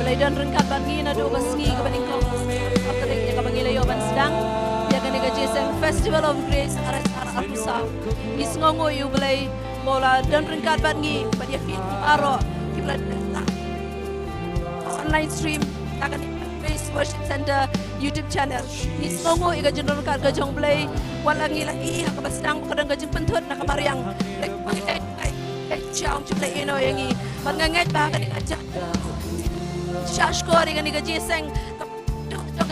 Palei dan rengkat bangi na do Sngi ka baning ko atrik ya ka bangilayo ban sedang ya ka nega jeseng Festival of Grace ara apusa isngongo yu Blei bola dan rengkat bangi ba dia fit aro kiblat online stream akan Grace Worship Center YouTube channel isngongo iga jendol ka jong Blei walangi lagi ka basdang kadang gajing pentut na kamariang Ciao, cuma ino yang ini, mengenai bahkan dengan Shashkor dengan jeseng,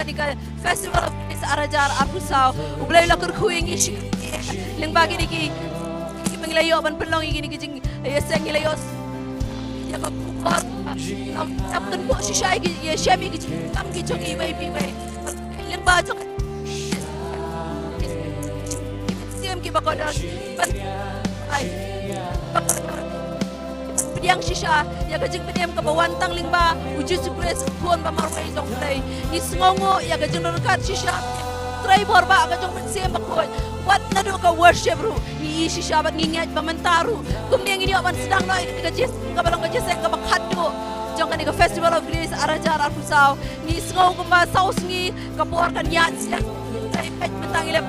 dengan festival arajar apusau, Blei lakur kuing isi, yang bagi niki, mengilayo ban pelong ini kijing, jeseng ilayos, yang kuat, tapi buat sisai ya siapa kijing, kami kijong ibai, yang bajak, siam kibakodas, Pdiang shisha ya gajing pediam ke bawantang lingba uji sukres puan pamarwai dong Blei ni sngongo ya gajing norkat shisha Trai borba gajong mensiam bakoi wat nado ka worship ru ni shisha bat ngingat pamentaru kumniang ini aman sedang noi gajis kabalang gajis ka bakhado jong kan ka Festival of Grace arajar arpusau ni sngongo ba sau Sngi ka por kan yat siang Trai pet mentang ilap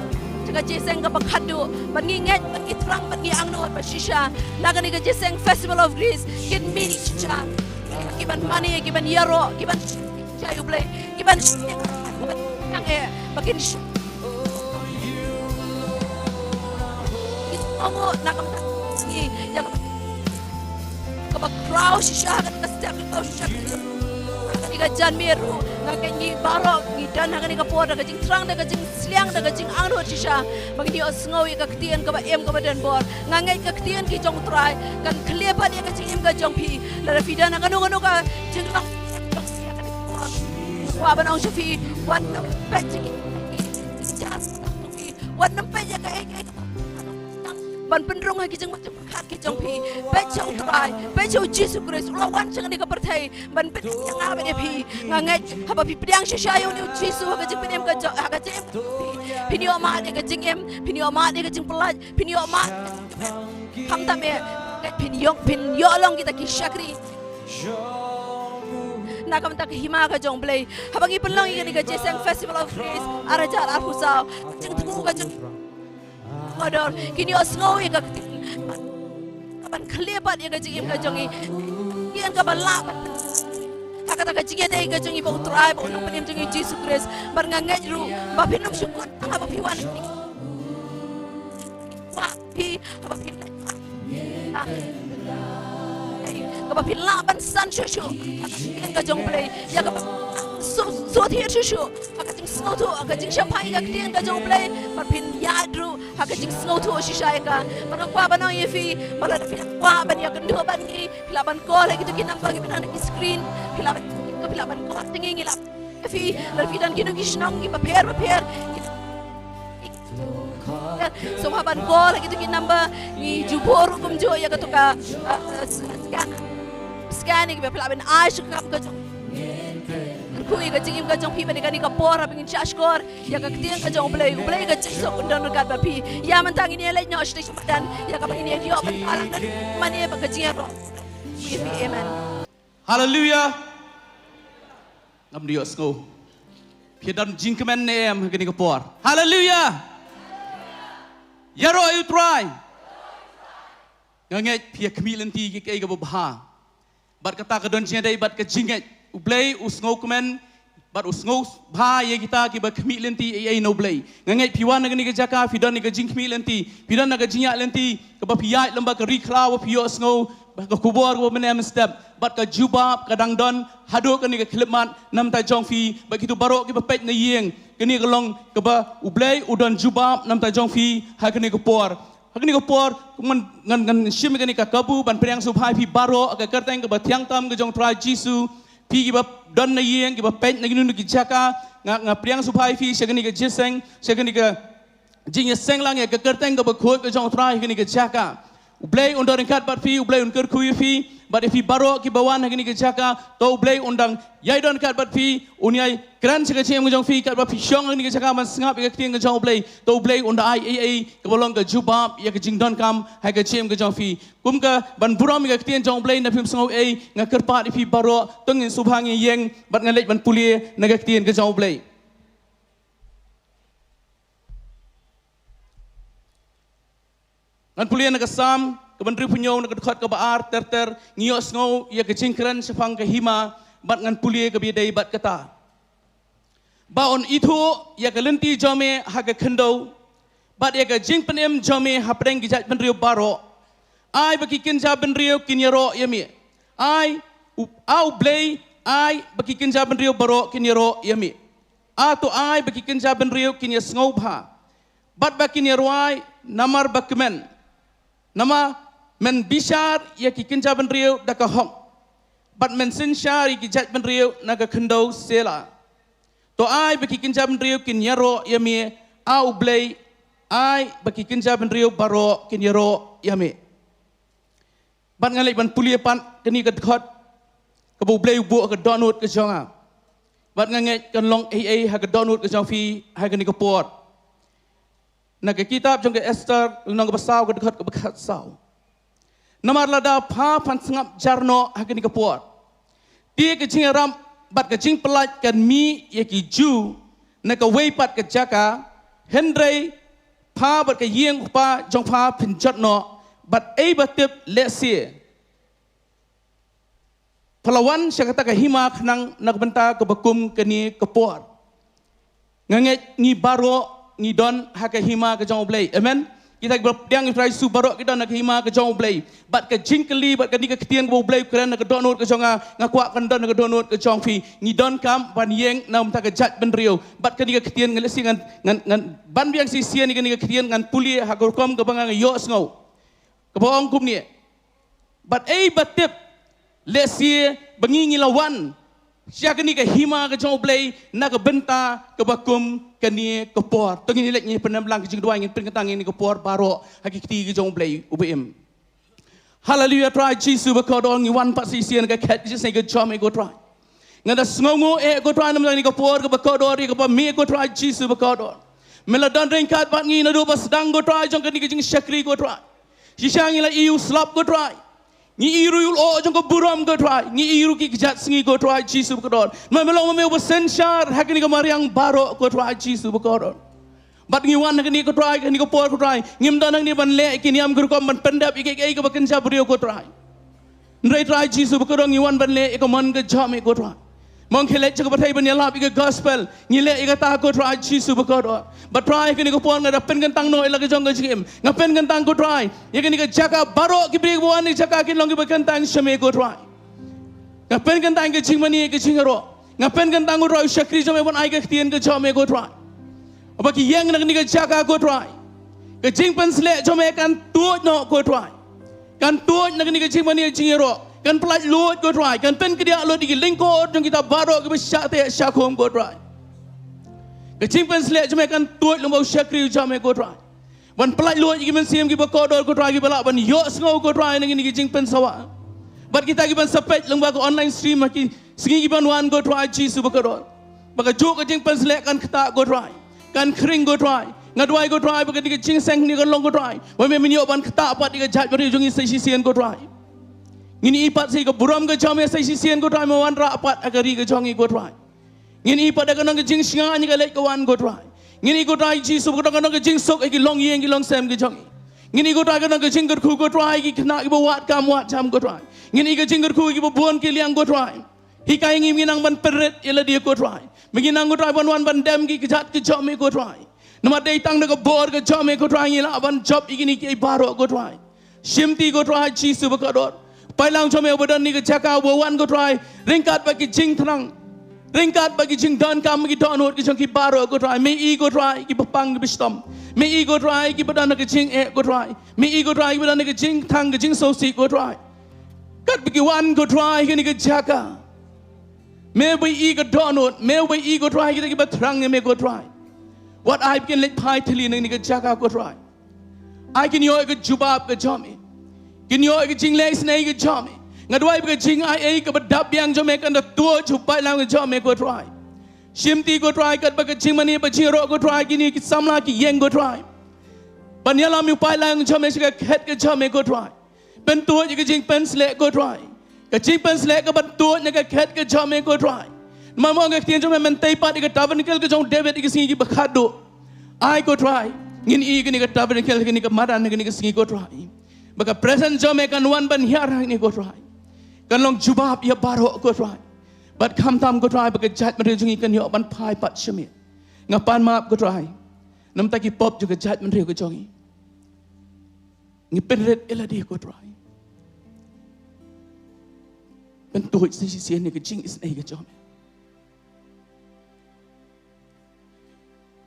jeseng ka bakhado banginget itrang bangiang no pasisha laga ni jeseng Festival of Grace kin mini chicha kiban mani kiban yaro kiban jayu Blei kiban yang bakin itu nakam ni yang ka crowd shisha kan kastak ka shisha Iga Janmiet ngakenyi barok ngidan ngani kapor daga jing trang daga jing sliang daga jing angro chisha magni osngowi ka ktian ka ba em ka badan bor ngangai ka ktian ki jong Trai kan klepa dia ka jing em ka jong pi la fidana kanu ka jing lang wa banong shafi wan pet jas wan pet ya ka ban pendrong ha kijang macam khat kijang pi pechau Trai pechau Jesus Christ lawan jangan di kepertai ban pet yang apa dia pi ngangai haba pi Pdiang shishayo ni Jesus ha kijang pediam ka ha kijang pinio ma dia kijang em pinio ma dia kijang pelaj pinio ma ham tame pinio long kita kishakri nakam tak hima ka jong Blei habangi pelong igani ka jeseng Festival of Grace arajar arpusau jeng temu ka jeng Odor kini osngowi ka kapan klepat ya gajing im gajongi kian kapan lap hakata gajing ya dei gajongi bau Trai bau nang penim jongi Jesus Christ bar ngangai ru ba pinum syukur apa piwan pi apa pi kapa pi laban san shushu kian gajong Blei ya kapa so thier shushu hakajing sngotu hakajing chapai ka kian gajong Blei bar pin yadru hakajing sngotu shisha ka panakwa banong yefi bala kwa ban ya kendo ban ni pilaban ko lagi tu kinam bagi pinan di screen pilaban ko tingi ngilap yefi lafi dan kinu gishnong ki paper so haban ko lagi tu kinam ba ni jubor kumjo ya katuka scan ni pilaban ai shukam ka kui ka jingim ka jong pi bani ka por abing chashkor ya ka ktian ka jong Blei ka chiso undang kat bapi ya mentang ini le nyosh de dan ya ka bani ni yo alang mani ba ka jingero amen hallelujah ngam dio sko piedan jingkemen nem ka ni ka por hallelujah yaro ayu Trai nganget pia kemilenti ki ka bha bat kata ka don jing dai bat ka jinget Blei usngau kemen bat usngau bha ye kita ki ba khmi lenti ai no Blei ngangai piwan ngani ka jaka fidan ni ka jing khmi lenti pidan na ka jinya lenti ka ba piyai lamba ka rikla wa piyo usngau ka kubor wa Mynstep bat ka juba ka dangdon hado ka ni ka khlemat nam ta jong fi ba kitu barok ki ba pet na yeng kani ka long ka ba Blei udon juba nam ta jong fi ha ka ni ka por Hakni ko por ngan shim ka ni ka kabu ban priang subhai pi baro ka kerteng ka ba thiang tam ka jong Trai Jesus pi giba don na yeng giba pet na ginu ki jaka nga priang subhai fi segani ka jeseng segani ka jing seng lang ya ka kerteng ka ba khot ka jong Trai gani ka jaka Blei undor kat bat fi Blei unker kui fi but if he barok ki bawan hagini ke jaka to Blei undang yai don kat bat fi unyai kran se ke chem ke jong fi kat bat fi Shillong hagini ke jaka man sngap ke tieng ke jong Blei to Blei unda ai ke bolong ke jubab ya ke jing don kam ha ke chem ke jong fi kum ka ban buram ke tieng jong Blei na phim sngau nga kerpat fi barok tungin subhang yeng bat ngalek ban pulie na ke tieng ke jong Blei ngan pulia nak sam ke menteri punyong nak dekat ke baar ter ngiyok sngau ia ke jingkran sepang ke hima bat ngan pulia ke bidai bat kata baon itu ia ke lenti jome ha ke kendo bat ia ke jing penem jome ha pedeng gijat benrio baro ai bagi kinja benrio kinyero yami ai au Blei ai bagi kinja benrio baro kinyero yami atau ai bagi kinja benrio kinya sngau bha bat bagi nyerwai namar bakmen nama men bishar ya ki kinja benrio daka hong bat men sinshar ki jat benrio naga kendo sela to ai baki kinja benrio kin yaro yami au Blei ai baki kinja benrio baro kin yaro yami bat ngalai ban pulia pan kini ke dekat ke bu Blei bu ke donut ke jonga bat nganget kan long ha ke donut ke jong fi ha ke ni ke port naga kitab jong ke Esther nang basau ke dekat ke bekat sau namar lada pa pan sengap jarno hagini ke puat dia ke jing ram bat ke jing pelat kan mi ye ki ju na ke wei pat ke jaka hendrei pa bat ke yeng pa jong pa pinjat no bat batip lesie pelawan syakata ke hima khnang nak benta ke bekum ke ni ke puat nganget ni baro ni don haka hima ke jong Blei amen kita Pdiang Trai su barok kita nak hima ke jong Blei bat ke jingkeli bat ke ni ke tiang ke Blei keren nak donut ke jonga ngakwa kan don ke donut ke jong fi ni don kam ban yeng nam ta ke jat benrio bat ke ni ke tiang ngelesi ngan ban biang si sia ni ke tiang ngan puli ha kom ke bangang yo sngau ke bawang kum ni bat batip lesie bengi lawan siapa ni ke hima ke jong Blei nak ke benta ke bakum ke ni ke por tu ni lek ni penamblang ke jing dua ingin penketang ni ke por baro hakiki ke jong Blei ubm haleluya try Jesus bekodong ni wan pat sisian ke kat just ke jom go try ngada sngongo go try nam ni ke por ke bekodor ke pa me go try Jesus bekodor meladon ringkat bat ni na do bas dang go try jong ke ni ke jing syakri go try sisang ila iu slap go try ni iru yul o jong ko buram go try ni iru ki jat Sngi go try Jesus ko don ma melong me obasen shar hakni ko mariang baro ko try Jesus ko don bat ngi wan ni ko try ni ko por ko try ngim dan ni ban le ki ni am gur ko ban pendap ik ko baken sa brio ko try ndrai try Jesus ko don ngi wan ban le ko man ga jame ko try mong khele chak bathai ban yala ik gospel ngi le ik ta ko try Jesus ko don but try ki ni ko por ngada pen kan tang no ila ke jong ga jim ngapen kan tang ko try ye ni ke jaka baro ki bri bo ni jaka ki long ki baken tang shame ko try ngapen kan tang ke jing mani ke jing ro ngapen kan tang ko try shakri jome bon ai ke tien ke jome ko try abaki yang ni ke jaka ko try ke jing pen sle jome kan tu no ko try kan tu ni ke jing mani jing ro kan pelat lut ko try kan pen ke dia lut di lingkod jong kita baro ke besyak te syakom ko try kecing penslet cuma kan tuat lembau syakri jame ko try ban pelat luat gi men sim gi bakodor ko try gi balak ban yo sngau ko try ngi kecing pensawa bat kita gi ban sepet lembau ko online stream ki Sngi gi ban wan ko try Jesus bakodor baka jo kecing penslet kan kata ko try kan kring ko try ngadwai ko try baka di kecing seng ni kan long ko try wa me minyo ban kata pat di jat bari jongi sai sisian ko try ngini ipat sai ko buram ko jame sai sisian ko try mawan ra pat agari ko jongi ko try ngini pada kanang jing singa ni galek kawan go try ngini go try Jesus go kanang jing sok ki long yeng ki long sem ki jong ngini go try kanang jing gur khu go try ki khna ki wat kam wat jam go try ngini ki jing gur khu ki bon ki liang go try hi kai ngi nang ban peret ila dia go try megi nang go try ban wan ban dem ki jat ki jom go try nama dei tang na go bor go jom go try ngila ban job igini ki baro go try shimti go try Jesus go dor pailang jom obadan ni ke jaka bo wan go try ringkat ba ki jing thrang ringkat bagi jing dan kam gi donut ki jong ki baro go try me i go try ki papang ki bistom me i go try ki badana ki jing go try me i go try ki badana ki jing thang ki jing so si go try kat bagi wan go try ki ni ki jaka me bai i go donut me bai i go try ki batrang me go try what I can let pai thili ni ki jaka go try I can yo ki jubab ki jomi kin yo ki jing le snai ki jomi ngadwai ba jing ai ka badap yang jo me kan da tua chupai lang jo me ko try shimti ko try kat ba jing mani ba jing ro ko try kini ki samla ki yeng ko try panyala mi pai lang jo me ka het ka jo me ko try pen tua ji ka jing pen sle ko try ka jing pen sle ka ban tua nya ka het ka jo me ko try ma mo ga tien jo me men tai pat ka tabernacle ka jo David ki singi ba khado ai ko try ngin I kini ka tabernacle kini ka maran kini ka singi ko try baka present jo me kan wan ban hiar ni ko try kan long jubab ya baro ko try but kam tam ko try baka jat mari jungi kan yo ban pai pat shmi ngapan map ko try nam ta ki pop juga jat mari ko jongi ngi penret eladi ko try ben tuit si ni ka jing is ai ka jom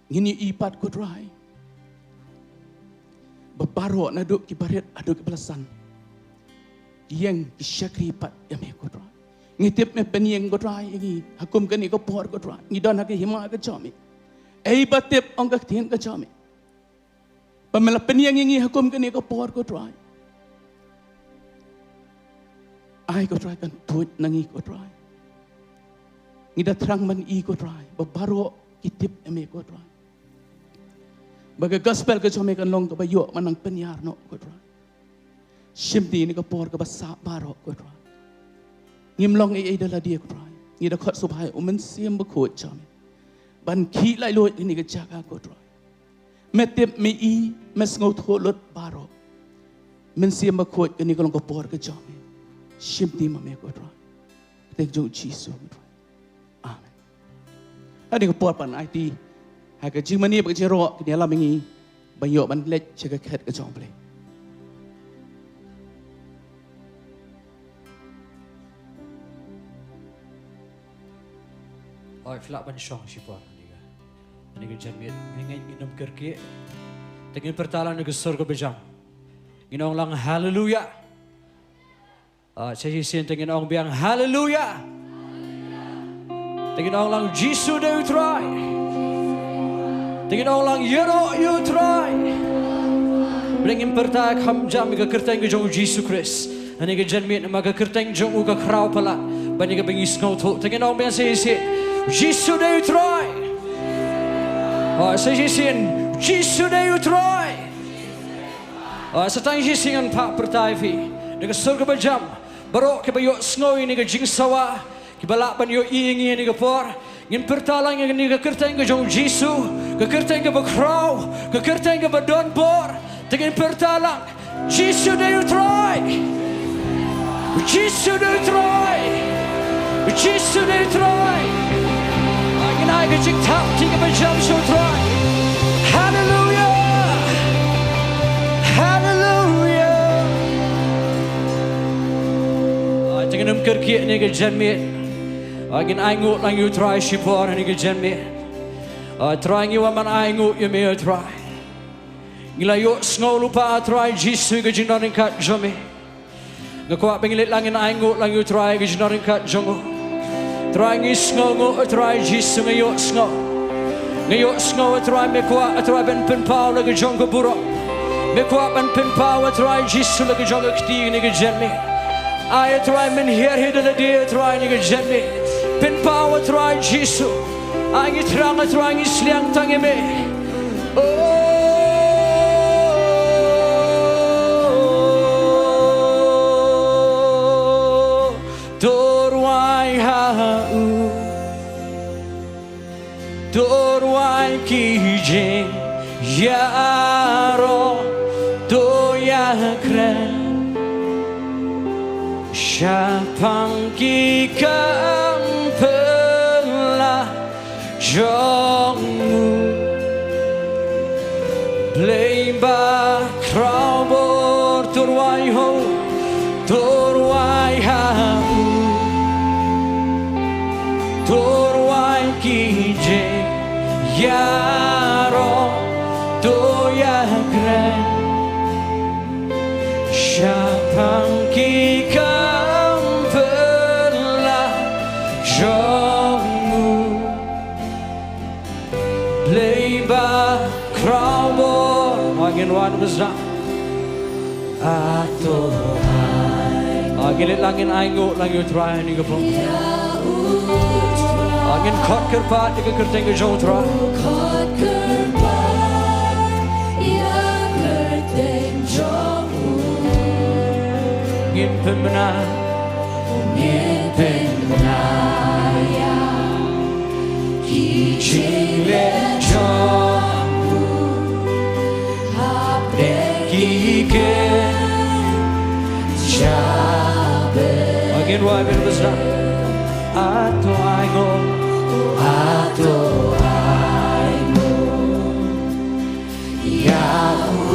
ngini I pat ko try babaro na duk ki baret adu ki belasan yang ki syakri pat ya me ko try ngitip me penyeng ko try ngi hakum kan ni ko por ko try ngi don ha hima ka chomi ei batip ong ka tien ka chomi pamela penyeng ngi hakum kan ni ko por ko try ai ko try kan tuit nangi ko try ngi da terang man I ko try babaro kitip me ko try baga gospel ka chome kan long ka bayo manang penyar no ko try shimti ni ka por ka basa baro ko try ngim long ai dala dia ko try ni da khot subhai umen siam ba ko chome ban khi lai lo ni ka chaka ko try metep me I mes ngau tho lot baro men siam ba ko ni ka long ka por ka chome shimti ma me ko try tek jo Jesus ko try amen adi ka por pan IT hai cái chim mani bagi cero kini alam ini banyak ban let cakap kat ke jom Blei. Oi flak ban syong siapa ni ke Janmiet ingin minum kerki tengin pertalan ke surga bejam nginong lang haleluya saya sin tengin ong biang haleluya tengin ong lang Jesus de Trai tengin ong lang yero you Trai bringin perta kham jam ke kerteng ke jong Jesus Christ ani ke Janmiet ma ke kerteng jong u ka krau pala bani ke bengis ngau tho tengin ong biang saya sin Jesus de Trai saya sin Jesus de Trai setang Jesus ngan pak pertai fi de ke surga bejam barok ke bayo sngoy ni ke jing sawa ke balak ban yo ingi ni ke por ngin pertalang ni ke kerteng ke jong Jesu ke kerteng ke bakrau ke kerteng ke badon bor tengin pertalang Jesu de Trai Jesu de Trai Jesu de Trai ngin ai ke jing tap ti ke bejam so Trai hallelujah hallelujah tengin kerki ni ke Janmiet agin aingut lang you Trai shipor ni ke Janmiet Trai ngi waman aingut you me Trai ngila yo sngo lupa Trai Jesu ke jinorin kat jome ngakwa pengilit langin aingut lang you Trai ke jinorin kat jongo Trai ngi sngo ngo Trai Jesu ngi yo sngo Trai me kwa Trai ben pen pau la ke jongo buro me kwa ben pen pau Trai Jesu la ke jongo kti ni ke Janmiet I try men here the day try ni ke Janmiet pen power try Jesus I ngi trang try ngi sliang tang me oh torwai ha u torwai ki jing yaro to ya kren Siapang ki kampelah jongmu Blei ba krau bor turwai ho turwai ha turwai ki je yaro to ya kren Siapang ki jongmu Blei ba krau bor wangin wan besar Atohai Angin langin aingu langu trai ni gapong. Angin khot kerpat ni kerteng ke jong trai. Ngin pemena ya ki ching le jong hapde ki ke jabe again why ben besra ato aingo ya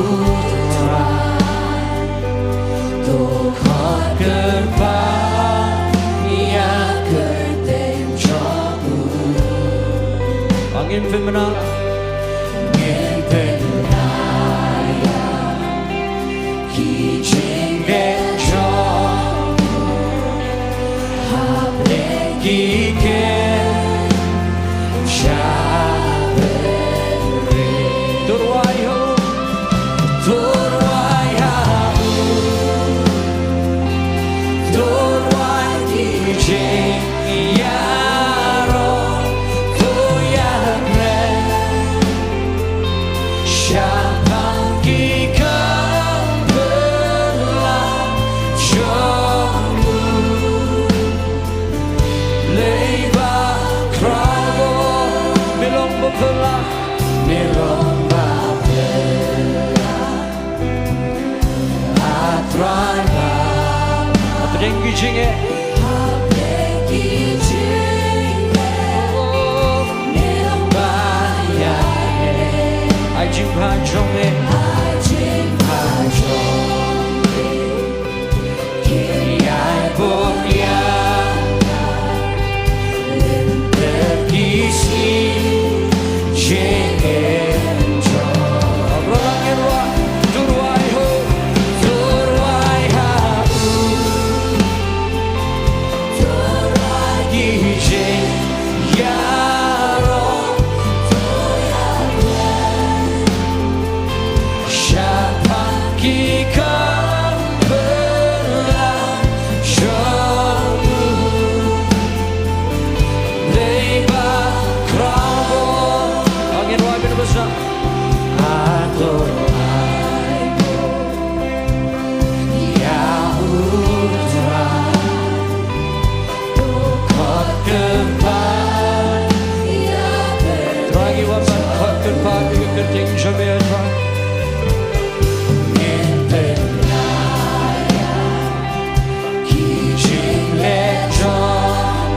utra to khot kerpa ya kerteng jomu angin femena ya ki ching de jomu hapde ki ke jabe turwai ho turwai ha turwai ki ching ya ro to ya re shabang ki kambela jomu leiba kravo belong bapela belong bapela atrai ba Pdiang jinge belong ba ya ai jing pa jong e ai bo ya terkisi jinge Rolangin wa turwai ho turwai ha turwai ki jing ya ro shabang ki kambela jomu leiba kravo angin wa ben besar ato aigo ya utra to khot kerpat ya Trai wa ban khot kerpat ni kerteng Janmiet Trai ki ching le jong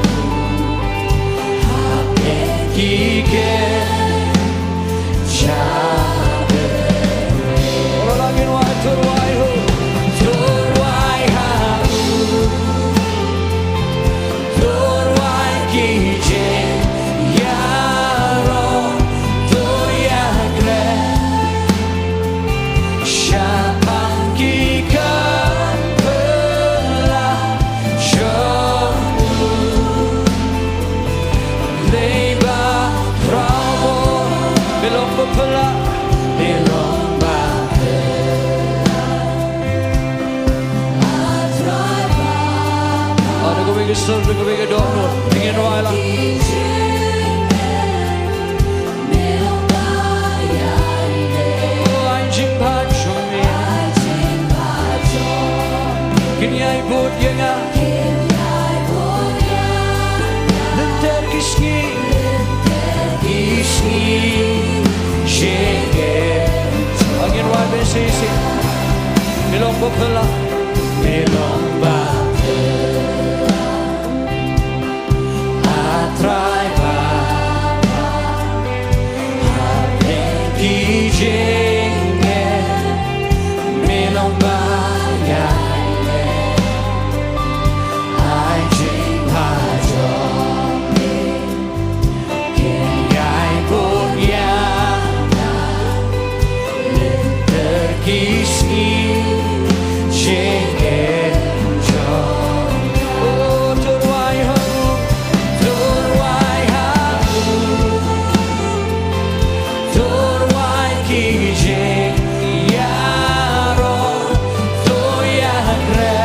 hapde ki ke jabe Rolangin wa turwai ho turwai ha turwai ki jing ya ro to ya gre shabang ki kambela jomu leiba kravo belong bapela belong bapela atrai ba ada ko big sir ko big dog no ingin wala belong ba ya ai jing pa jong me kinyai bot yenga lenter kisni Shenge Angin wa ben sisi belong bapela belong bapela atrai ba hapde ki jenge belong ba ya ai jing pa jong kinyai bot ya terkisi jinge jong turwai ha turwai ki jing ya ro to ya gre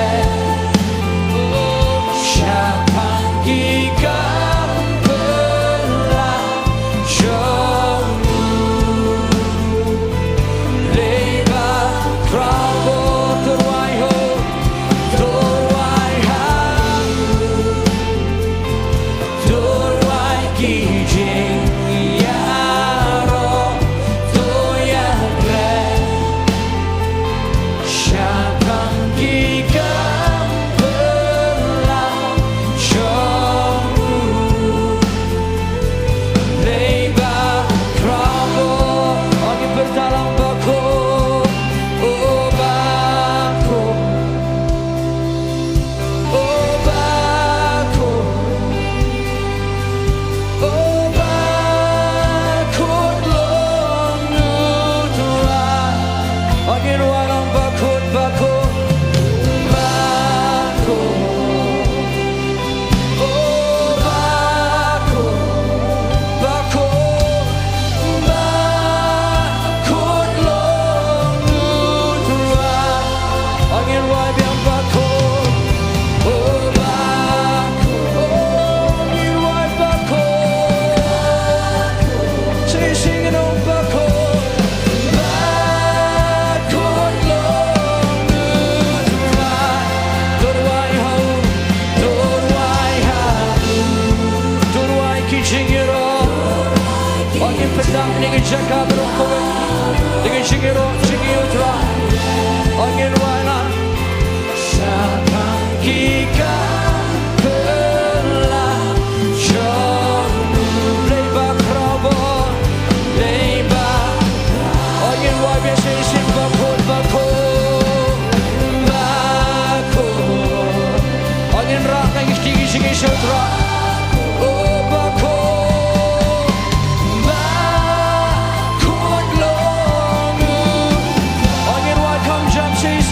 jaka berokok dengan cingiro trai angin wana sapang kika pela jomu Blei ba krabon Blei ba angin wana biasa isin bakul angin rak yang istigi singi trai oh bakul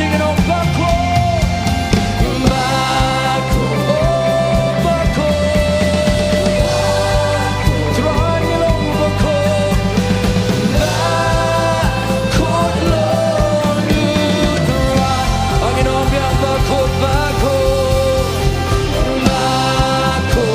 singing on Bako, Bako, Bako, trying on Bako, Bako, long you try. I'm in on Bako, Bako, Bako,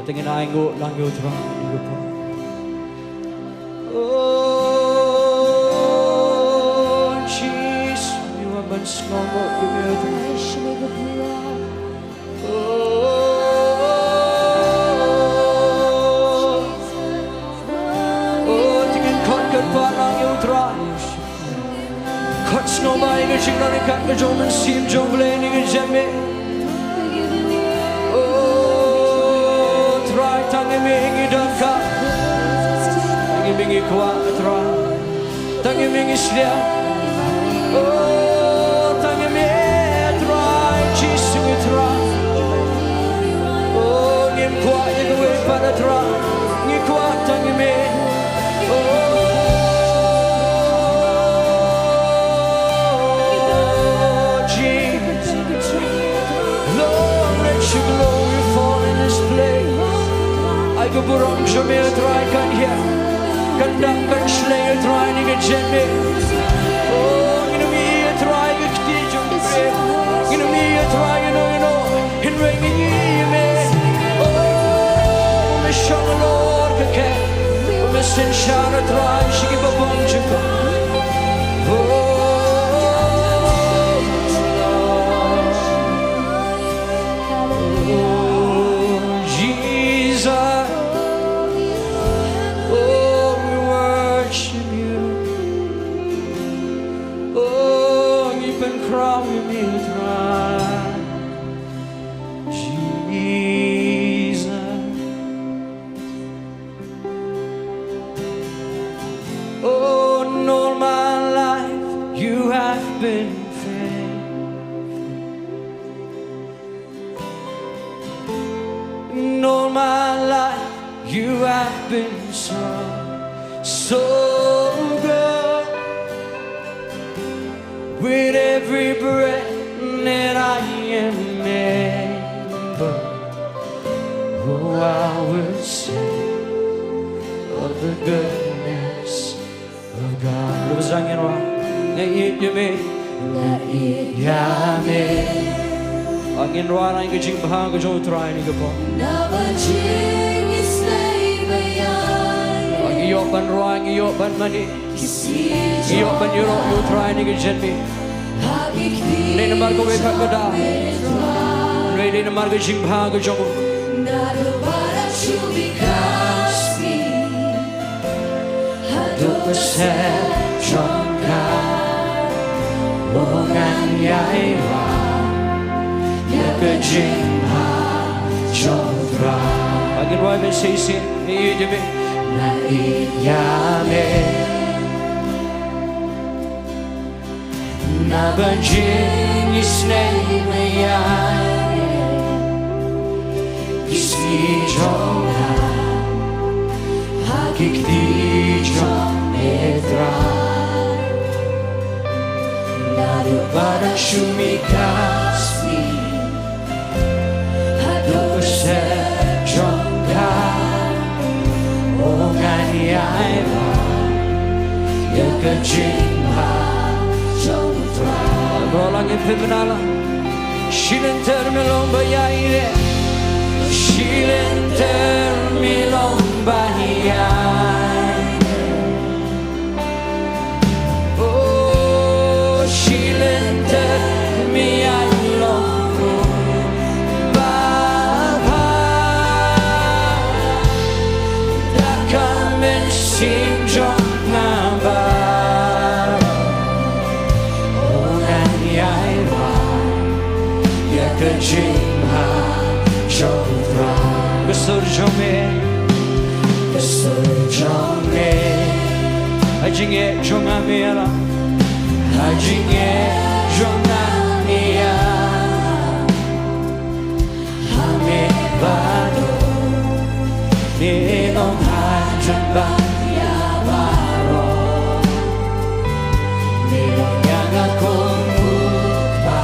Tingin aingo lang yo try. Oh, Jesus, you are my snongo, you are oh, tingin kat pa lang yo try. Kat snow ba yung chingnan ni kat ka jong sim jong Blei ni Janmiet. Tangi mingi dangka, tangi mingi kuatra, tangi mingi slia, oh tangi mingi trai, jisu trai, oh ngim kuat yang gue pada trai, ngim kuat tangi mingi, oh Jesus, Lord let your glory fall in this place. I go burong Janmiet try kan here, kandang kan Shillong try ni Janmiet. Oh, inumi try kiti jong be, inumi try in ringing me. Oh, me shang Lord ke, me sen shara try shigi babong jiko. Oh, been faithful. In all my life, you have been so good. With every breath that I am able, oh, I will sing of the goodness of God. Lubazangin wa Janmiet Angin wa na ingajing bahang kajong Trai ni kapo. Angiyok ban roa, angiyok ban mani, angiyok ban yurok yu Trai ni Janmiet. Nei namar ko wekha kada, nei namar kajing bahang kajong. Hadu perceptionka Wongan yaiwa Ya kejimha Jodra Agin wai ben seisin Iya jebe Na iyame Na banjing isnei mayane Isni jonga Hagik di Janmiet Naru barang shumikasmi Hadu persejongka Ongan yaiwa Ya kejimha Jomtra Rolangin pimenala Shilen termelong bayaire Shilen termelong bayaire Besar Janmiet Ajinge Janmiet Ajinge Janmiet Hame bado Ninong hajan banya baro Ninong yang akong mukha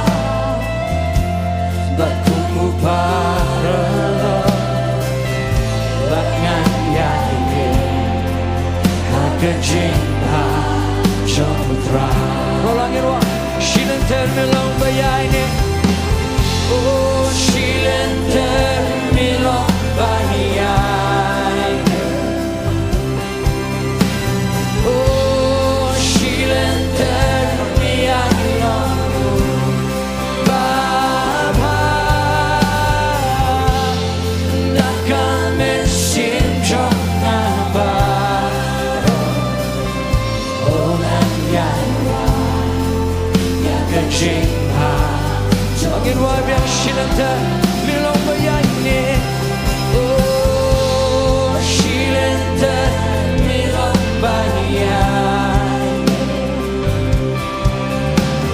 Bakong muparalo Bakngan yaye Hakajimha Jomtra Rolangin wa Shilen termelong bayayne Oh shilen termelong bayayne Oh shilen termelong Baba Nakamen simjong nabaro Oh nangyaywa Yakajimha Angin wa biang shilen termelong bayayne Oh shilen termelong bayayne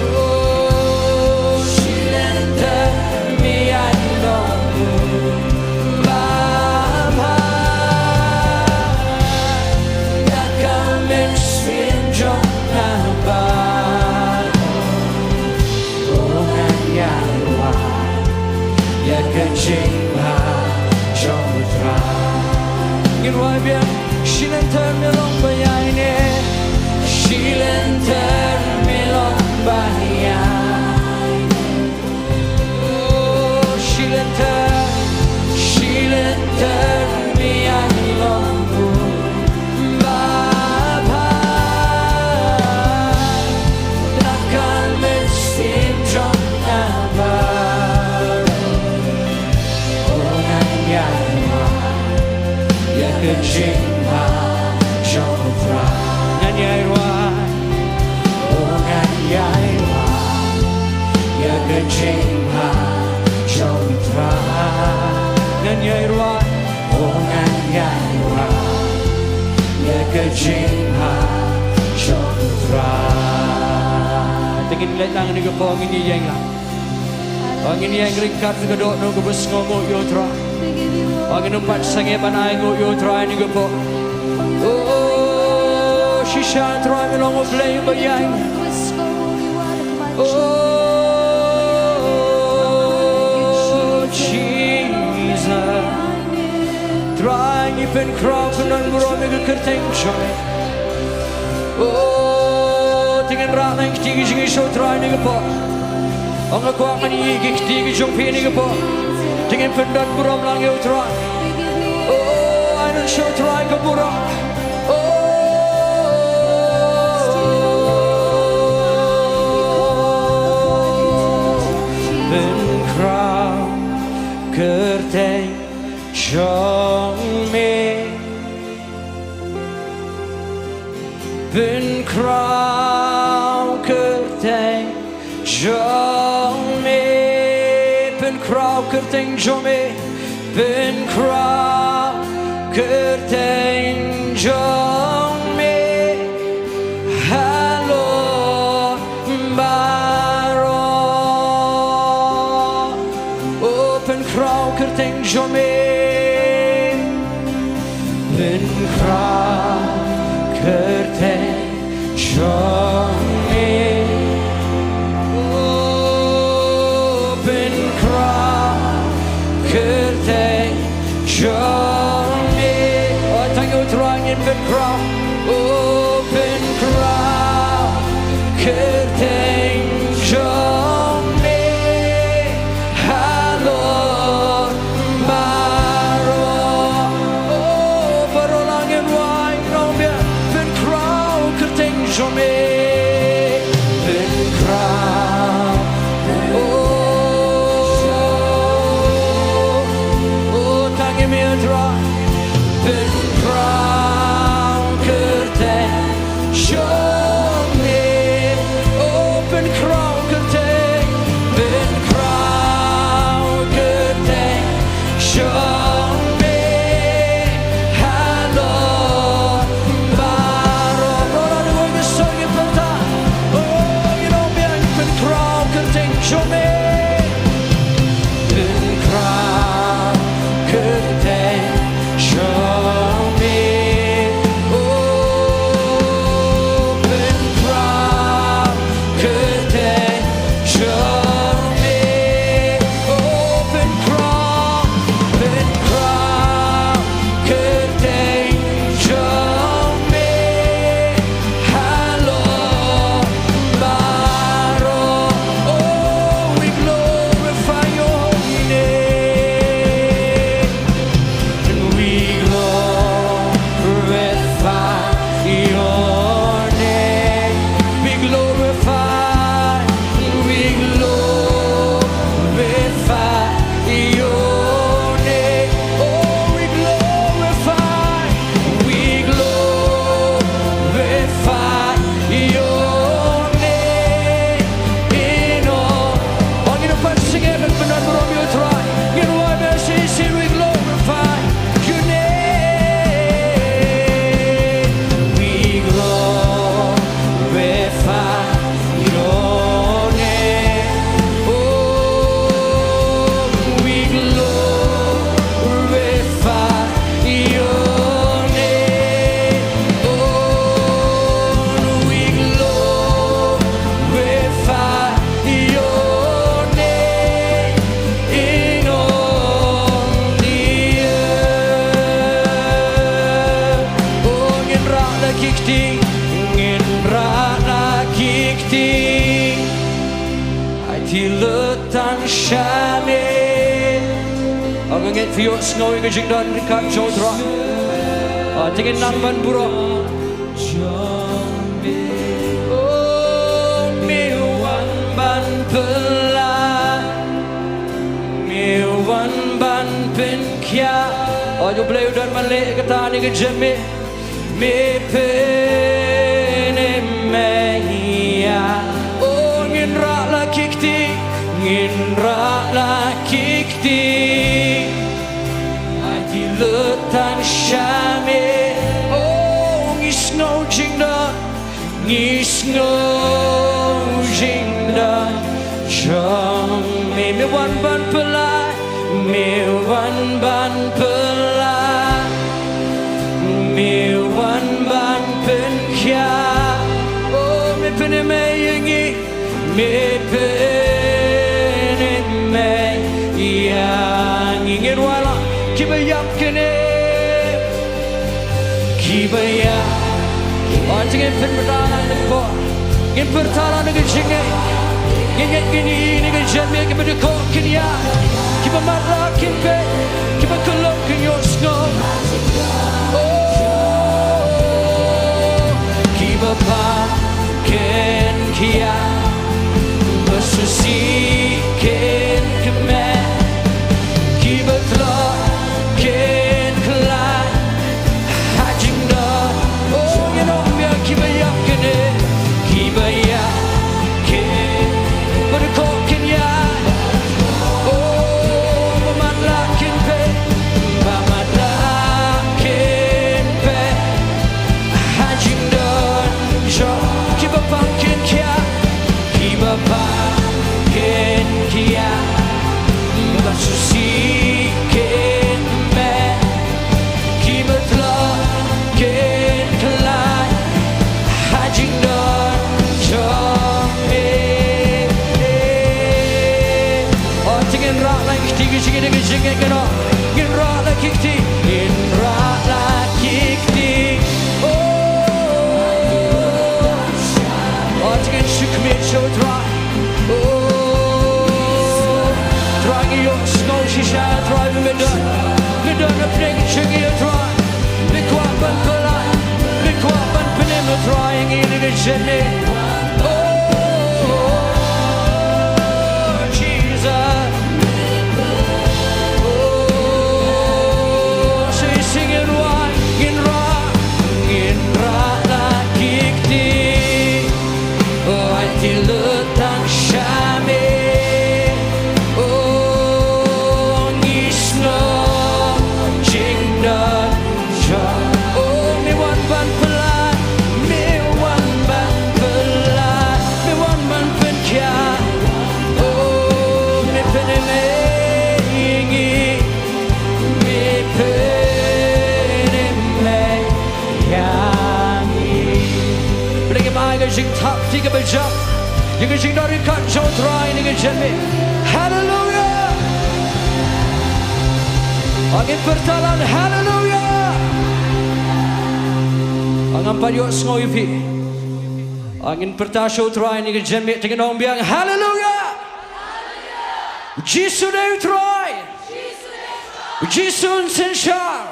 Oh shilen termelong Baba Nakamen simjong nabaro Oh nangyaywa Yakajimha Jomtra Ngin wai biang shilen termelong bayayne Shilen termelong bayayne Oh shilen termelong Baba Nakamen simjong nabaro Oh nangyaywa Yakajimha Jomtra Nangyaywa Oh nangyaywa Yakajimha Jomtra Nangyaywa Oh nangyaywa Yakajimha Jomtra Tingin let lang ni ko po ang iniyang lang. Ang iniyang ringkat sa kadok no kubus ngongo yo try. Ang inumpat sange panay ngo yo try ni ko po. Oh, shisha try me long of Blei Pdiang. Oh, Jesus. Trai ni pen kraw kunan buro me kerteng chome. Oh, tingin ra nang tigi jingi show trai ni ko. Ang ako ang manigig tigi jong pini ko. Tingin pendat buro lang yo trai. Oh, I don't show trai ko buro. Kerteng chong me bin crow kerteng chong me bin crow kerteng chong me bin crow kerteng chong me hello baro open crow kerteng chong me bin crow kerteng chong me open crow kerteng chong me oh tang yo trang in bin crow open crow kerteng chong me hello baro oh baro lang in wai no me bin crow kerteng chong me bin crow oh tang in me dra bin crow kerteng chong me open crow kerteng bin crow kerteng chong me hello baro rola de wo ge song in planta oh you know me bin crow kerteng chong me bin crow kerteng chong me oh bin crow kerteng chong me open crow kerteng chong me hello baro oh we glorify your holy name and we glorify your name we glorify your name oh we glorify your name in all ang inupan sige magpanan mo Romeo Trai ginawa mo si we glorify your name we glorify your name oh we glorify your name oh we glorify your name in all the earth oh ngin ra la kikti ai thi lơ tan shame ang ngit fiyo sngoy ga jing don kan show tra tingin nan ban buro oh mi wan ban pelan mi wan ban pen kya oh jo Blei dan male kata ni ga Janmiet me pen meya oh ngin ra la kikti ai ti lơ tan shame oh ngis ngô jing da trong mi wan ban pelai mi wan ban pelai mi wan ban pen kia oh mi pen me yengi mi pen me yang ingin wala kibayap kene kibayap oh jangan pen berdalang dekor ingin bertalang dengan jingai ingin gini dengan Janmiet kita berdekor kenia kita marah kita kita kelok kenyok snow oh kita pakai kia bersusi ken kemen kita telah ken kelai hajing dah oh you know biar kita yak kene kita yak ken berdekor kenia oh memadlah kenpe hajing dah jauh kita pakai kia kita pakai kia bersusi ken kemen kita telah ken kelai hajing dah jauh oh jangan rak lagi tiga jangan dengan jangan kena jangan rak lagi ti jangan rak lagi ti oh jangan syukmit show Trai oh Trai ngiyok snow shisha Trai bimedon na pning syungi Trai bikuat ban pelai bikuat ban penim Trai yang ini dengan Janmiet oh Jesus oh say singing why in ra lagi ti oh hati letang syame oh ngisno jingdan jauh oh mi wan ban pelai mi wan ban pelai mi wan ban pen kia oh mi pen me ingi mi pen me yangi bring mai cái jing thap ti cái bây giờ những cái jing dari kat show Trai dengan Janmiet hallelujah angin bertalan hallelujah angin payok sngoi pi angin berta show Trai dengan Janmiet dengan orang biang hallelujah Jesus name Trai Jesus sensyar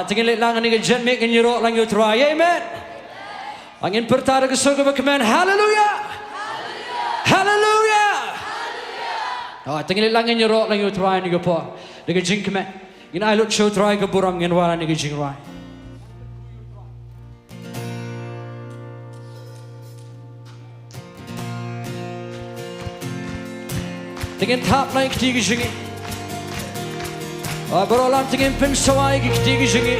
dengan leklangan dengan Janmiet dengan nyerok lang yo Trai amen angin berta ke surga berkemen hallelujah hallelujah oh dengan leklangan nyerok lang yo Trai ni gapo dengan jing kemen in I look show Trai ke buram dengan wala dengan jing rai dengan tap naik ketiga jingi berolah dengan pensawai ketiga jingi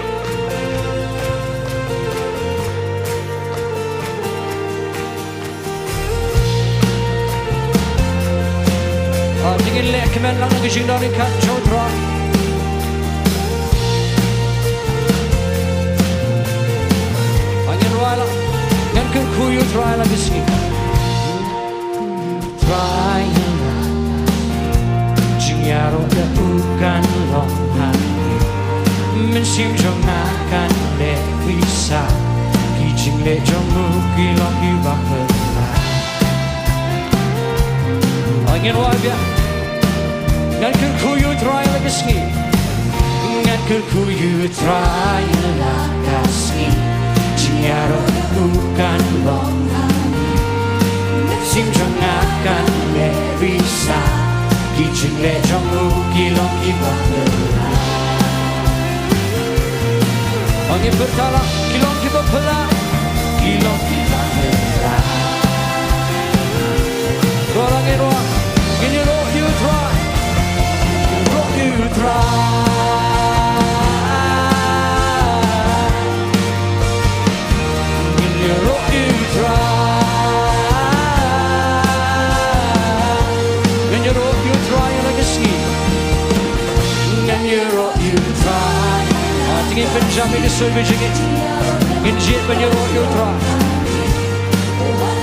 dengan lek kemen lang ke jing dari kat show Trai angin wala dengan ke kuyu Trai lagi sini Trai Yaro da bukan long hati Mensim jong akan le bisa Kijing le jong muki long ibak belah Angin wabia Ngan kuyu Trai lagi ski Ngan kuyu Trai lagi ski Yaro da bukan long hati Mensim jong akan le bisa Kijing le jong muki long ibak belah Angin bertala kilong ibak belah Kilong ibak belah Orang roh ini roh you try Roh you try Ini roh you try Benjam ini surga jengit Injit menyuruh you try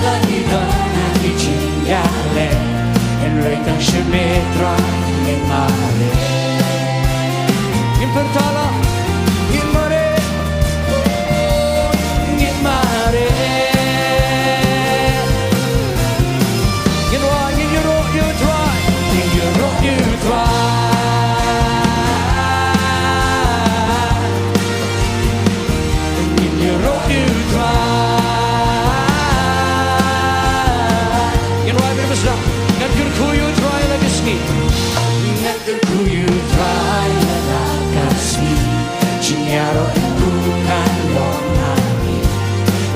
Lagi dan nanti jingale En reitang syemitra Ngin mare Ngin pertala Ngin mare Ngin mare Ngin wa ngin yuruh you try Ngin yuruh you try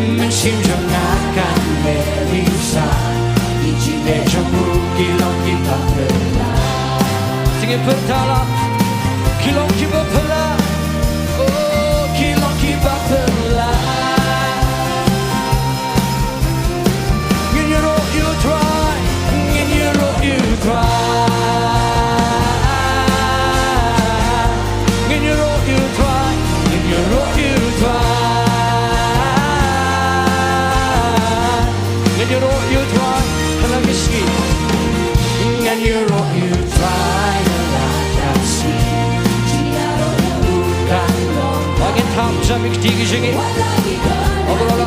Mensimjongkan Melisa Ijine jombu kilong kita pela Tingin pertala Kilong kita pela Oh kilong kita pela Ngin yuruh you try Ngin yuruh you try Ngin yuruh you try Ngin yuruh you try You know you try, and I'm whiskey. And you know you try, and I'm sweet. I can talk to me, dig it. Overall,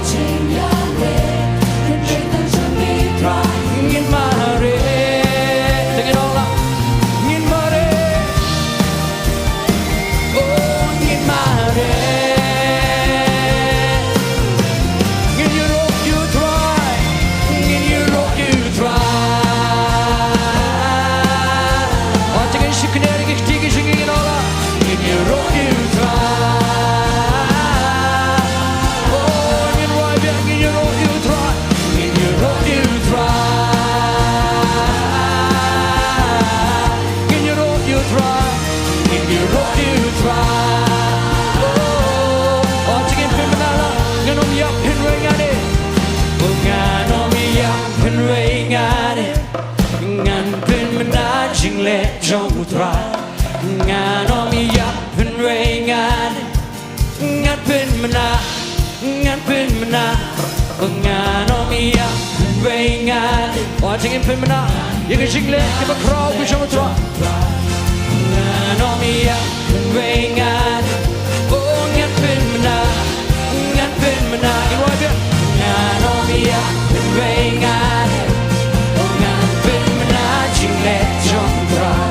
in my head, take it all up. In my head, oh, in my head. Jong try ngan om yap pen ray ngan ngan pen mena ngan om yap pen ray ngan watching pen mena you can sing let give a crowd with jong try ngan om yap pen ray ngan oh ngan pen mena you know what ngan om yap pen ray ngan ngan pen mena jing let jong try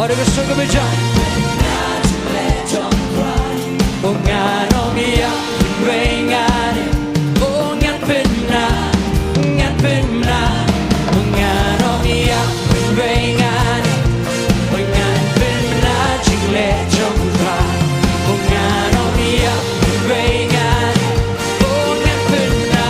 Ada suka bejam, bunga nomia rengan, bunga penna, bunga nomia rengan, bunga penna cikle jomra, bunga nomia rengan, bunga penna.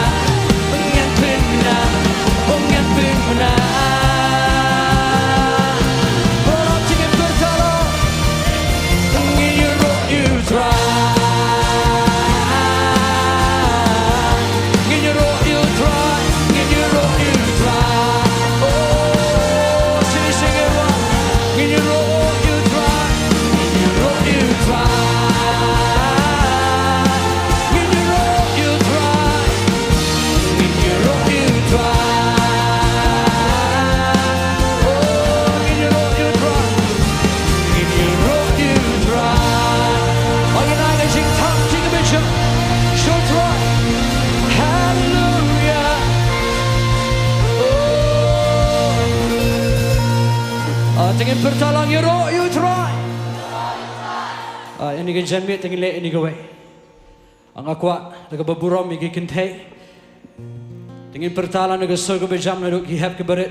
Tingin bertalang you try. Ini kan Janmiet tingin le ini gawe. Ang akwa nagababurom igi kintay. Tingin bertalang nagasogo bejam na gihap kebaret.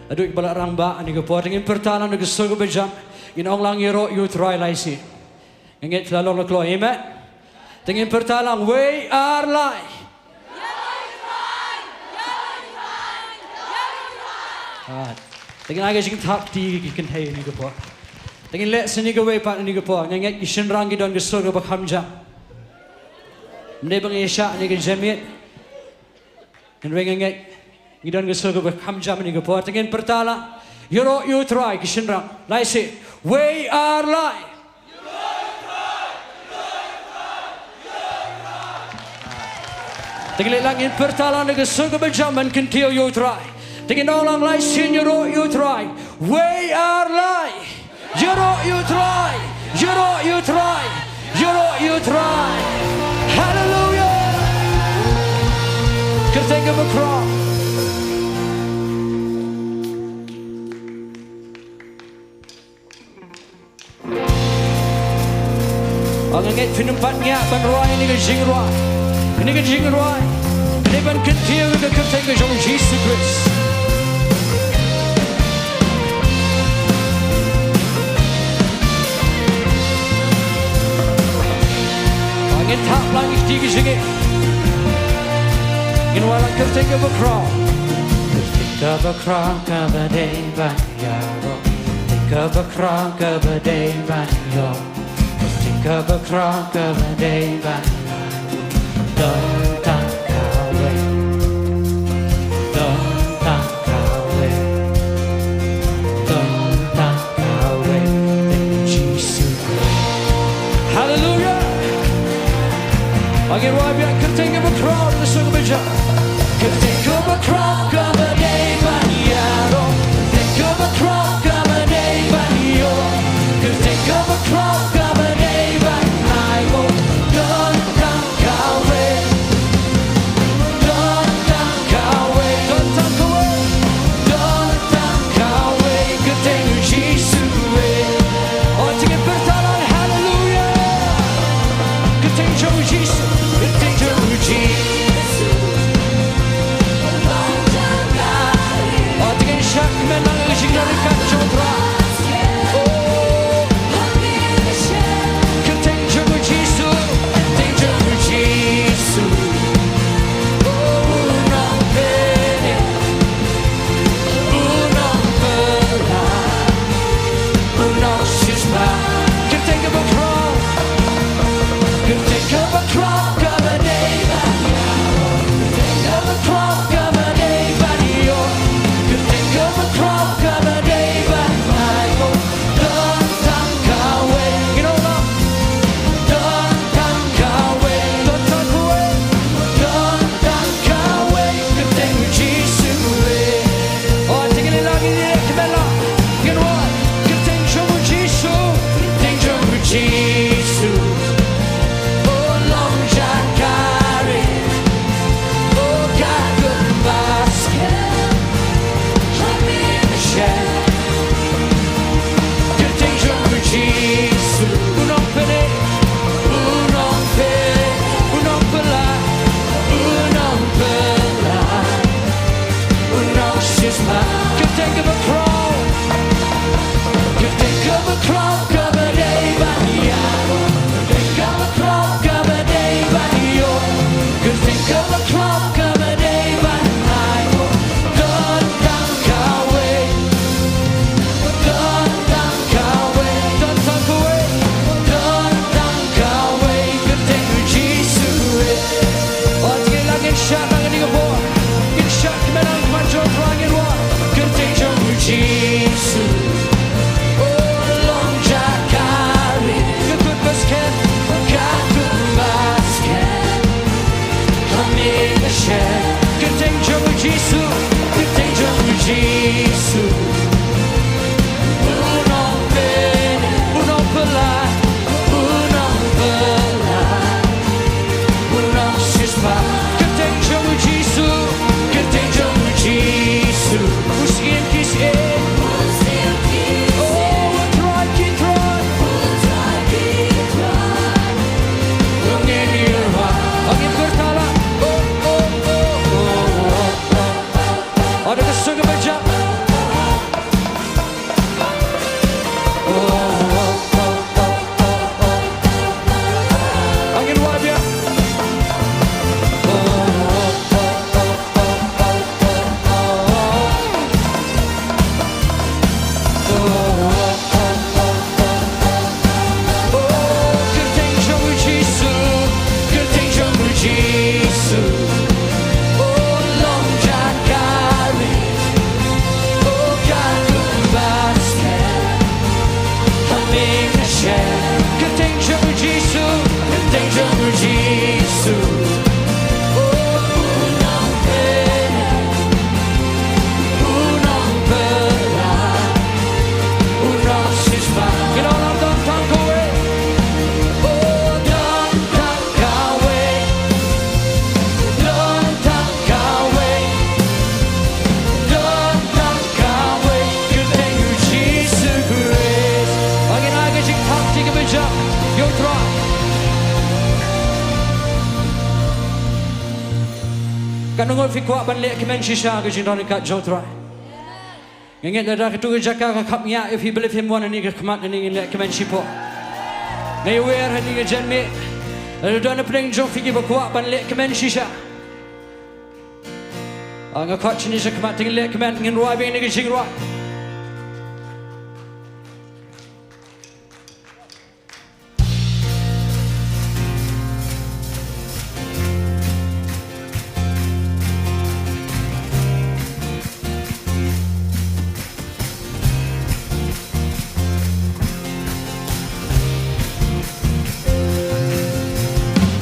Aduk balak rangba ani gapo tingin bertalang nagasogo bejam. Ginong lang you try laisi. Ngit selalu lo amen. Tingin pertalang we are light. Tingin agak sing tak di kan hay ni kepo. Tingin let sini ke we pat ni kepo. Ngit isin rang gidon ke surga bakham jam. Mne bang Isya ni ke Janmiet. Ngit gidon ke surga bakham jam ni kepo. Tingin pertalang you try isin rang. Lai say we are light. Tingin langit pertalang ni ke surga berjaman kentil you try. Tingin orang lain sin you try. We are light. You try. You try. Hallelujah. Kertengah berkerah. Ang ngit pinumpat niya ban roy ni ke jing roy. Ni ke jing roy. Ni ban kentil ke kertengah jong Jesus Christ. Ngit tak lang ich die geschicke. In walang kertengah berkerah. Kertengah berkerah kabadai ban yaro. Kertengah berkerah kabadai ban yo. Kertengah berkerah kabadai ban tentang kawe. Tentang kawe. Tentang kawe. Jesus. Hallelujah. Angin wabiak kertengah berkerah di sungai beja. Kertengah berkerah kabadai ban yaro. Kertengah berkerah kabadai ban yo. Kertengah berkerah kabadai ban ayo. Tentang kawe. Tentang kawe. Tentang kawe. Tentang kawe. Kertengah Jesus. Oh tinggal bertalan hallelujah. Kertengah Jesus. Kanungol fi kwa ban le kemen shisha ke jindon kat jo trai. Ngenget da tu jaka ka khap nya if he believe him one ni ke khamat ni le kemen shipo. Ngai wer ni ke janmiet. Da na pring jo fi ke kwa ban le kemen shisha. Ang khat ni je khamat ting le kemen ngin roi be ni ke jing roi.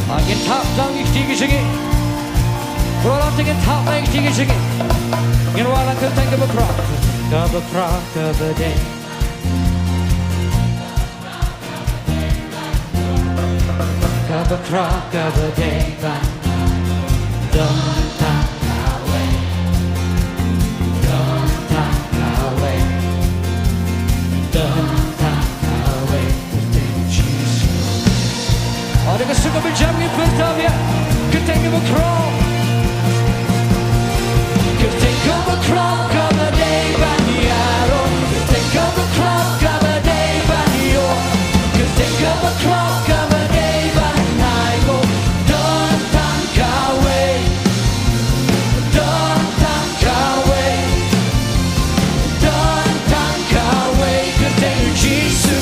Angin tap dang ik tige singi. Rola tige tap dang ik tige singi. Ngin wala ke tang ke bekra. Ke bede. Ke bekra ke bede ban. Dong tang kawe. Dong tang kawe. Dong tang kawe. Ada ke suka berjamnya pertama, kita ingin berkerong, kita ingin berkerong kepada Baniaro, kita ingin berkerong kepada Banio, kita ingin berkerong kepada Banaiko, don tang kawe, don tang kawe, don tang kawe, kita ingin Jesus.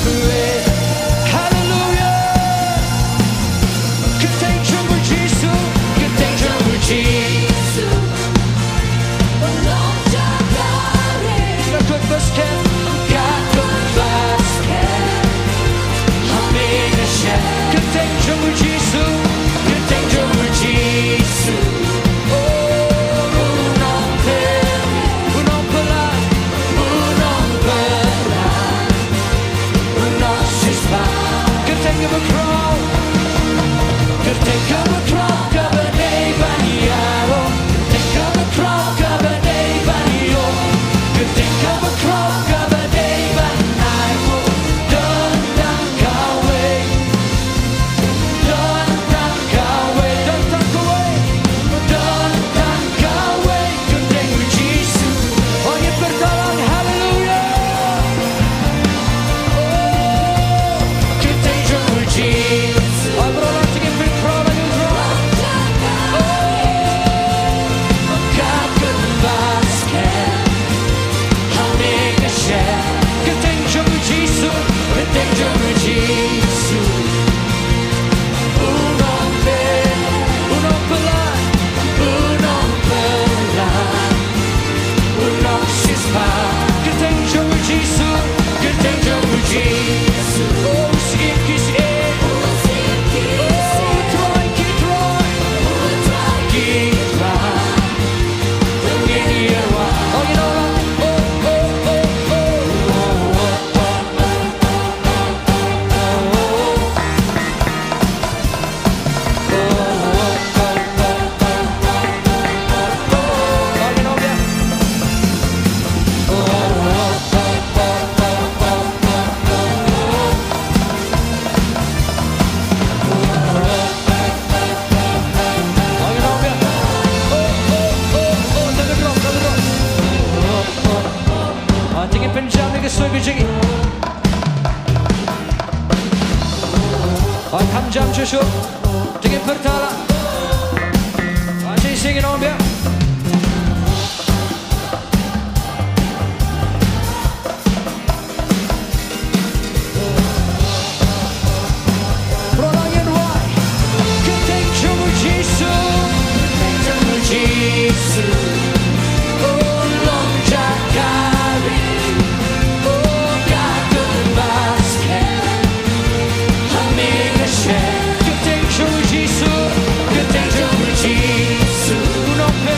Jam cucu, tinggi pertala, masih singin om ya. Prolongin why, keting cuma Jesus, cuma Jesus, oh long jakari, oh kagum basket, hamil share. Good thing, Jesus. Good thing, Jesus.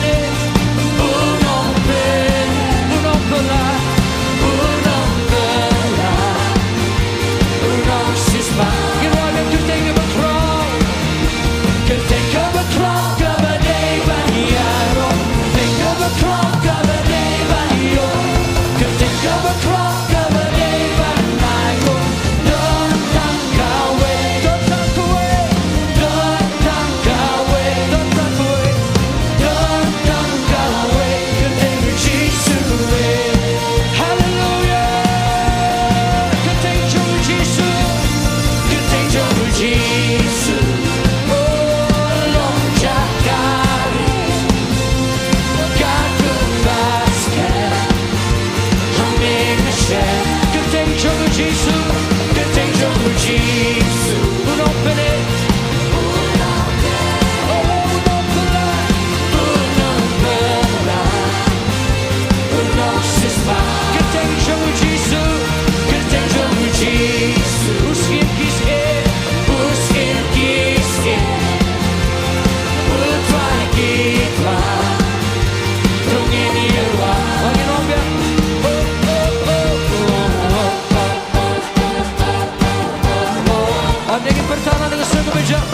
the circle of jump.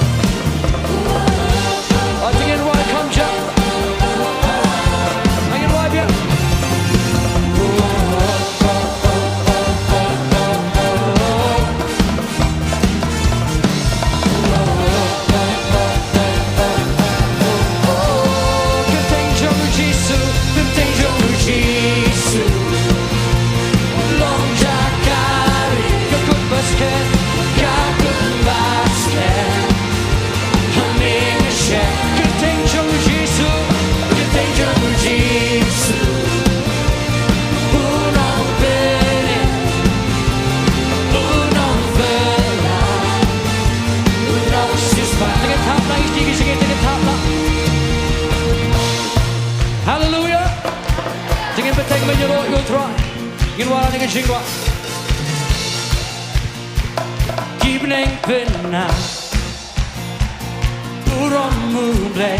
I think it right, come jump. I can wipe you. Hallelujah. Jangan bertengah menyuruh you try. Ingin wala dengan jingwa. Gibneng pena Urongmu blei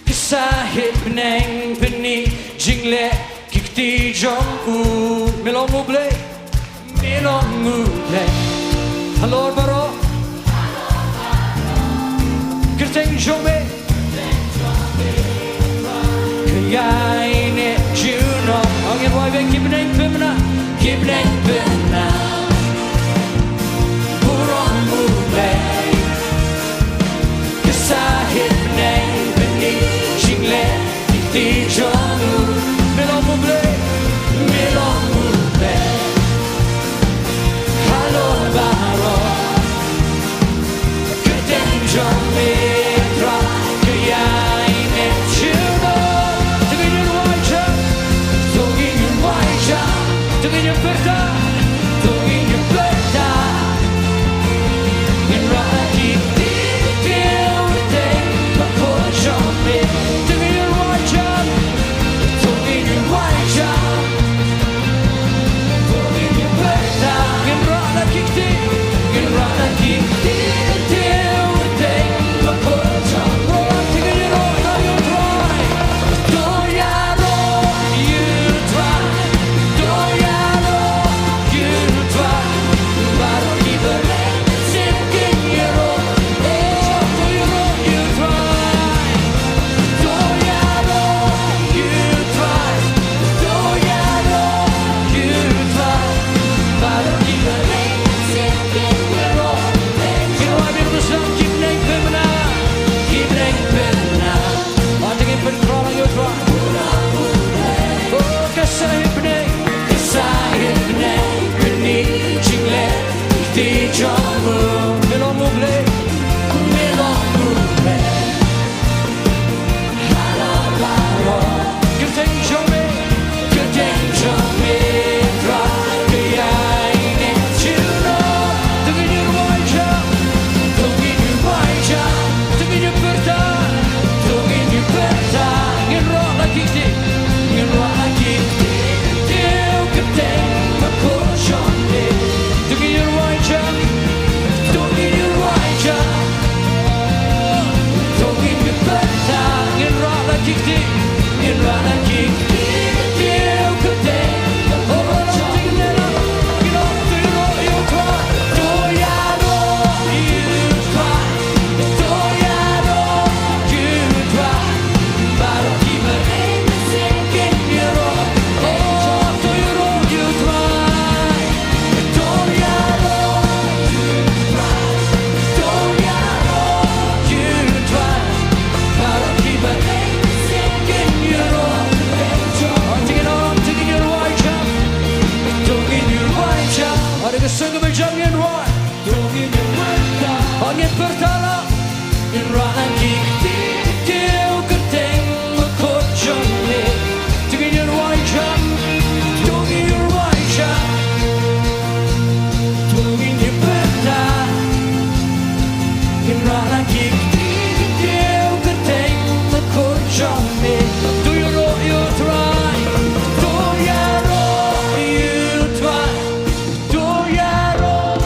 Kisahit beneng peni Jingle kikti jongku Melongmu blei Melongmu blei Halo baro Kerteng jombe Kayaine juno Angin waive gibneng pena Gibneng pena Urongmu blei Kisahit beneng peni Jingle kikti jongku Melongmu blei Melongmu blei Halo baro Kerteng jombe Kayaine juno Tengin wajah Tengin wajah Tengin perda Tengin perda Ngin raki Titil Teng Bakul jombe Tengin wajah Tengin wajah Tengin perda Ngin raki Ngin raki Titil Teng Bakul jombe Tengin raki you try Doyaro you try Doyaro you try Baru diberi Simkin yero Oh doyaro you try Doyaro you try Doyaro you try Baru diberi Simkin yero Kino ay bilang sa Gibneng pemena Gibneng pemena Atingin pentrala you try Oh kasahit beneng Kasahit beneng Beni jingle Ikti jombu Melongmu blei Melongmu blei Halo baro Kerteng jombe Kerteng jombe Trai Kayaine juno Tengin you wajah Tengin you wajah Tengin you perda Tengin you perda Ngin roh lagi kti Ngin roh lagi kti Tiu kerteng Bakul jombe Tengin you wajah Tengin you wajah Tengin you perda Ngin roh lagi kti Ngin roh lagi kti Tiu kerteng Bakul jombe You try Doyaro you try Doyaro you try Baru diberi Simkin yero Oh doyaro you try Doyaro you try Doyaro you try Baru diberi Simkin yero Tingin your wajah Tengin your wajah Ada kesengah berjangin roh Tengin your wajah Angin pertala Ngin roh lagi Titil kerteng Bakul jombe Tengin your wajah Tengin your wajah Tengin your perda Ngin roh lagi Titil kerteng Bakul jombe Do you know you try Doyaro you try Doyaro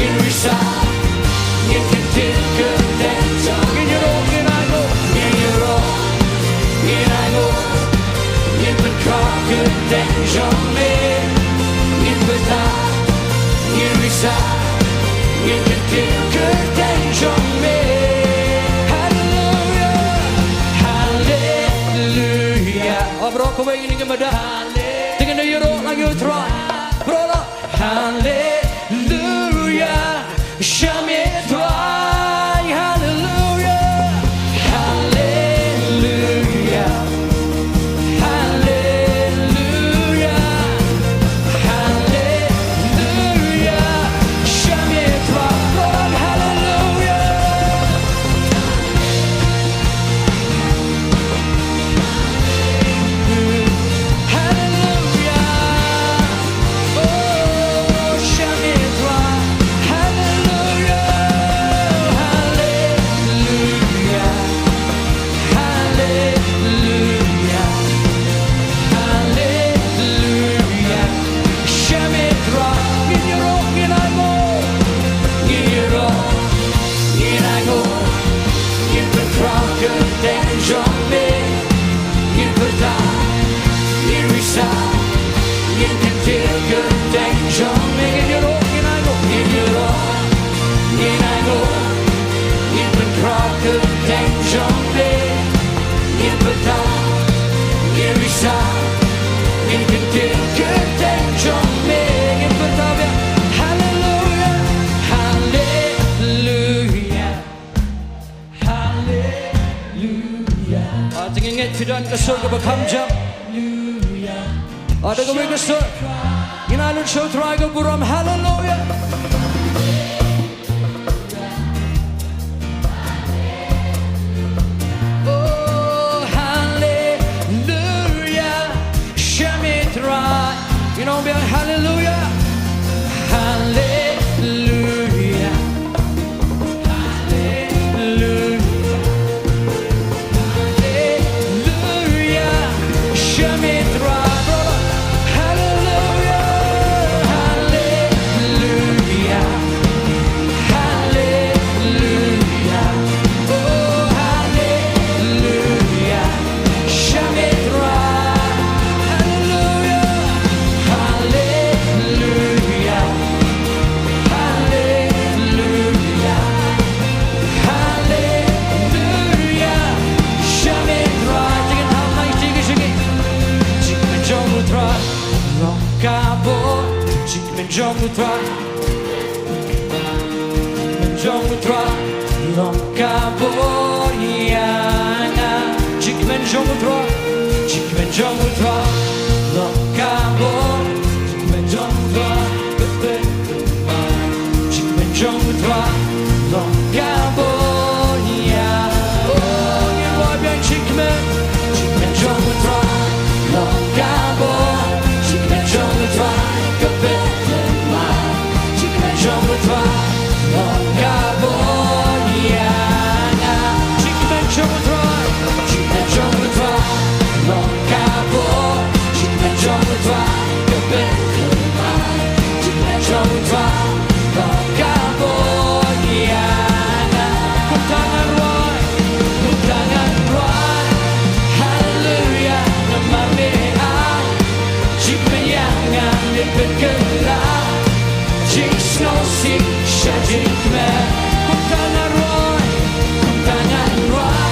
Ngin risa Ngin kentil kedeng Ngin yuro ngin aigo Ngin yuro Ngin aigo Ngin bekar kedeng Janmiet Ngin beta Ngin risa Ngin kentil kedeng Janmiet Hallelujah Hallelujah Bro ko ingin ngin beda Dengan yuro lagi Trai Bro lo Hallelujah Janmiet Trai Hallelujah Hallelujah Hallelujah Hallelujah Janmiet Trai Lord Hallelujah Hallelujah Oh Janmiet Trai Hallelujah Hallelujah Hallelujah Hallelujah Janmiet Trai Ngin yuro ngin aigo Ngin yuro ngin aigo Ngin bekar kedeng Janmiet Ngin beta Ngin risa Ngin kentil kedeng Janmiet Ngin yuro ngin aigo Ngin yuro ngin aigo Ngin bekar kedeng Janmiet Ngin beta Ngin risa Ngin kentil kedeng Janmiet Ngin beta Hallelujah Hallelujah Hallelujah Tingin ngit Pdiang ke surga berkamjam Ada kami ke surga Inalun show Trai ke buram Hallelujah Oh Hallelujah Janmiet Trai You know biar Hallelujah Hallelujah Hallelujah Hallelujah Janmiet Trai Hallelujah Hallelujah Hallelujah Oh Hallelujah Janmiet Trai Hallelujah Hallelujah Hallelujah Hallelujah Janmiet Trai Jangan hal lain tinggi sini Jika menjauh Trai Long kabur Jika menjauh Trai Menjauh Trai Long kabur Jika menjauh Trai Jika menjauh Trai Long kabur Jika menjauh Trai Jika menjauh Trai Long kabur Oh Ngin wai biang jika menjauh Trai Long kabur Jika menjauh Trai Jika menjauh Trai Long kabur Jika menjauh Trai Jika menjauh Trai Long kabur Jika menjauh Trai Jika menjauh Trai Long kabur Kutangan Rai Kutangan Rai Hallelujah Namar me'ah Jika menyangan bergerak Jika snosik syajik mer Kutangan Rai Kutangan Rai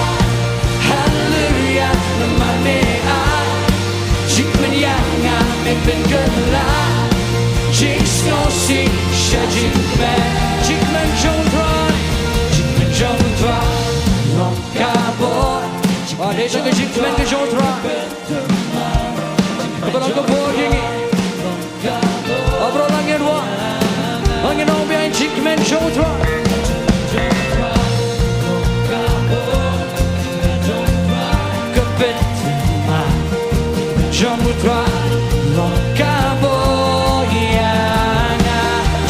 Hallelujah Namar me'ah Jika menyangan bergerak Jika snosik syajik mer Jika menjauh Trai Jika menjauh Trai Long kabur Ada juga jika menjauh Trai Kebelang Thohdieng Abro langit wa Langit orang biar jika menjauh Trai Kebet Menjauh Trai Long kabur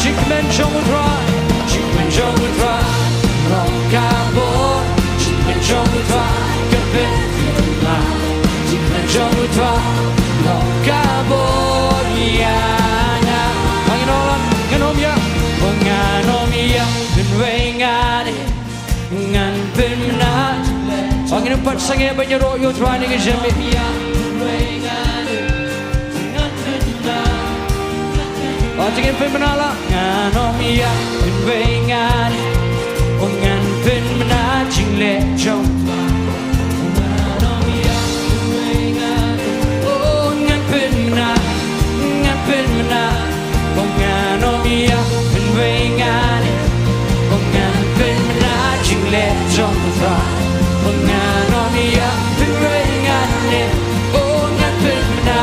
Jika menjauh Trai Jika menjauh Trai Long kabur Jika menjauh Trai Kebet Jika menjauh Trai Long kabur Angin orang Ngenom ya Menganom empat sange banyero you try ni Janmiet. Jangan penala nganom ya penwengan ongan penmena jingle jong nganom ya penwengan ongan penmena onganom ya penwengan ongan penmena jingle jong onganom ya penwengan ongan penmena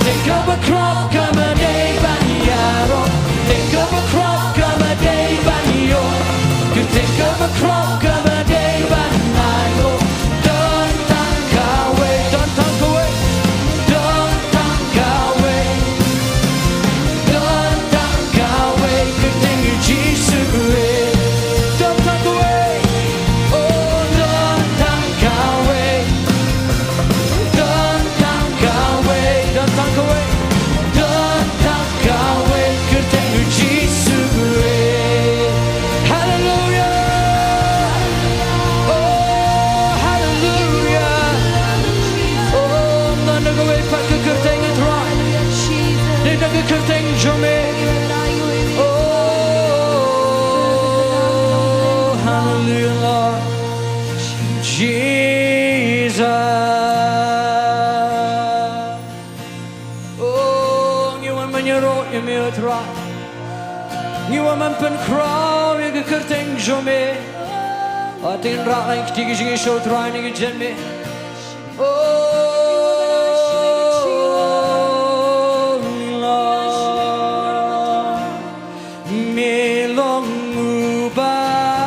Think of a crop, come a day, Banyaro. Think of a crop, come a day, Banyo. You think of a crop, come a day, Banyo. Don't tank away, don't tank away, don't tank away, don't tank away. Good thing you Jesus away. Don't tank away, oh, don't tank away, don't tank away, don't tank away. Don't tank away, good thing you Jesus away. Hallelujah, oh hallelujah, oh none of the way back to good thing is right. They don't get good thing to me. Oh hallelujah, Lord Jesus. You may try. You are man pen crow. You get curtain jome. I think right like you show trying to get me. Oh Lord, me long ubade.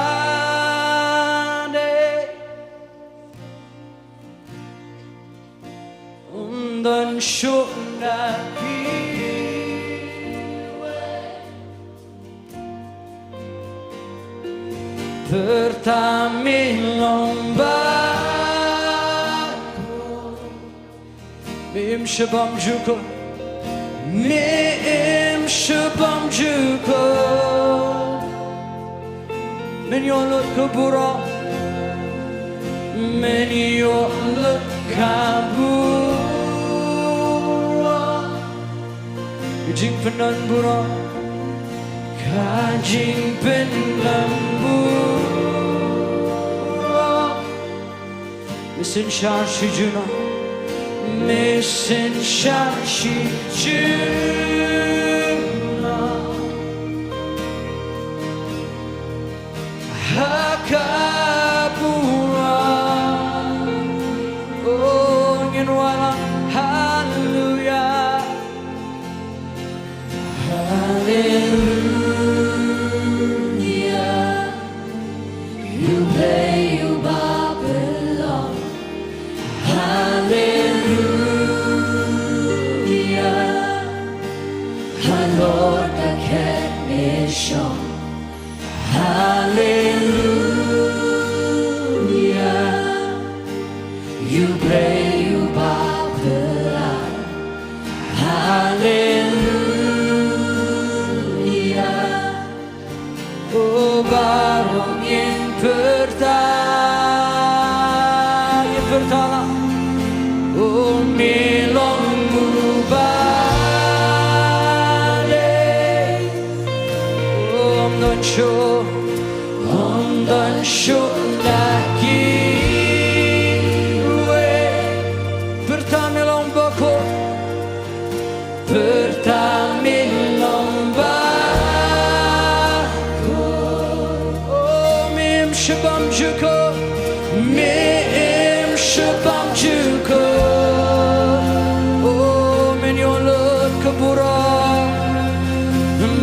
Undan shona. Pertami lombaku Mim shabam juko Mim shabam juko Men yolut kabura Men yolut kabura Ujing penan bura Kajing penlambu Misin şarşı cuna Misin şarşı cuna Hakapura Oh nginwala Hallelujah Hallelujah You play you Babylon Hallelujah Our Lord the Cat Hallelujah You play you Babylon Hallelujah Oh barong yang pertama Oh milongmu balik Oh non ondan şundaki we pertamilong bako oh mim shabam juko oh men yolut kabura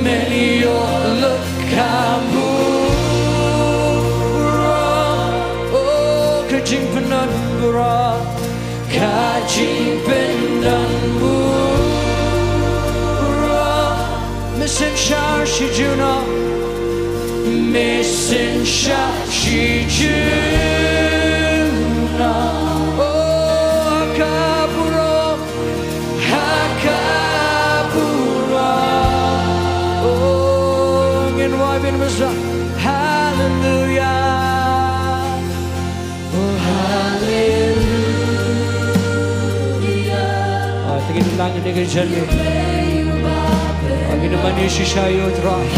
men yolut kabura oh kajing penan bura kajing penan bura missing shar shijuna missing shar shijuna oh hakapura oh ngin wabin masa hallelujah oh hallelujah tingin lang ni ke janmiet agin mani shishayo Trai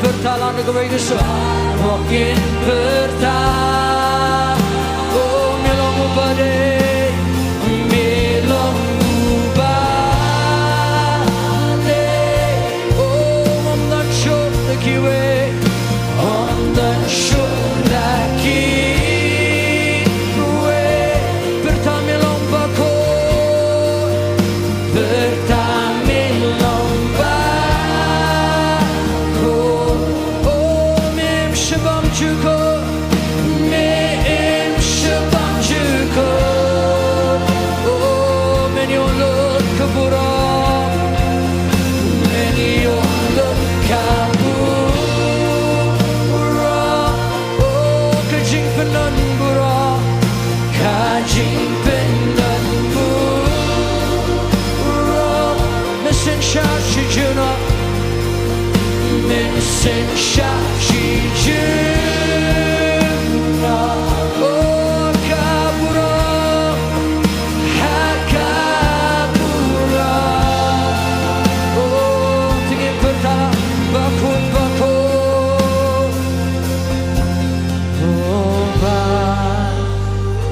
pertalan negeri Yesus makin pertalan oh melongu badai melongu badai oh ondan şuradaki we ondan şuradaki we pertamelong bako pertamelong Sen şaşıcına oh kabura hakabura oh tingin pertala bakut bakut oh bakut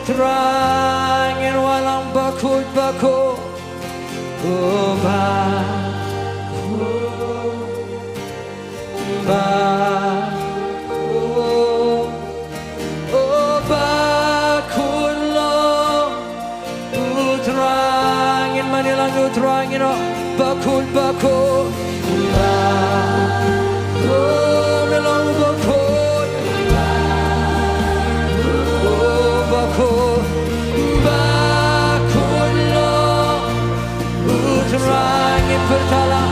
terangin walang bakut-bakut oh bakut oh bakut lo terangin manilang terangin oh bakut-bakut oh melang bakut bakut lo terangin pertala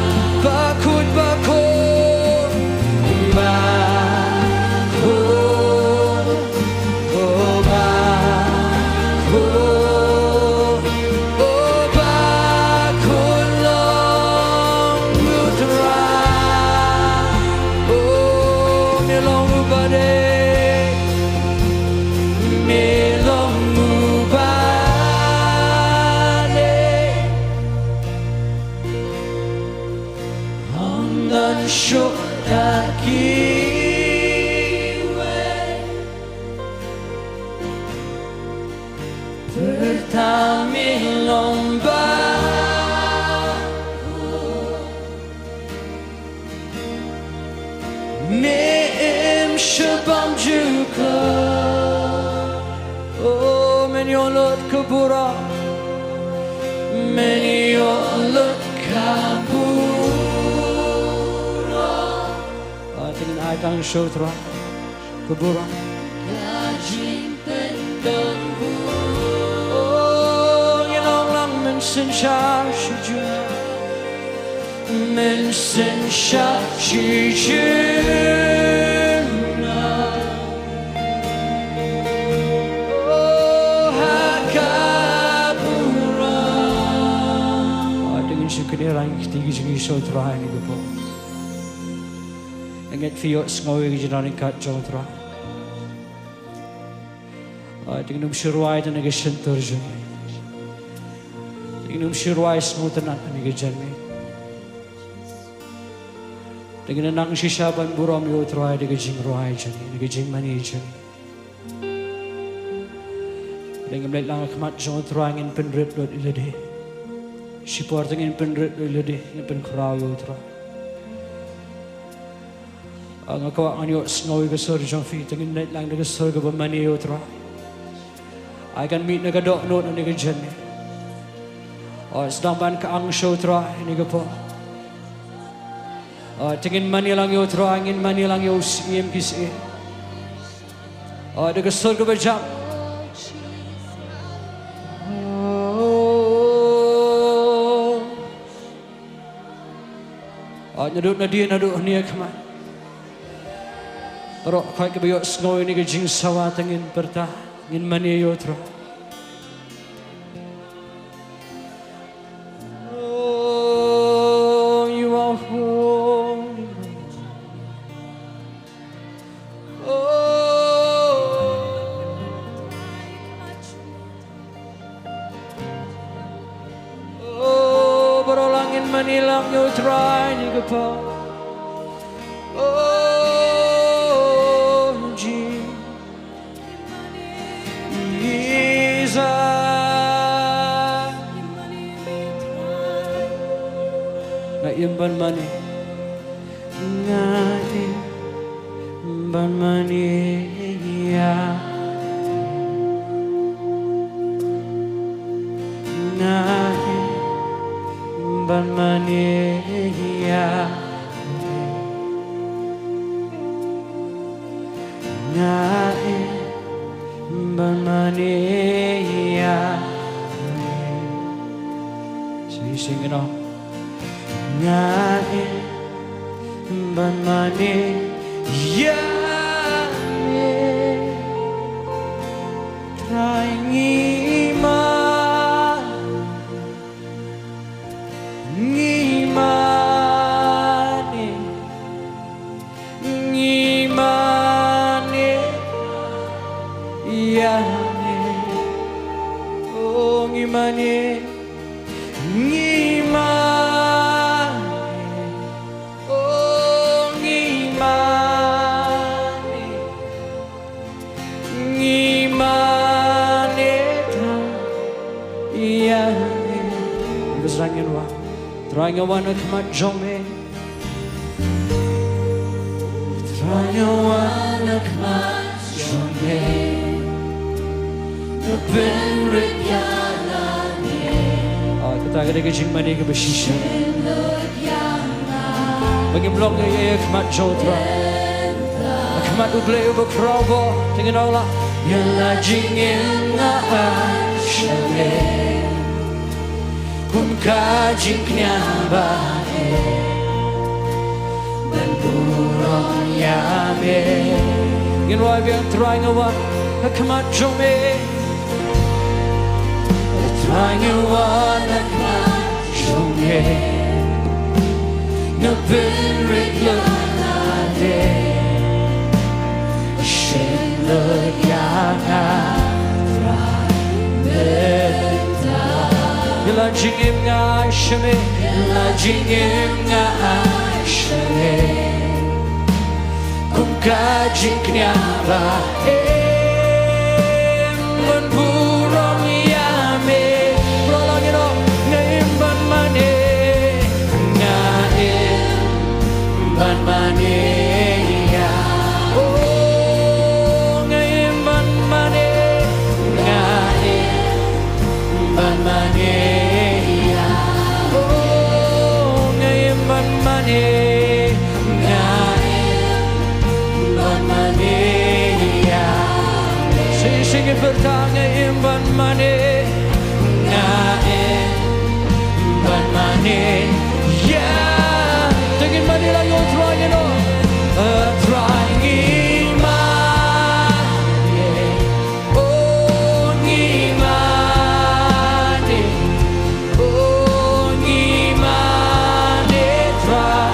bakut bakut oh bakut lo terang oh melong badai syuhdaki we pertamilong meim shabam juga oh men yolut kabura men yolut kabura tingin ay tang show Trai kabura kajing pendang oh ginong lang men sin siya Mensen Saitjain Oh Hakapura Dengan syukurnya tinggi sini so Trai ni bepo Dengan fiot Sngi ke jinarin kat jauh Trai Dengan syurwai dan dengan sentur jauh Dengan syurwai Sngi tenat dengan Janmiet Dengan nang sisyaban buram yo Trai dengan jing ruai jani dengan jing mani jani Dengan melihat lang kemat jauh Trai ingin penrit lot ilade Sipor ingin penrit lot ilade ingin penkrau yo Trai Ang akaw ang yo Sngi ke sur jang fi ingin melihat lang dengan sur ke mani yo Trai I can meet dengan dok not dengan Janmiet sedang ban ke ang show Trai ini ke po Tingin mani lang yo Trai, ingin mani lang yo siem kisi. Ada kesel ke bejam. Naduk nadia naduk nia keman. Perok kai ke bayok Sngi ni ke jing sawat ingin pertah, ingin mani yo Trai. You are holy. Berolangin manilang yo Trai ni ke pa Ban mani ngai ban mani ya ngai ban mani ya ngai ban mani ya sing it on Ngai ban mani ya Trai ngimani ya oh ngimani Trai ngawana kemat jome Trai ngawana kemat jome Penrit yanane Kita ada kejing mani ke bersisha Bagi blok ya kemat jom Trai Kemat Blei berkeraba dengan Allah Yalah jingin nga'ashame Kun kajing Kambah dan burung yame Ngin wai biang Trai ngawan kemat jome Trai ngawan kemat jome Ngepenrit lelade Shin leyangan La jingim ngashame La jingim ngashame Kum kajing Kambah Ban burung yame Rolangin o Ngaim ban mani Ngaim ban mani ya Oh ngaim ban mani Ngaim ban mani Singin bertanya imban mani Ngaim ban mani ya ngimani lang yung try no try ngimani oh ngimani oh ngimani try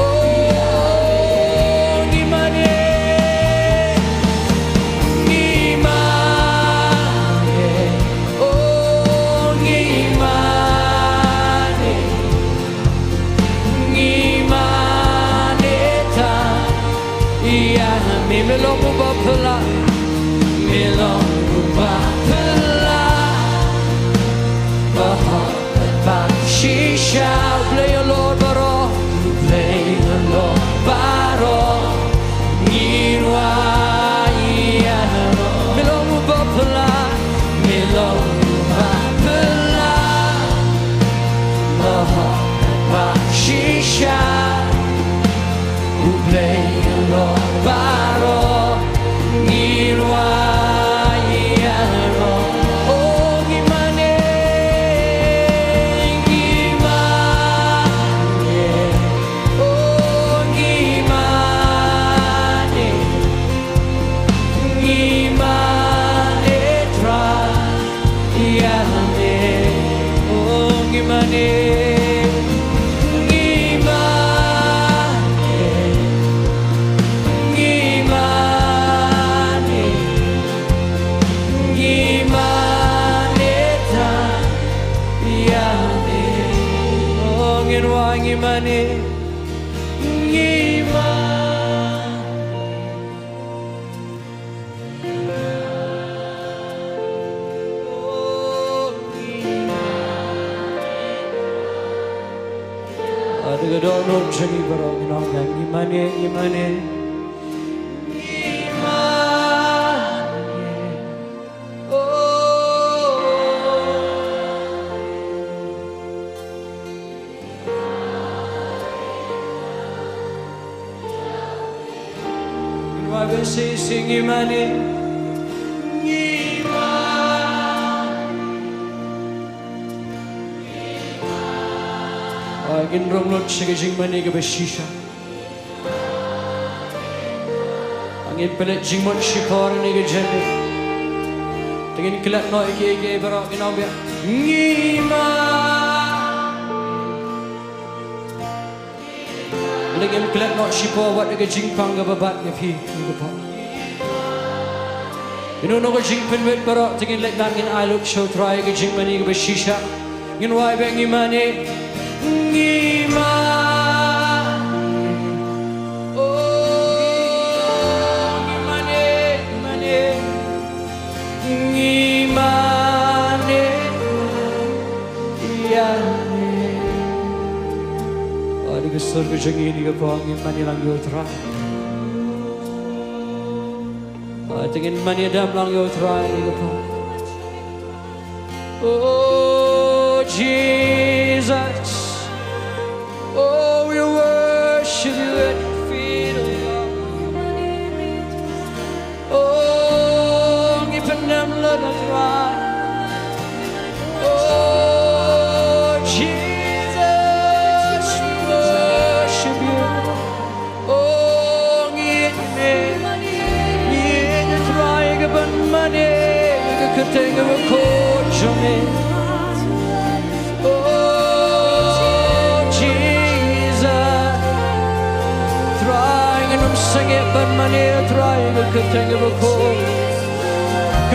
oh ngimani ngimani oh ngimani ngimani ta iya melong bapala melong bapala bahar shisha Blei Lord baro Blei Lord baro ngirwa iya melong bapala melong bapala bahar shisha Blei Lord baro ngirwa iya oh ngimani ngimani oh ngimani ngimani try iya oh ngimani ngimani ada gedor jadi barang nang ngimani ngimani sing ngimani agin romlot shiging mani ke beshisha angin pelet jingmot shikor ni ke jende tegin kelat no ke bara ginobia ngima legem kelat no shipo wat ke jingpang ke babat ke phi ke pa inu no ke jingpen wet bara tegin lek dan ngin I look show try ke jingmani ke beshisha ngin wai be ngimani surga jangi ni ke pangin mani lang yo try tingin mani dam lang yo try ni ke pang oh Jesus oh we worship you at your feet oh ngipen dam lang yo try Take a coach on me. Oh, Jesus. Trying and I'm singing, but money trying. I could think of a coach.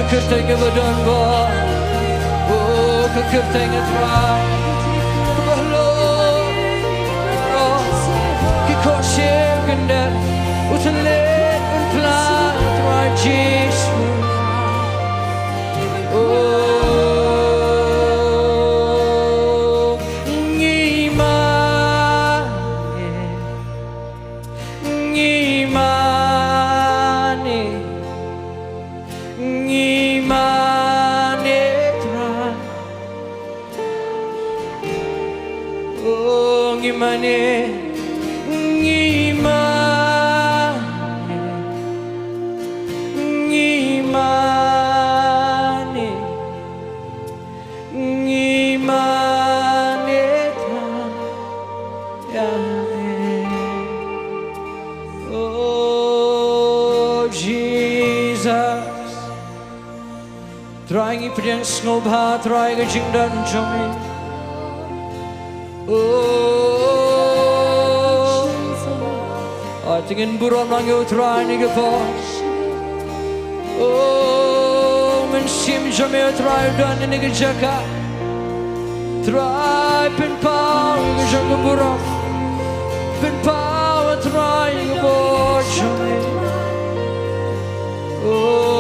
Could think of a done bar. Oh, could think of try. But Lord, could cause you and that was a late and plan. Try Jesus. Oh, ngimani, ngimani, ngimani try. Oh, ngimani, ngimani, ngimani. Ngimani try, yeah. Trai ngi Pdiang Sngo Bha Trai ga jing dan jami Oh tingin buram lang yo Trai ni ga po Oh Mynstep jami Trai dan ni ga jaka Trai pen pau ga jang buram pen pau Trai ga po jami Oh,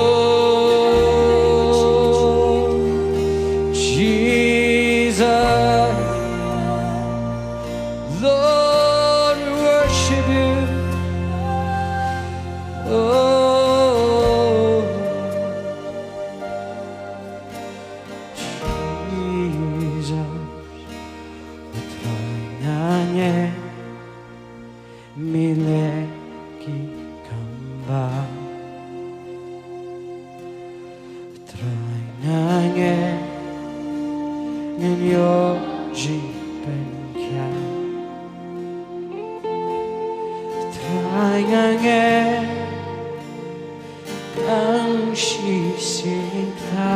Jesus, Lord, we worship you. Oh, Jesus, Trai miliki Kambah. Trai ngen yo jipen kya Trai ngen ang sisita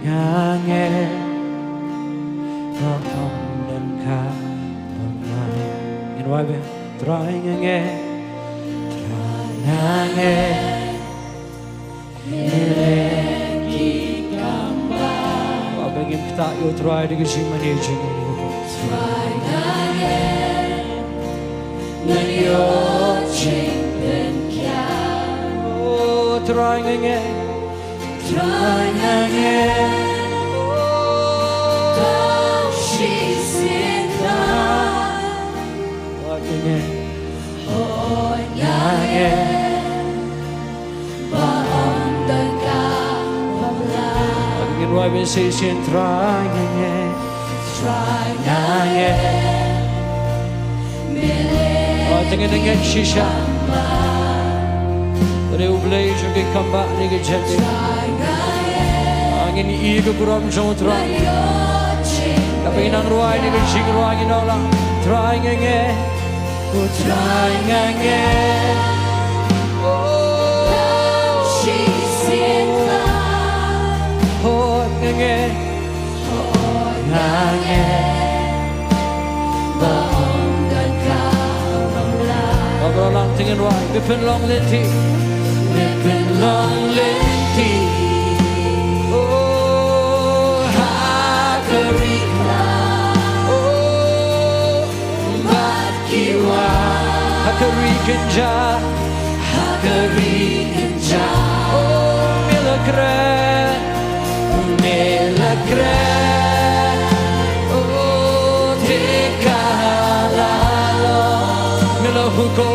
ngen dan ka ngen wabe Trai ngen miliki Kambah. Abang kita yo Trai di kisi managing ini. Trai ngan yo jingpen kya. Oh Trai ngan oh shisita. Ngan oh ngan Why we say sin Trai oh dengan shisha Dari Blei juga Kambah ni ke Janmiet angin ibu kuram jauh Trai tapi inang ruai ni ke jing ruai ni nolah Trai oh Trai Lang tingin ruai Bipin long lenti Oh hakarika Oh bat kiwa Hakarikin ja Oh milagre Oh tekalalo Milahuko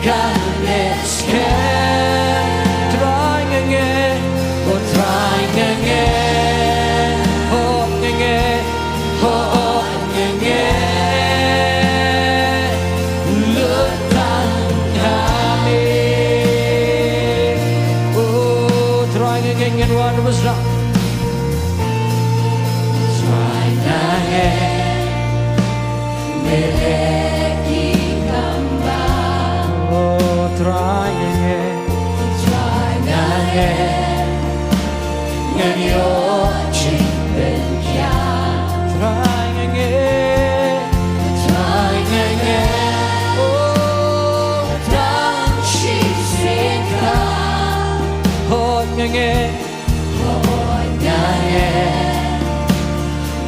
Kaneske Trai ngen oh Trai ngen oh ngen lutang kami oh Trai ngen wan besra Trai ngen miliki Kambah oh Trai ngen yo jingpen kya Trai ngen oh dan shisita oh ngen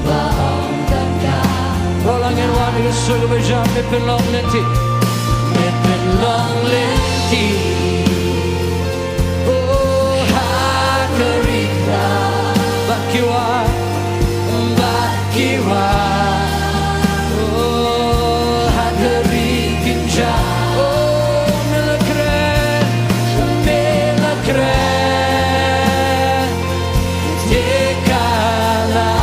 baong tangga rolangin wani suga bejam mipin long lenti oh hakarika bakiwa oh hakarikin ja oh milagre tekalalo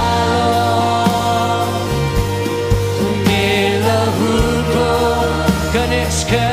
milahuko kaneske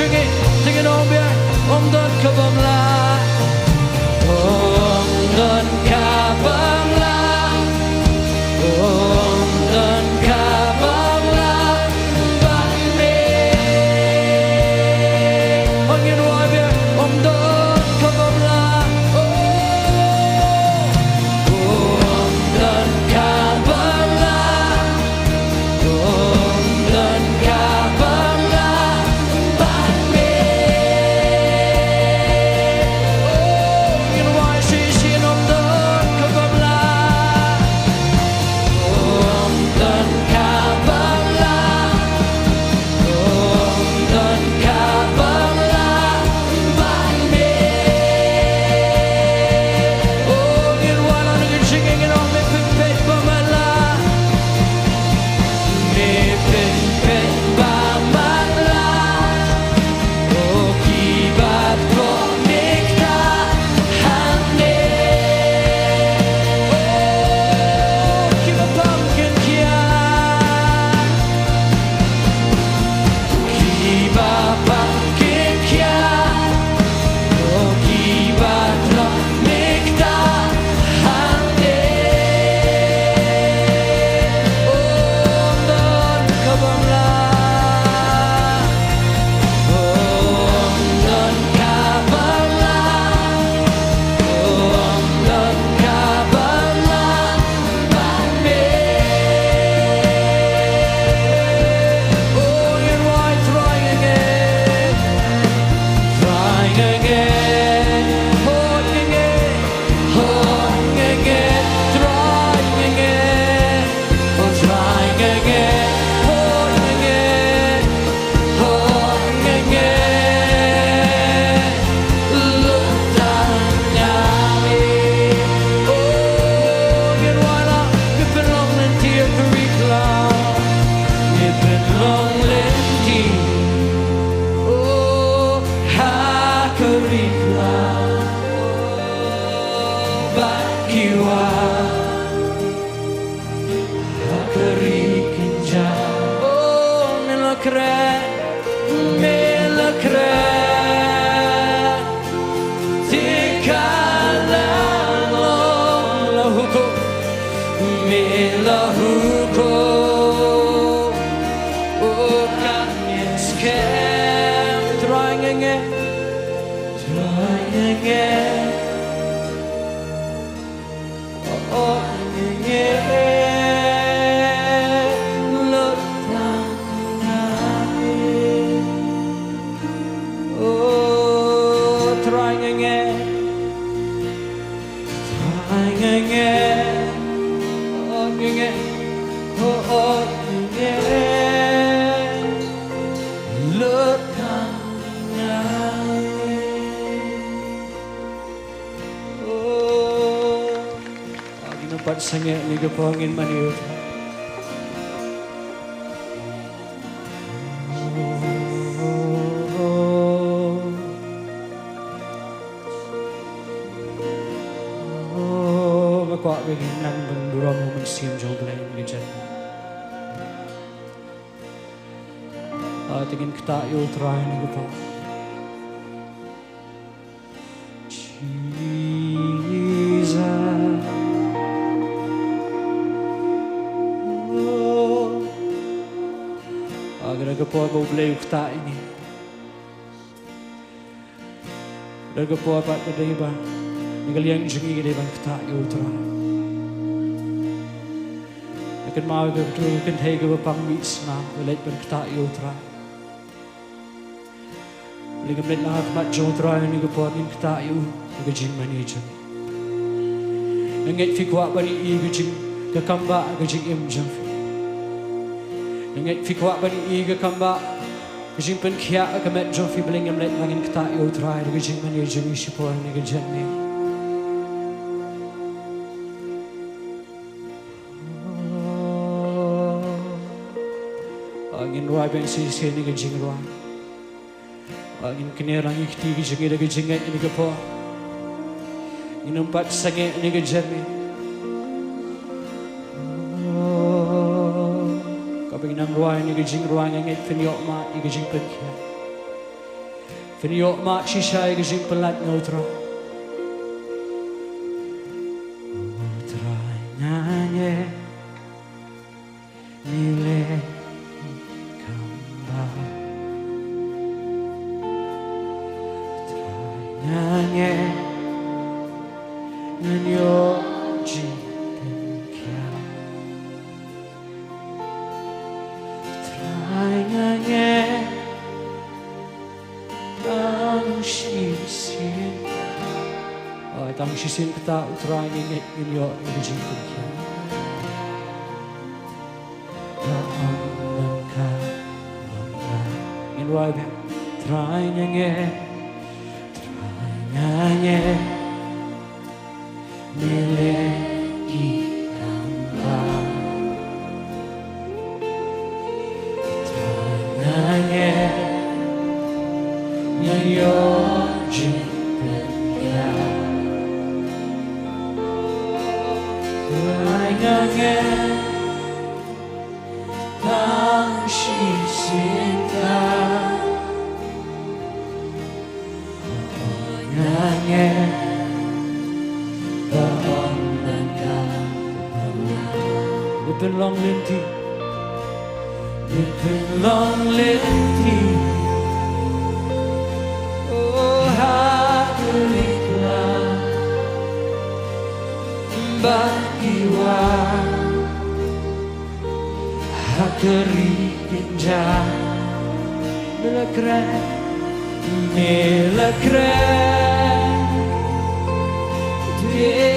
jingit tingin om biar om dan kabamla om dan kabamla om dan kabamla bande angin wa biar om dan kabamla om dan kabamla om dan kabamla bande angin wa shin om dan kabamla om dan kabamla om dan kabamla bande angin wa na ngin om me pet bamala me pet bamala o kibat ko nikta hande o kibat pumpkin kia kibat pumpkin kia o kibat ko nikta hande om dan kabamla om dan kabamla om dan kabamla bande oh you're right trying again holding again trying again oh trying again holding again look down at me oh get one up you've been long and tear Greek love you've been long and tear oh Greek love bakiwa Greek inja oh melakre Lahuko Melahuko Oh Janmiet scam trying again oh again look down at me oh trying again oh again oh again look down at me oh ginampat sangya ni kapangin maniut makwa begin nang bangduram Mynstep jong Blei ni jan tingin kita yo Trai ni ko Jesus agar po go Blei kita ini agar po apa kadai ba Nagaliang jingi kadai ba kita yo Trai akan mau ke tu kan hai ke pang misna ulit ban kita yo Trai ligam let lahat mat jo Trai ni ko po nin kita yo ke jing manager nangit fi kwa bani I ke jing ke Kambah ke jing im jang nangit fi kwa bani I ke Kambah ke jing pen khia ke met jo fi blingam let langin kita yo Trai ke jing manager ni si po ni ke Janmiet angin ruai ben si ni ke jing ruai angin kenerang ikti ke jing ke jingat ni ke po inumpat sange ni ke Janmiet kapag nang ruai ni ke jing ruai nganget fenyok ma ni ke jing pen kia Finio mak shishay gajing pelat ngotra. Trai nanye nile kambah. Trai nanye nanyo jipen kya. Trai nanye Tang shisin, tang shisin peta utrai ningit ninyo ngajing kumkya. Taang ka mangga, inway be trai nyange, nile ikamba. Trai nyange. Yo jipen ya, trai nyange, tang shisin ya, nyange, bahon langka, dipin long linti, dipin long linti. Bagiwa hakeri pinja melakre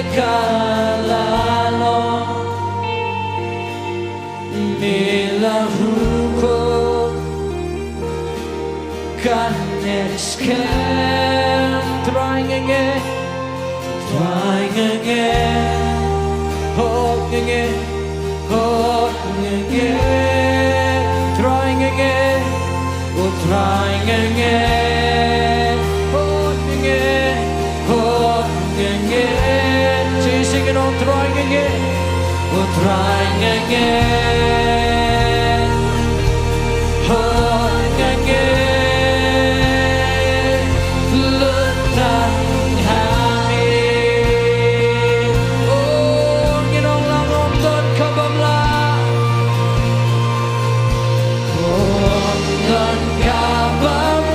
dekalalo melahuko kanesken trying again Holding it, trying again, oh trying again, holding it, chasing it on, trying again, oh trying again, holding again, letang hami. Dan Kambah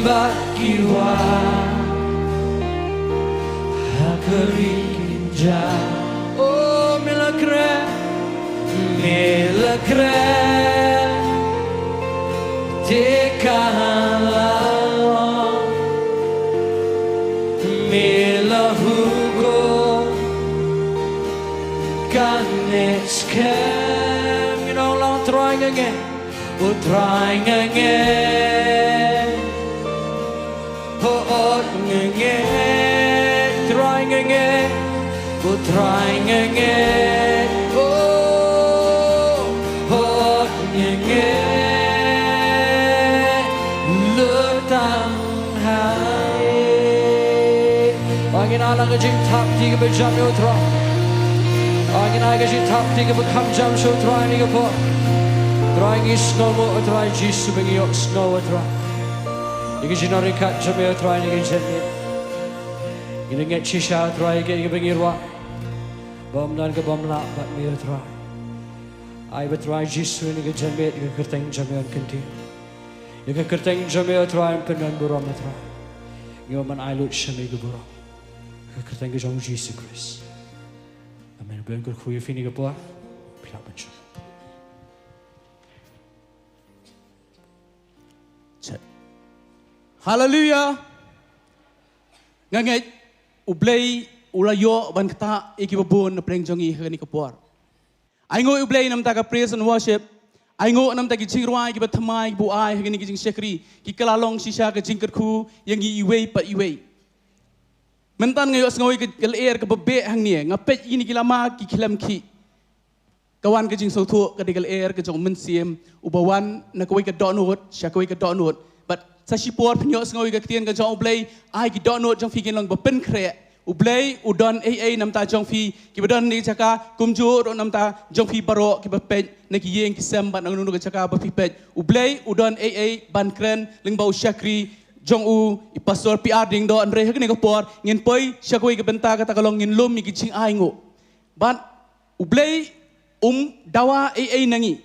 bakiwa hakerinja oh milagre tekalah milahugo kaneskem you know long trying again oh trying again oh again trying again oh trying again oh again look down high angin alang jing tap tiga berjam yo tra angin aga jing tap tiga berkam jam show try ni ko try ni snow mo try jisu bengi yo snow try ni jing nari kat jam yo try ni Janmiet ini nget shisha try ke bengi ro bom dan ke bom la bat mi try ai bet try jisu ni Janmiet ni kerteng jam yo kenti ni kerteng jam yo try penan buram try yo man ai lut shame ke buram kerteng ke jong jisu Christ amen ben ko khuye fini ke pa pila bancho Hallelujah. Nganget Blei ulayo ban kata iki babon na preng jongi hani kapor. Aingo Blei nam ta ka praise and worship. Aingo nam ta ki jingrwai ki bathamai bu ai hani ki jing shekri ki kalalong shisha ka jingker khu yang i iwei pa iwei. Mentan ngayo ngoi ke air ke bebe hang ni ngapet ini ki lama ki khilam ki. Kawan ke jing sothu ke degal air ke jong Mynstep ubawan na koi ke donut sha koi ke donut. Sa sipor penyok ngoi ke tien ke jong Blei ai ki donut jong fi kin long bepen kre Blei udon ai nam ta jong fi ki badon ni jaka kumju ro nam ta jong fi baro ki bepet ne ki yeng ki sem ban nunu ke jaka ba fi pet Blei udon ai ban kren ling bau shakri jong u I pastor Pdiang do andre hak ni ko por ngin poi shakoi ke benta ka ta kalong ngin lum mi ki ching ai ngo ban Blei dawa ai nangi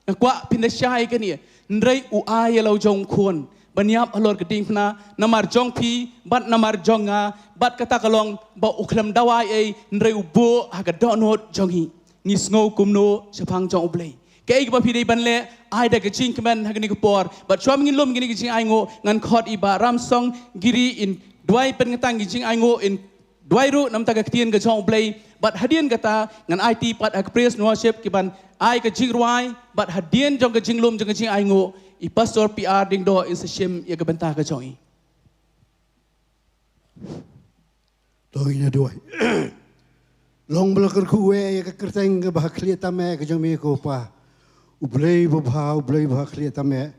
nakwa pindashai ke ni ndrei u ai lo jong khon banyap alor keding pna namar jong pi bat namar jonga bat kata kalong ba uklam dawai ai ndrei ubo haga donot jongi ni sngo kumno sapang jong Blei ke ba pi dei banle ai da kaching kemen hagni ko por bat chom ngin lom gini kaching ai ngo ngan khot I ba ram song giri in dwai pen ngatang kaching ai ngo in dwai ru nam ta ka tien ka jong Blei bat hadien kata ngan IT pat hak praise worship ki ban ai ka jing ruai bat hadien jong ka jing lom jong ka jing ai ngo I pastor Pdiang do in seshem ya ka benta ka jong I Loginya dua. Long belakar kuwe ya ka kerteng ka bah klieta me ka jong mi ko pa. Blei bah klieta me.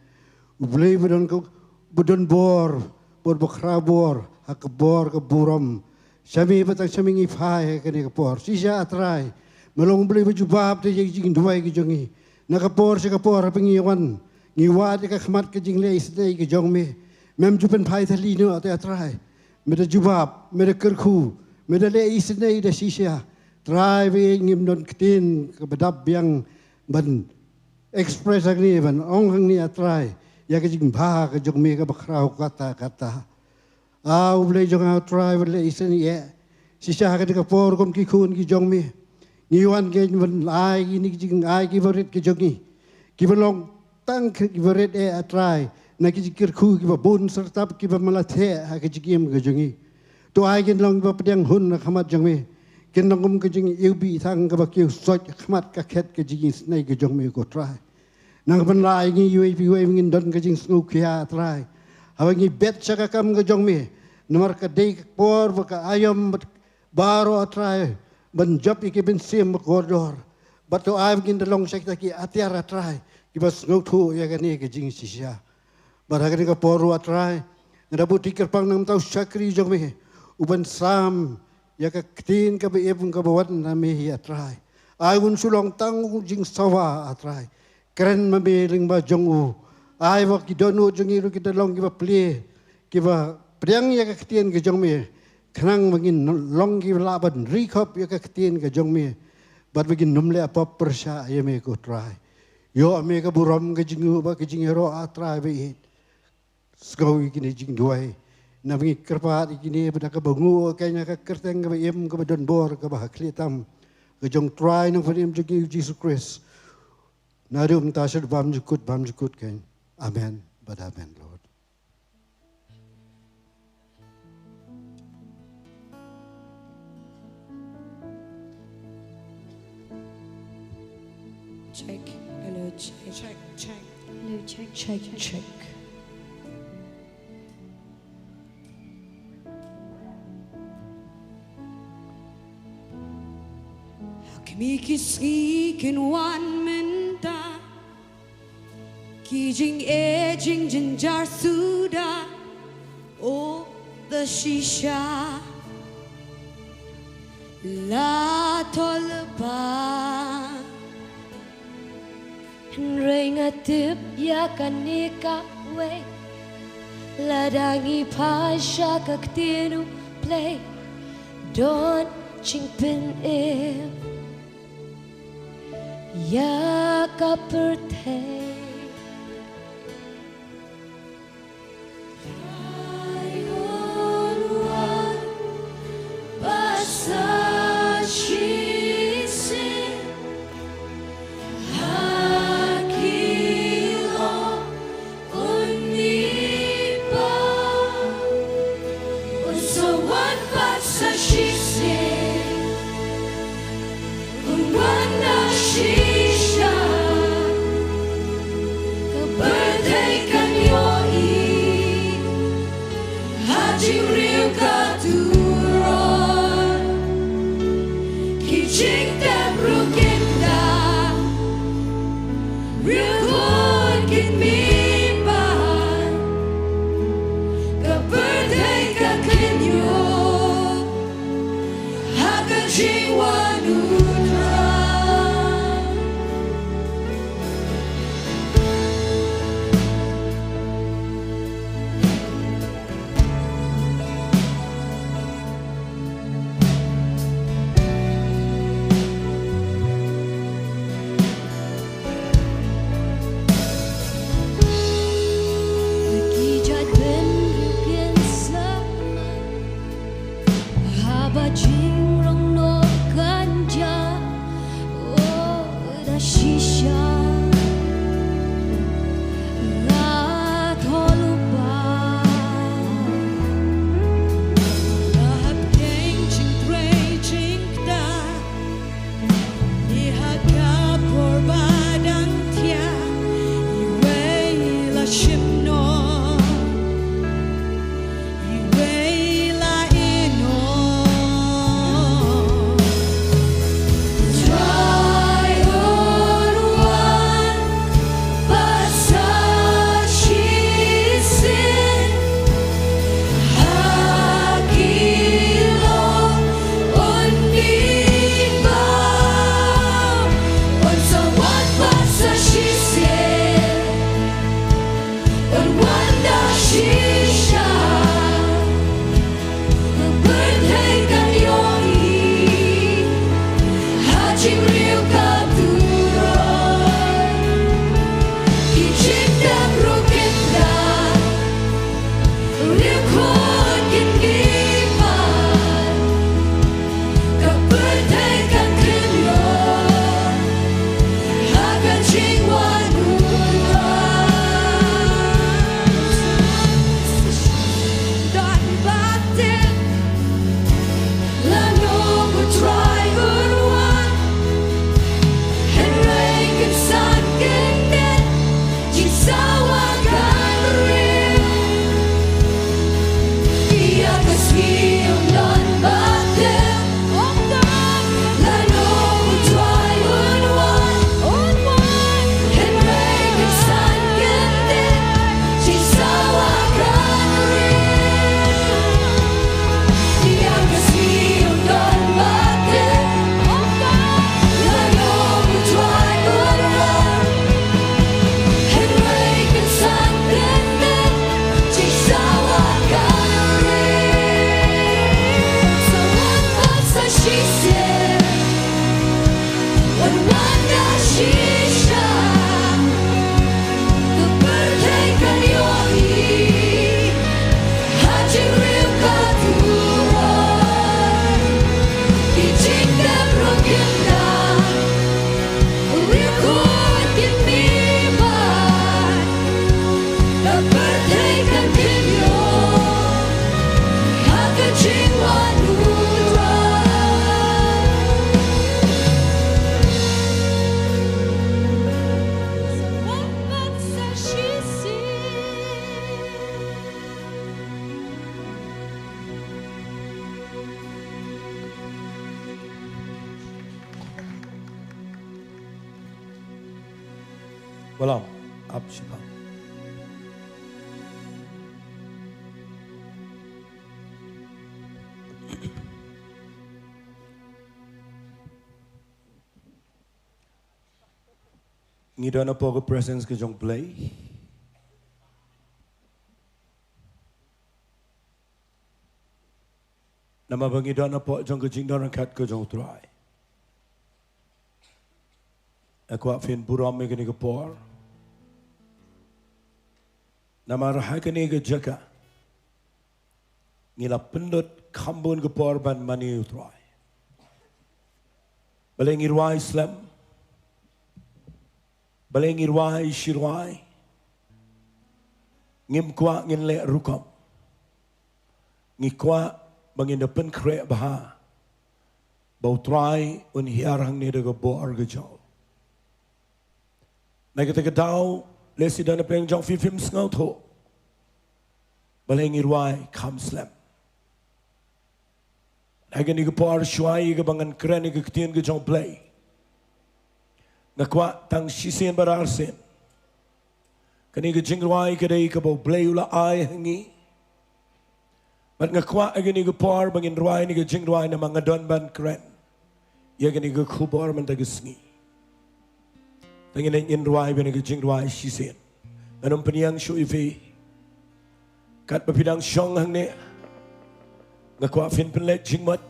Blei bedon bor bakrabor hak bor ka buram. Sami batang sami ngi phai ka ni ka por. Sisa Trai. Melong Blei bajubab te jing duai ka jong I. Na ka por sa ka por pengiwan. Ngiwa de ka khmat ka jing le isne ka jong mi. Mem jupen phai thali no te Trai. Meda jubab, meda kerku, meda le isne de sisa. Trai we ngim don ktin ka badab yang ban express agni ban ong hang ni Trai. Ya ka jing bha ka jong mi ka bakrau kata. Blei jong au Trai le isne ye. Sisa ka de ka por kom ki khun ki jong mi. Ngiwan ke ban ai ni jing ai ki borit ki jong I. Ki balong tang ki borit e Trai. Na ki jikir khu ki ba bon sertap ki ba malathe ha ki jikim ga jungi to ai kin long ba Pdiang hun na khamat jang me kin long ka jing ubi thang ka ba ki soj khamat ka khet ka jing snai ka jong me ko Trai nang ban lai ngi UAP we ngin don ka jing snu khia Trai ha ngi bet cha ka kam ka jong me nomor ka dei por ba ka ayom baro Trai ban job ki ben sim ko dor ba to ai ngin long sek ta ki atiara Trai ki ba snu thu ya ka ni ka jing sisia Barangkali ka poru Trai, ngadabu tikar pang nam tau syakri jong me, uban sam, ya ka ktin ka beepung ka bawat na me ya Trai. Ayun sulong tang jing sawa Trai, keren mabeling ba jong u, ay wa kidonu jong iru kita long kiba Palei, kiba Pdiang ya ka ktin ka jong me, kanang magin long kiba laban rekop ya ka ktin ka jong me, bat magin numle apa persya ya me ko Trai. Yo me ka buram ka jingu ba ka jingero Trai be it. Skau ikini jing duai. Na mengi kerpat ikini pada ka bangu kanya ka kerteng ka em ka don bor ka bah klitam. Ka jong trai nang fadim jing Jesus Christ. Na rum ta sed bam jukut kan. Amen. But amen, Lord. Check. Hello, check. Check, check. Hello, check, check, check. Kimiki kin wan menta Kijing jing jinjar suda Oh the shisha La tolba Ring a tip yakanika way Ladangi pasha kaktiru play Don chingpin im Yakaperte Malam, up Shillong. Ngidon na po ko presence ke jong Blei. Nama bangidon na po jong ke jingdon kat ke jong Trai. Aku afin buram me kini ke por. Nama rahai kini ke jaka. Ngila pendut kambun ke por ban mani Trai. Balai ngirwai Islam. Balai ngirwai shirwai. Ngim kwa ngin le rukam. Ngikwa bangin depan krek baha. Bau Trai un hiarang ni dega bo argajau. Nak kita kedau lesi dan apa yang jauh film sengau tu. Balai ngirwai kam slam. Nak ni ke por shuai ke bangan keren ke ketian ke jauh Blei. Ngakwa tang sisen bararsen. Kani ke jingwai ke dai ke bau Blei ula ai hangi. Mat ngakwa agani ke por bangin ruai ni ke jingwai na mangadon ban keren. Ya gani ke kubor man ta ke Sngi. Tangin in ruai bani ke jingwai sisen. Anum Pdiang shu ife. Kat Pdiang shong hang ne. Ngakwa fin penlet jingmat.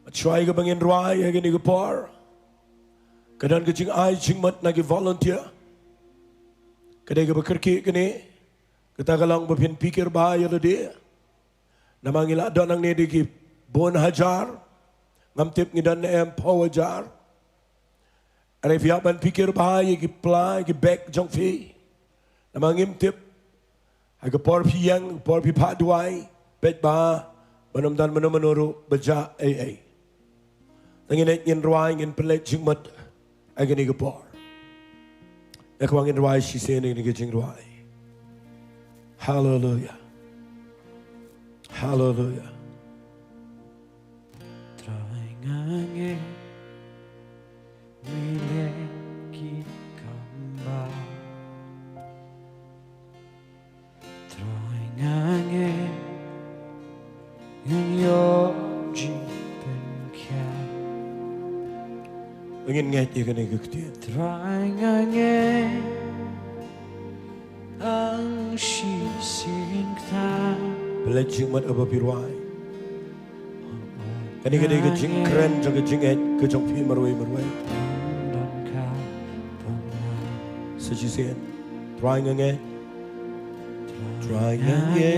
Mat shuai ke bangin ruai agani ke por. Kadang kecing ai jingmat nagi volunteer. Kadang ke bekerki kene. Kita kalang berpin pikir bahaya le dia. Nama ngila donang ne diki bon hajar. Ngam tip ngidan em power jar. Are fiapan pikir bahaya ki plai ki back jong fi. Nama ngim tip. Aga por Pdiang por pi pak duai. Bet ba manum dan manum menuru beja ai. Tangin ngin ruai ngin pelet jingmat. Agani ke por. Aku angin ruai si seni ni ke jing ruai. Hallelujah. Hallelujah. Trai ngange miliki kambah. Trai ngange yo jipen Ingin ngat ye kene ke ketian. Trai ngange ang sising ta. Pelet jingmat apa piruai. Kani kene ke jing keren jong ke jing et ke jong pi marwai. Suci sen. Trai ngange. Trai ngange.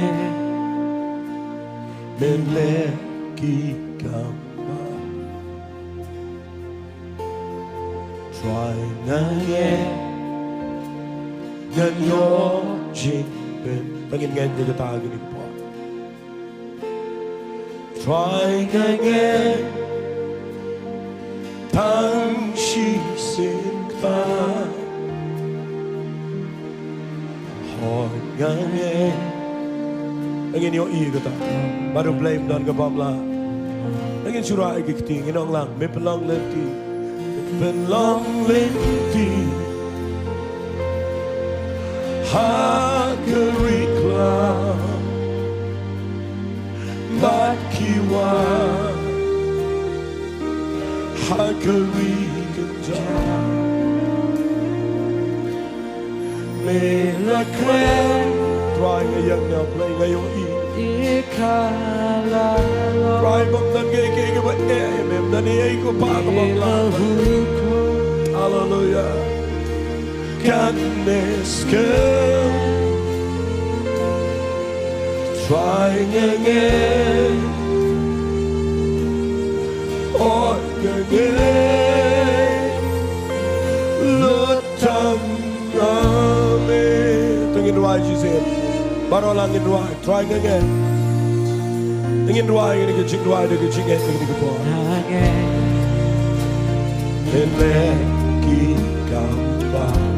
Meleki kambah. Trai ngange. Ngan yo jing ben. Bangin ngan dia kata gini ke por. Trai ngange. Tang shi sin ka. Hoi ngange. Bangin yo i kata. Baru blame dan ke babla. Bangin surah ke keting. Inong lang. Me pelong lefty. Belong lefty. Hageriklah Bakiwa Hagerikenjah Melakren Trai ngayang na play ngayong Ikala Trai bang dan gaya ke buat mem dan iya ko pa ko bang Hallelujah Kanesken Trying again Or again Lutang Ame Tengin ruai she said Baru lang in ruai Trying again Tengin ruai Ini kecing ruai Dia kecing et Ini kepor Meleki kambah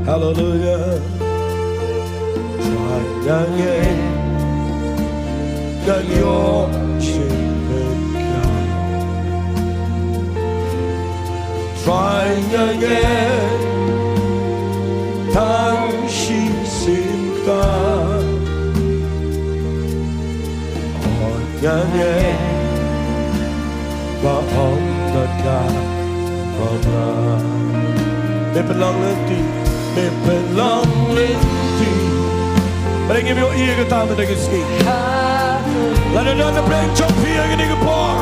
Hallelujah. Try again. Dan your children come. Try again. God. Nyanyi Baom Dada Mama Mepelong lenti Mepelong lenti But I give you ear ke tamu dengan ski Lalu dan play jump here dengan gepor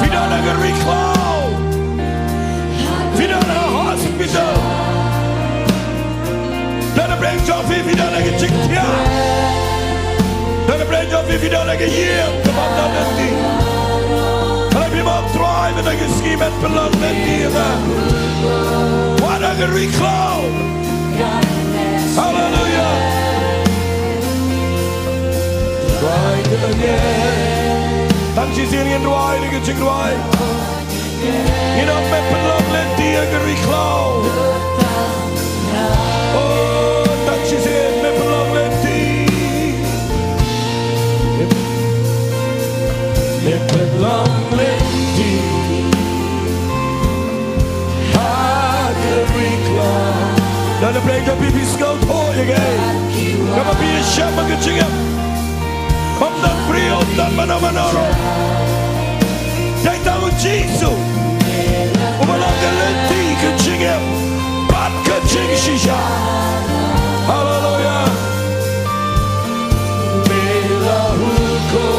Tidak dengan recall Tidak dengan hospital Dan play jump here tidak dengan ciktia Dan play jump here tidak dengan yield Kepada nanti Kalau memang Trai dengan ski Mepelong lenti Wah dengan recall Hallelujah. Right again. Tang chi sin ngin roi ni ke ching roi. You know me pelong lenti agari cloud. Oh, tang chi sin me pelong lenti. Me pelong lenti. Agari cloud. Dan de brengt op je schuld hoor je geen. Kom op je schapper gezingen. Om dat brio dat manoro. Denk aan Jezus. Om een lange lenti gezingen. Bad gezingen shisha. Halleluja. Mela huko.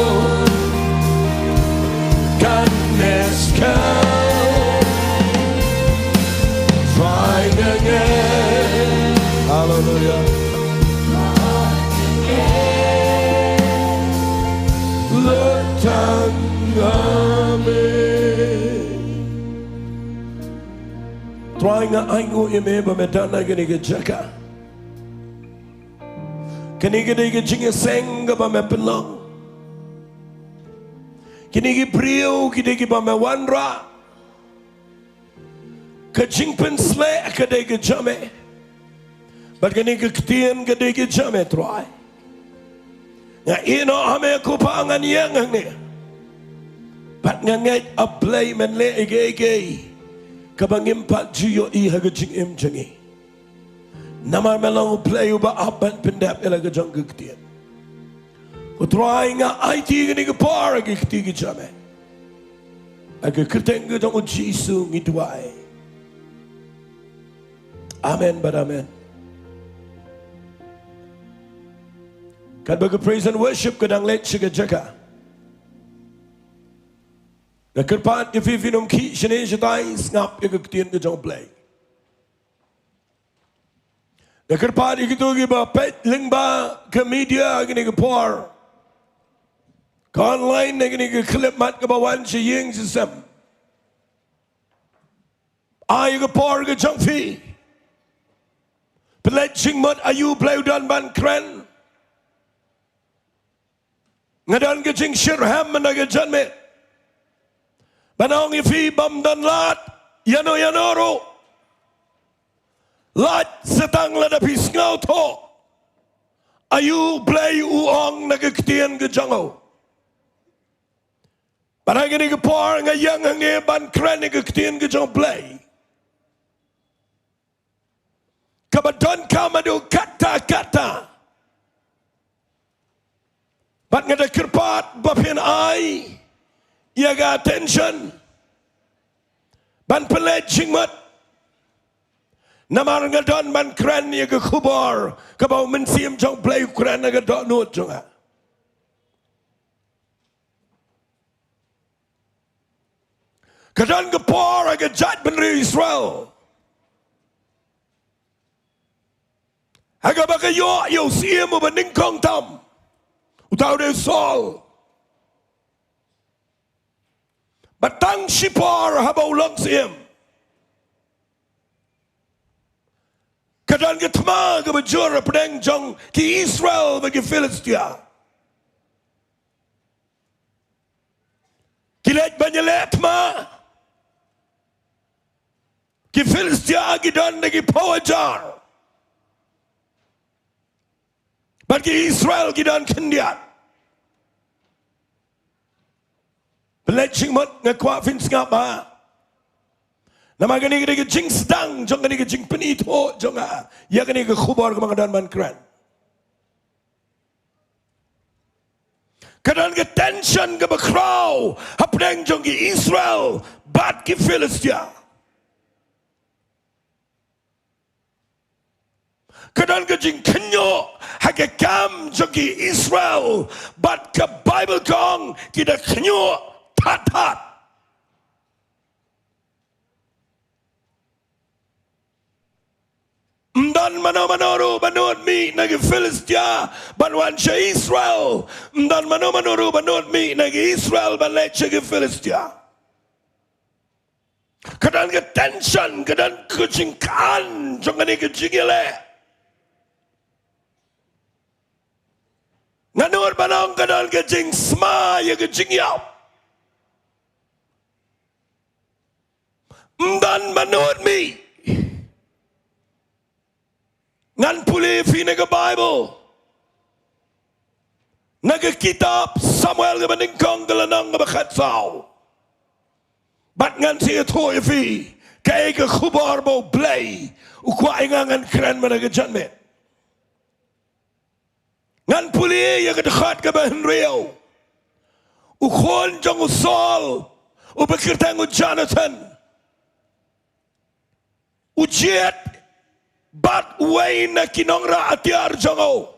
Kan neskan. Find again. Hallelujah. Letang amin. Trai nga aingo ime ba medana gani ke jaka. Kani gani ke jinge senga ba me pelong. Kini ke brio kini ke ba me wanra. Kajing pensle kadai ke jame. Bagani ke ketien kadai ke jame Trai. Nga ino ame ko pangan yang ni. Bat nga ngai a Blei men le ege kabangim pat jiyo I ha kajing im jangi. Namar melang Blei uba aban pendap ela kajang ke ketien. Ko Trai nga IT gani ke par ke ketien ke jame. Aga keteng ke jang Jesu ngidwai. Amen, but amen. Kan bagi praise and worship kadang let siya jaka. Nakerpat ififinum ki sini sitai ngap ikutian ke jang Blei. Nakerpat ikitu giba pet lingba ke media gini ke por. Ke online gini ke klip mat ke bawan siying sistem. Ay ke por ke jang fi. Pelajing mat ayu Blei dan ban keren. Ngadan ke jing Shirham menaga Janmiet. Banong ifi bam dan lat yanoro. Lat setang lada pisngau to. Ayu Blei uong naga ketien ke jango. Barang ini ke por ngayang nge ban keren ke ketien ke jang Blei. Kabadon kamadu kata-kata. Bat ngada kerpat bapin ai yaga attention ban pelejing mat namar ngadon ban keren yaga kubar kabau mensim jong Blei keren yaga dok nut jonga kadon gepor yaga jat benri Israel aga baka yo siemu bening kong tam Utau de sol. Batang shipar habau lang siem. Kadan getma ke bejur Pdiang jong ki Israel bagi Filistia. Kilet banyalet ma. Ki Filistia gidan lagi pawajar. Bagi Israel gidan kendiat. Pelajing mat ngakwa fin ngapa. Nama kini ke jing sedang, jong kini ke jing penito, jong ya kini ke khubar ke mangadan man keren. Kadang ke tension ke bakrau, Pdiang jong ke Israel, bat ke Filistia. Kadang ke jing kenyo, hake kam jong ke Israel, bat ke Bible kong kita kenyo tat. Dan mano-manoru banut mi nagi Filistia banwan sya Israel. Dan mano-manoru banut mi nagi Israel banlet sya Filistia. Kadang ke tension, kadang ke jingkan, jangan ni ke jingile. Nganur banong kadang ke jing sma ya ke jingyap. Dan manut mi ngan puli fi naga Bible naga kitab Samuel ke bandingkong ke lanang ke bakat sao bat ngan siya toy fi kaya ke khubar bo Blei ukwa ingangan keren mana ke Janmiet ngan puli ya ke dekat ke bahan real ukhon jang usol ubekirtang Jonathan ujiat bat way na kinongra atiar jango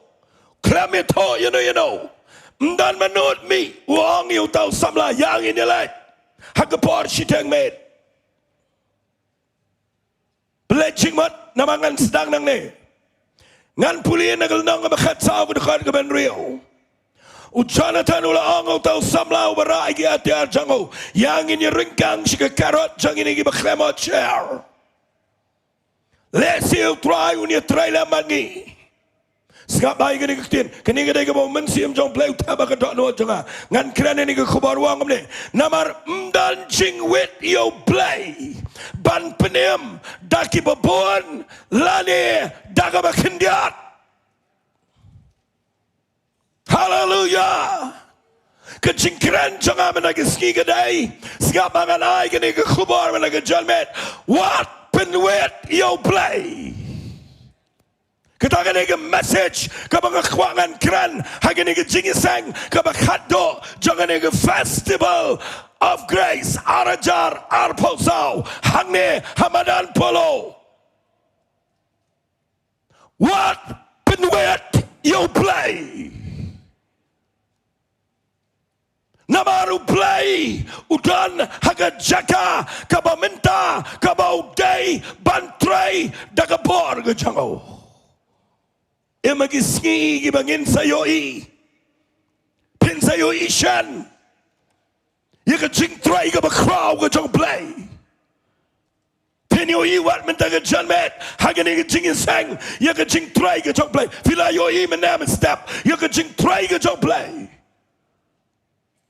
klamito you know dan manut mi uang yu tau samla yang ini lai hagapor siteng med bleching mat namangan sedang nang ne ngan puli nagal nang bakhat sa dekat ke ben rio Jonathan ula ang tau samla ubara igi atiar jango yang ini ringkang sika karot jang ini gi baklemot chair. Let's see you try when you try la mangi. Skap bayi kini ketin, kini kita mau mensiam jong Blei utama ke dok nuat jonga. Ngan keren ini ke khubar wang ni. Namar dan jing wit yo Blei. Ban penem daki babon lani daga bakendiat. Hallelujah. Kecing keren jonga menagi Sngi kedai. Skap mangan ai kini ke khubar menagi Janmiet. What? Penwet yo Blei. Kita akan ada message ke mga kwangan kran hagan ada jingisang ke bakado jangan ada festival of grace arajar arposau hangne hamadan polo. What penwet yo Blei. Namaru Blei udan haga jaka kaba minta kaba udai ban Trai daga bor ke jango emagi Sngi gibangin sayoi pin sayoi shan ya ke jing Trai ke bakrau ke jang Blei pin yoi wat minta ke Janmiet haga ni ke jing sang ya ke jing Trai ke jang Blei fila yoi menam Mynstep ya ke jing Trai ke jang Blei.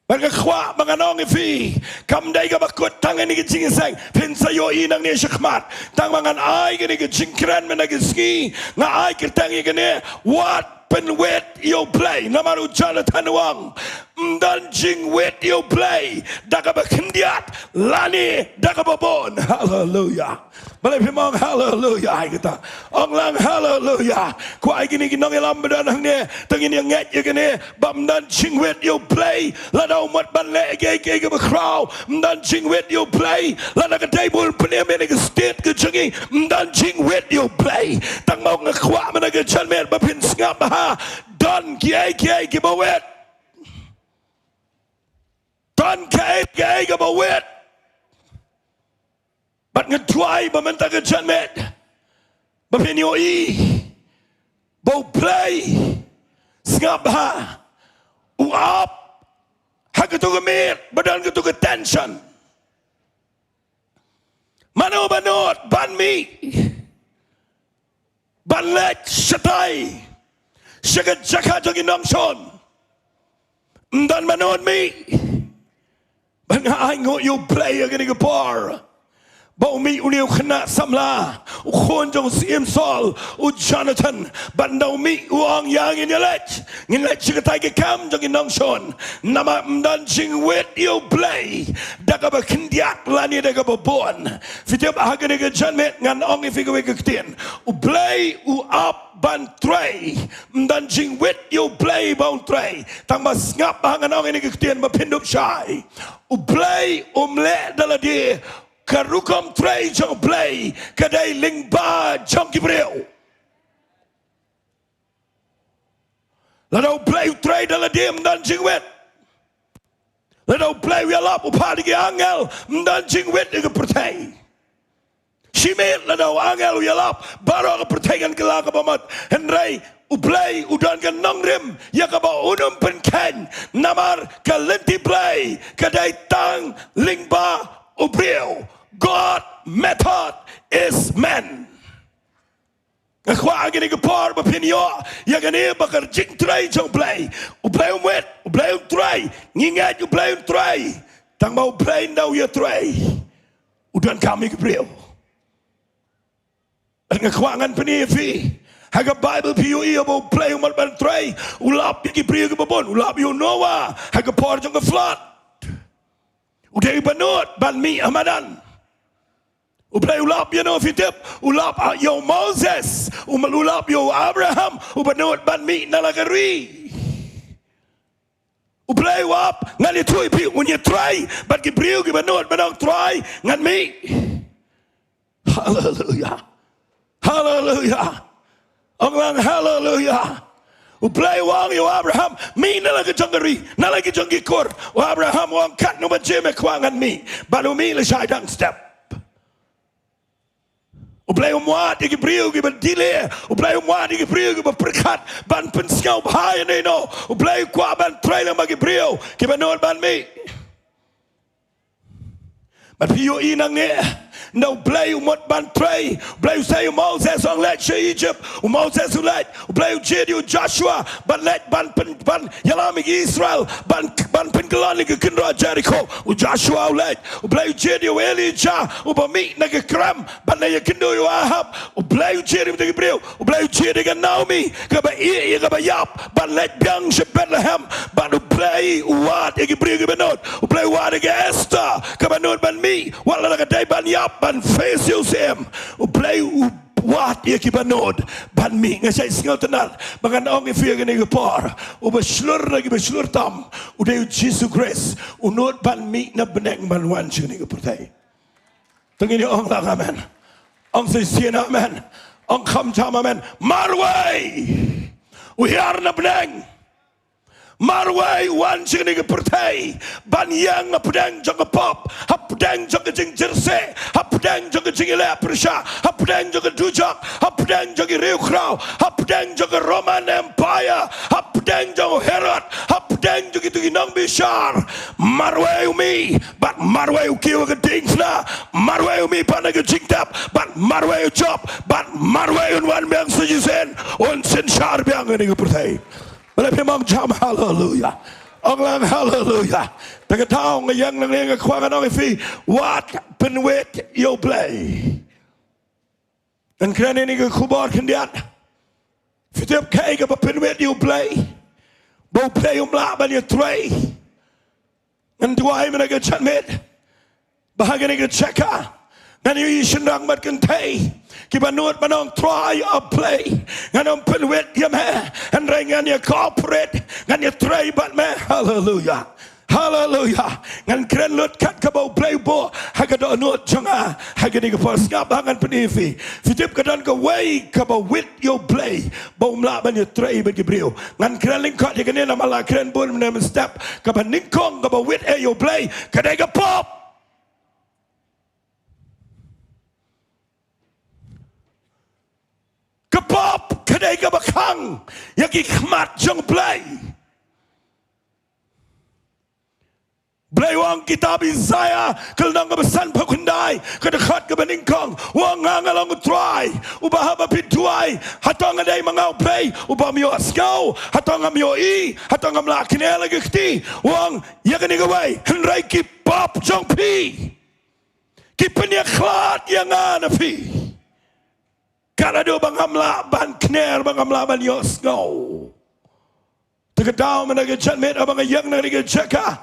Mereka kuat menganong ifi, kamdai ke bakut tangan ni kecing sang, pensayo inang ni syakmat, tang mangan ai ke ni kecing keren menagi Sngi, ngai kertang ikene, what penwet yo Blei, namaru Jonathan wang, dan jing wet yo Blei, daga bakendiat, lani daga babon, hallelujah. Balai pimong hallelujah kita. Onglang hallelujah. Ku ai gini ginong elam bedanang ne. Tengin yang nget ye gini. Bam dan chingwet yo Blei. Lada umat ban le ge ke bakrau. Dan chingwet yo Blei. Lada ke table penem ne ke state ke jengi. Dan chingwet yo Blei. Tang mau ngakwa mana ke Janmiet bapin ngap ha. Dan kiai ke bawet. Dan kiai ke bawet. Bat ngetwai meminta ke Janmiet. Bapinioi. Bau Blei. Ngabha. Uap. Haketu gemir. Badan ketu ke tension. Mano banot. Ban mi. Ban lek syatai. Syagat jaka jogi namson. Dan manot mi. Ban aingo yu Blei agani ke par. Bau mi uniu kena samla ukon jong sim sol u Jonathan bandau mi uang yang in lech ngin lech chikatai ke kam jong inong shon nama mdan ching wet you Blei daga ba kindiat lani daga ba bon fitiap hagane ke Janmiet ngan ong ifigawe ke ktien u Blei u up ban Trai mdan ching wet you Blei bau Trai tang ba ngap hangan ong ini ke ktien ba pindup shai u Blei le daladi Karukom Trai jong Blei kadai lingba jong Gibril ladau Blei Trai dalam dia mendancing wet ladau Blei wialap upah digi angel mendancing wet digi pertai Shimit ladau angel wialap baru ke pertaikan kelak abamat Henry Blei udan kan nongrim ya ka ba unum penken namar kalenti Blei kadai tang lingba ubril God method is man. Ngakwa agini gepar bapinyo ya gani bakar jing Trai jong Blei. Blei wet, Blei Trai, ngingat Blei Trai. Tang mau Blei ndau ya Trai. Udan kami gebril. Ngakwa ngan penifi. Haga Bible PUE about Blei umat ban Trai. Ulap ya gebril ke babon, ulap you Noah. Haga par jong ke flood. Udah ibanut ban mi amadan. Ublei ulap ya no fitip ulap yo Moses ulap yo Abraham ubanut ban mi nalagari ublei wap ngan itui pi unya Trai ban Gibril gi banut banong Trai ngan mi hallelujah hallelujah onglang hallelujah ublei wang yo Abraham mi nalagari nalagi jongi kor Abraham wang kat no bajeme kwangan mi banu mi le shaidang step Blei muat di Gibril gi berdile, Blei muat di Gibril gi berkat ban penskau bahaya ni no, Blei kuat ban Trai lama Gibril ki banot ban mi. But PUE nang ni, no Blei umot ban Trai, Blei say Moses on let Egypt, Moses let, Blei jadi Joshua, ban let ban yalami Israel, ban pengelan ke kendra Jericho, Joshua let, Blei jadi Elijah, ubami nage kram, ban nage kendo Ahab, Blei jadi dengan Gibril, Blei jadi dengan Naomi, kaba iya kaba Yap, ban let Pdiang se Bethlehem, ban Blei uat Gibril ke benot, Blei uat ke Esther, kaba benot ban mi, wala nakadai ban Yap, ban face Yosem, Blei wat ia ki banod ban mi ngasai singal tenar bangan ong ifia gani gepar u beslur lagi beslur tam udah Jesus Christ unut ban mi na beneng ban wan sini gepertai tengini ong lang amen ong sesien amen ong kham cham amen marway uhiar na beneng marway wan sini gepertai ban yang Pdiang jong pop Pdiang jong jing jerse Pdiang jong jing ile persha Pdiang jong dujak Pdiang jong riu krau Pdiang jong Roman Empire Pdiang jong Herod Pdiang jong itu ginang bishar marway umi but marway kiwa ke dingsna marway umi pana ke jingtap but marway job but marway wan bang sejisen on sen shar bang ni ke pertai Boleh memang jam haleluya. Orang haleluya. Tengah tahu yang nang kuangan orang fi wat penwet yo Blei. Dan kerana ini ke kubar kendiat. Setiap kali ke penwet yo Blei. Bau Blei umlah ban yo Trai. Dan dua hari mereka Janmiet. Bahagian ini ke ceka. Dan yo isendang mat kentai. Kibanut manong Trai of Blei nganong penwet ya me and rengan ya corporate ngan ya Trai bat me hallelujah hallelujah ngan keren lut kat ka bau Blei bo haga do nut jonga haga ni ka pas ngap hangan penifi fitip kadan ka way ka bau wit yo Blei bau mla ban ya Trai ba Gibril ngan keren lingkot ya kene na mala keren bun na Mynstep ka ban ningkong ka bau wit yo Blei kadai ka pop kepop kedai ke bakang yang hikmat jong Blei Blei wang kitab Isaiah kelenang kebesan pakundai kedekat ke beningkong wang ngangalang Trai ubah apa piduai hatong adai mangau Blei ubah mio askau hatong mio i hatong mlakine lagi kti wang ya kini gawai henrai ki pop jong pi Kipenya klat yang ana fi. Karado bangamla ban kner bangamla ban yosgo. Tegadaw menaga Janmiet abang yang naga jaka.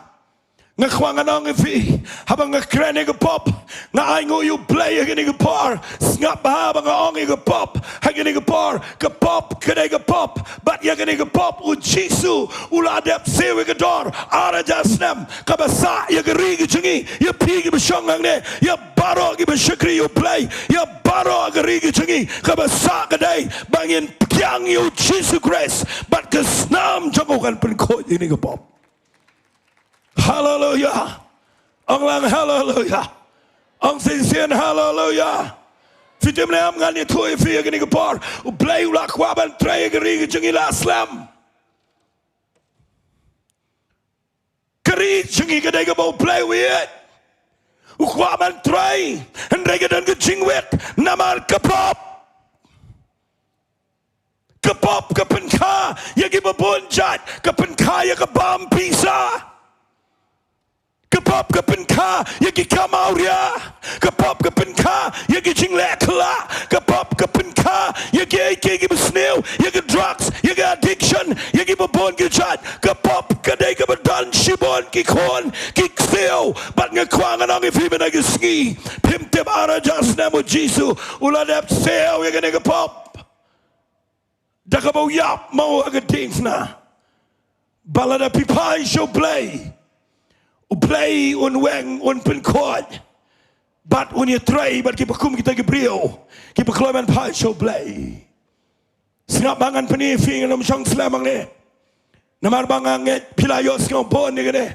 Ngakwangan ang fi habang ngakrene ga pop nga ay ngo yu Blei ga ni ga par snap ba habang ang ga pop hagi ni ga par ga pop kade ga pop but ya ga ni ga pop u jisu ula dep sewe ga dor ara jasnam ka basa ya ga ri ga chingi ya pi ga bashong ang ne ya baro ga bashakri yu Blei ya baro ga ri ga chingi ka basa ga dai bangin Pdiang yu jisu grace but ga snam jangokan pen ko ni ga pop. Hallelujah. Ông lang hallelujah. Ông xin xin hallelujah. Vì tim này em ngăn như thôi phía cái này cái par. Blei lạc qua bên Trai cái ri cái chân ý là slam. Cái ri chân ý cái đây cái bầu Blei viết. Qua bên Trai. Anh đây cái đơn cái chân viết. Namar cái pop. Cái pop cái pen kha. Ya cái bầu bồn chát. Cái pen kha ya cái bam pizza. Kepop kepenka yagi kamauria kepop kepenka yagi jinglekla kepop kepenka yagi yagi besnew yagi drugs yagi addiction yagi babon gejat kepop kedai kebedan shibon kikon kikseo bat ngekwangan ang ifi menagi Sngi pimtep ara jasna mo jisu uladap seo yagi ngepop dakabau yap mau agadingsna balada pipai show Blei Blei un weng un pen kod bat un ye Trai bat ki pakum kita ki brio ki pakloman pa show Blei singap bangan pani fing nam chang slamang ne namar bangang nget pilayos ngom bon ni gane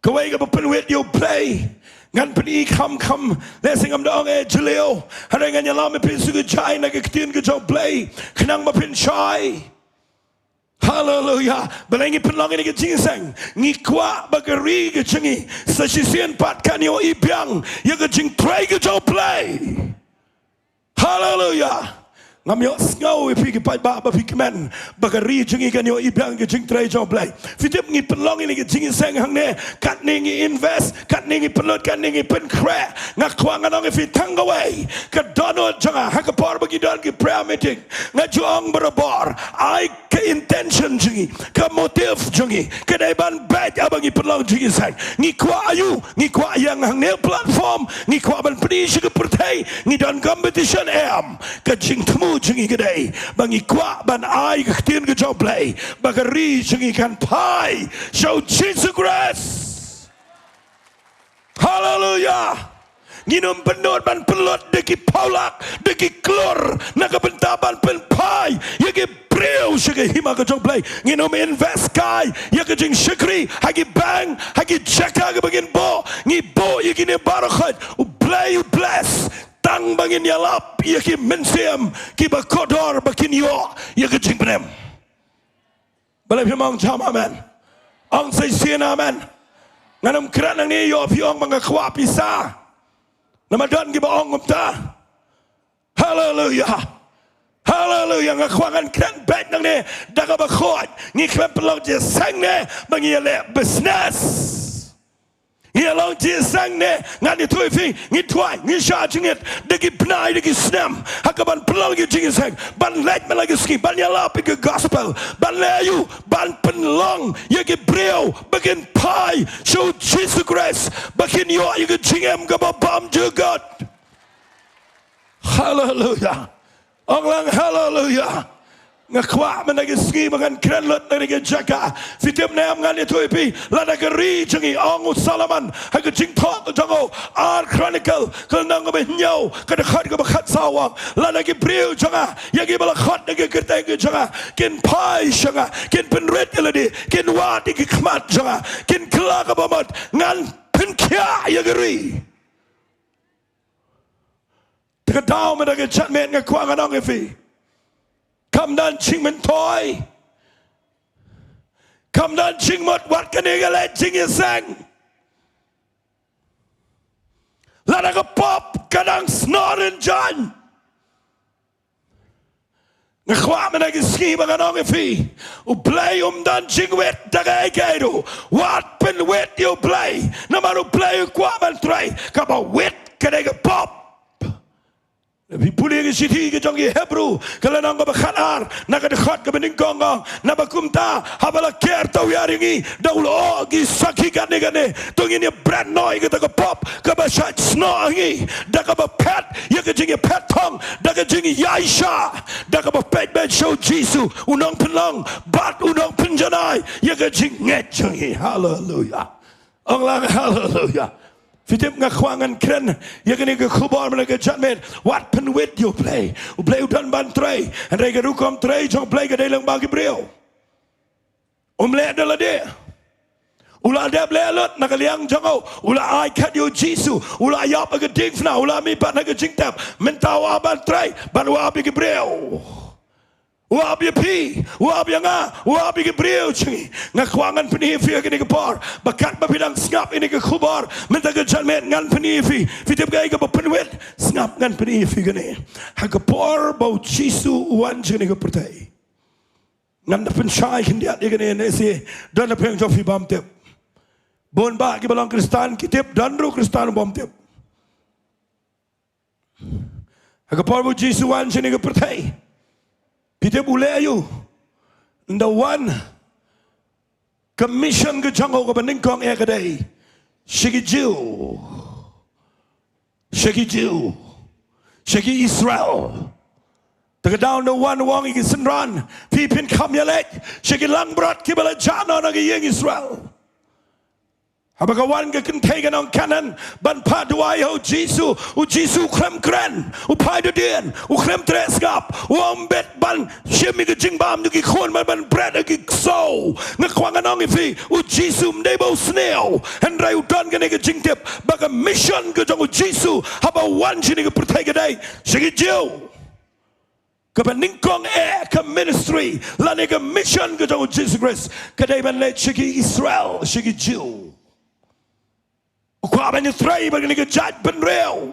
kawai ka pen wet yo Blei ngan pani kam le singam dong e jeleo hare ngan yalam pe su jai na ke tin ke jo Blei khnang ma pin chai. Hallelujah. Belengi penlong ini ke jingseng. Ngikwa bagari ke jengi. Sesisian pat kanyo Pdiang. Ya ke jing Trai ke jo Blei. Hallelujah. Ngamyo ngau ipi ke pat ba pi kemen. Bagari jengi kanyo Pdiang ke jing Trai jo Blei. Fitip ngi penlong ini ke jingseng hang ne. Kat ningi invest. Kat ningi penlut. Kat ningi pen kre. Ngakwa nganong ipi tanggaway. Ke Donald janga. Hakapar bagi don ke prayer meeting. Ngajuang berabar. I ke intention jengi, ke motif jengi, ke daiban bad abangi penlang jengi say. Ngikwa ayu, ngikwa yang hang ne platform, ngikwa ban peni ke pertai, ngidan competition am, ke jing temu jengi ke dai, bangi kwa ban ai ke tin ke jo Blei, bagari jengi kan pai, show Jesus grace. Hallelujah. Nginum penot ban pelot deki paulak deki klor naga bentaban pen pai yagi breu shige hima ke jo Blei nginum invest kai yagi jing shikri hagi bang hagi cheka ke bagin bo ngi bo yagi ne barakhat u Blei u bless tang bangin yalap yagi Mynstep ki bakodor bakin yo yagi jing penem balai pemang jam amen ang say sin amen nganum kran nang ni yo piong mangakwa pisa Namadon ki baong umta. Hallelujah. Hallelujah. Ngakwangan kran bet nang ne daga bakhot. Ngi kran pelong je sang ne bangi le business. Ngi long je sang ne ngani thui fi ngi twai ngi sha jingit degi pnai degi snam. Hakaban pelong ki jingit sang ban let me like ski ban yala pig gospel ban leyu ban penlong yegi breu begin pai show Jesus grace bakin yo yegi jingem ga bam jugot. Hallelujah. Orang hallelujah. Ngakwa menagi Sngi makan keren lot dari jaka. Fitim nam ngan itu ipi lada keri jengi angu salaman. Haga jing tok jango art chronicle kenang ngabe nyau kedekat ke bekat sawang. Lada ki breu janga yagi balakhat nagi kertai ke janga kin pai janga kin penret eladi kin wat ki khmat janga kin kela ke bamat ngan penkia yageri. Tegadaw menagi Janmiet ngakwa nganong ipi. Come down ching men toy. Come down ching mot what can you let ching you sang? Let a pop kadang snort and John. Ngkhwa man agi ski banganong ifi. Blei dan jingwet daga egairu. Wat pen wet you Blei. Namaru Blei kwa man Trai. Kaba wet kadega pop. Pipuli ke siti ke jongi Hebrew kalau nang ke bakhanar nak ke dekat ke beningkong nak bakumta habala care tau yaringi daulo gi sakhi gane gane tungi ni brand noi ke tak pop ke basat snow ngi dak ke pet ya ke jingi pet thong dak ke jingi yaisha dak ke pet ben show Jesus unong penlang bat unong penjanai ya ke jinget jingi hallelujah Allah hallelujah Fitip ngakwangan kren ya kini ke khubar mereka Janmiet wat penwit you Blei udan ban Trai and rega rukom Trai jong Blei ke dalam bagi beliau le adalah dia ula dia belelot nak liang jango ula ai kat you Jesus ula yap ke dingfna ula mi pat nak jingtap mentawa ban Trai ban wa bagi beliau Wah pi, wah nga, wah beriau cungi. Ngakwangan penifi ini ke par, bakat bapidang ngap ini ke khubar, minta ke Janmiet ngan penifi, fitip gay ke penwet, ngap ngan penifi gini. Hak par bau Jisu wan cungi ke pertai. Ngan pensyai hendak dia gini nasi, dan apa yang jofi bam tip. Bon ba ke balang Kristan kitip dan ru Kristan bam tip. Hak par bau Jisu wan cungi ke pertai. Kita boleh ayu, the one commission ke jango ke beningkong kedai, Shigi Israel. Terkedown the one wong iki senran, pipin kamyalet, Shigi langbrat kibala jana nagi yang Israel. Habagawan ke kentegan ang kanan ban paduay ho Jisu krem kren pai dien krem tresgap ombet ban shimi ke jingbam du ki khon ban bread ki so ngakwangan ang ifi Jisu mdebo snail and rai udan ke jingtip baga mission ke jong Jisu habawan chini ke pertai dai shigi jiu ke beningkong ke ministry lani ke mission ke jong Jesus Christ kedai ban le shigi Israel shigi jiu Ukwa ban Trai bagi ni ke judge ben real.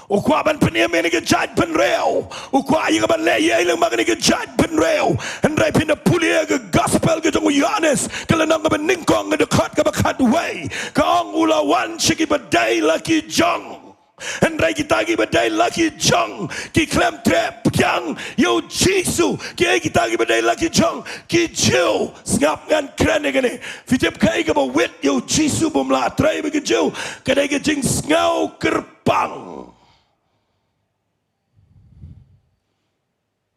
Ukwa ban peniam ni ke judge ben real. Ukwa yang ban le ye lang bagi ni ke judge ben real. Hendrai pindah pulia ke gospel ke jong Yohanes. Kalau nang ban ningkong ke dekat ke bakat way. Kaong ulawan siki badai laki jong. Hendrai kita gi badai laki jong. Ki klem trap Pdiang yo Jisu. Ki kita gi badai laki jong. Ki jiu ngap ngan kren ni. Fitip kai ke bawit yo Jisu bomla Trai bagi jiu. Kadai ke jing ngau kerpang.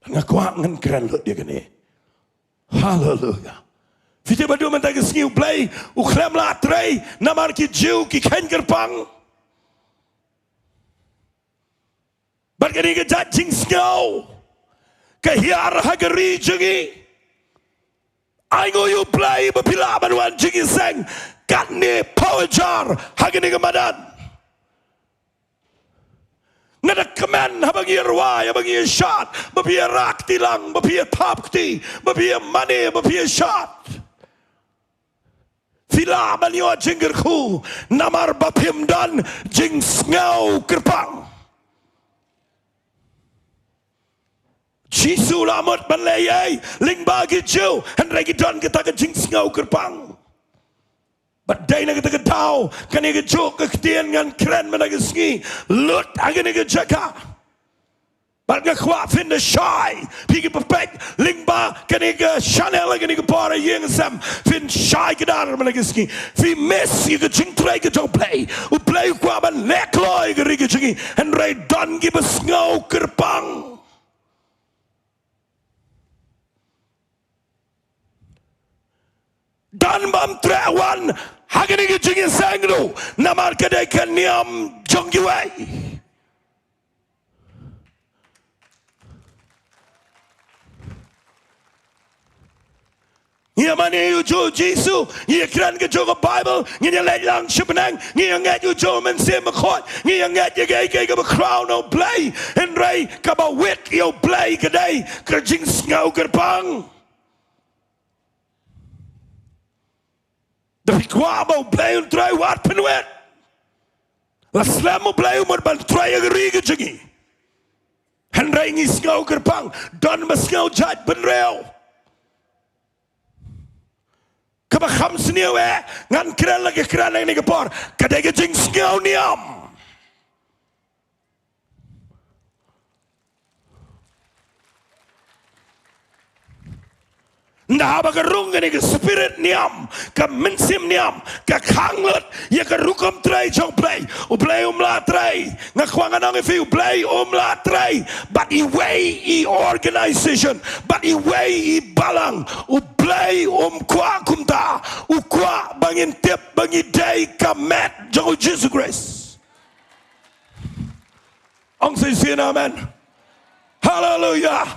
Ngakuak ngan kren lo dia kene. Hallelujah. Fitip badu mentai ke Sngi Blei. Uklem la Trai namar ki jiu ki ken kerpang. Bargani ke judging snow kehiar hagari jengi aingo you Blei bapila banuan jengi seng katni power jar hagani ke madan ngada kemen habangi ruai habangi shot bapi rak tilang bapi tap kti bapi money bapi shot fila banyo jingger ku namar bapim dan jing snow kerpang Jisu lamot banlayay ling bagi jiu and ragi don kita ke jing ngau kerpang badai na kita ke tau kani ke jok ke ketian ngan keren menagi Sngi lut agani ke jaka bad ngakwa fin the shy pigi perfect ling ba kani ke Chanel agani ke para yang sam fin shy ke dar menagi Sngi fi miss ke jing Trai ke jong Blei Blei kwa ban lekloi ke rigi jingi and rai don gi bes ngau kerpang dan bam trewan hagani ke jingin sangru namar kedai keniam jonggiwai Ia mani ujo Jisu, ia kran ke jogo Bible, ia lelang sebenang, ia ngat ujo mense makot, ia ngat ye ke crown o Blei, and rai kaba wit yo Blei kedai kerjing ngau kerpang. Tapi kwa mau Blei un Trai wat penwet. La slam mau Blei umur ban Trai agari ke jengi. Henry ngi Sngo Kerpang don ma Sngo jat ben reo Kaba kham sniu ngan kran lagi kran ni kapor kadai ke jing Sngo niam Nda ba gerung ni ke spirit niam ke mensim niam ke khanglet ya ke rukom trai jong Blei Blei la trai ngakwangan ang fi Blei la trai but I way I organization but I way I balang Blei kwa kumta kwa bangin tip bangi day kamet jong Jesus Christ Ang say amen hallelujah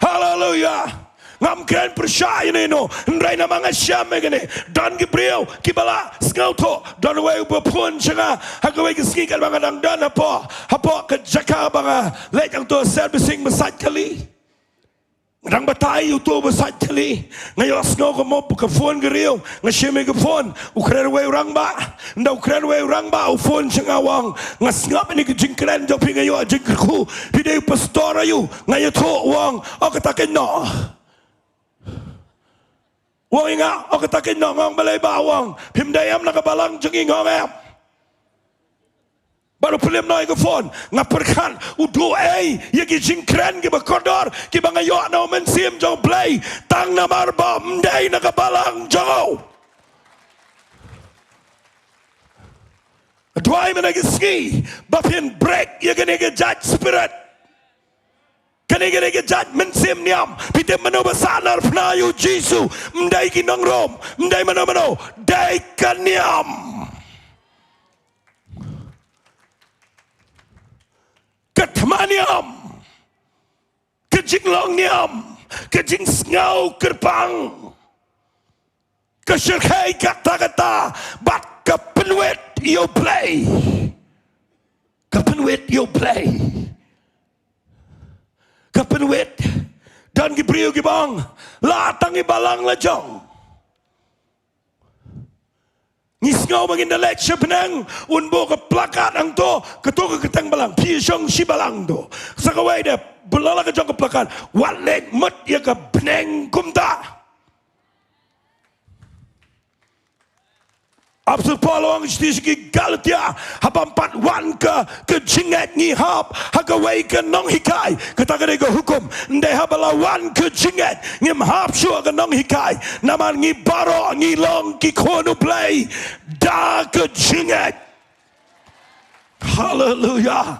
hallelujah ngam kren percaya ni no ndrai na mga syam megane dan Gabriel kibala skauto dan way bapun changa hagaway kiski kan mga nang dan hapo ke jaka mga lek ang to servicing masaj kali Rang batay uto besat kali ngayon Sngo ko mo ka phone gariw nga shime ka phone ukren way rang ba nda ukren way rang ba u phone changawang nga ngap ni ka jingkren jo pi ngayon jingku pide pastor ayu ngayon to wang o katakin no Wang inga, o katakin no ngong balay bawang, pimdayam nakabalang jeng ingong em. Baru pelim no phone, ngaperkan, udu yagi jingkren ki bakodor, ki bangayo no mensim jong Blei, tang na marba, mday nakabalang jong. Dway managi Sngi, bapin break, yagi nega judge spirit. Kanigere jat mensim niam pite mano basanar pnayu Jesu mdai kinong rom mdai mano dai kaniam katmaniam kejinglong niam kejing Sngo Kerpang kesyirkai kata-kata bat kepenwet yo Blei kepenwet yo Blei Kapenwet dan Gabriel gibang latang ibalang lajong Sngo bangin dalek sebenang unbo ke plakat ang to ketua ke ketang balang pisong si balang to sakawai de belala ke jong ke plakat walek mat ya ke beneng kumta Apostol Paul ang istisi Galatia hapampat wan ke jingat ni hap hagawai ke nong hikai kata ke hukum ndai habalawan ke jingat ngim hap syua ke nong hikai naman ngi baro ngi long ki kono Blei da ke jingat hallelujah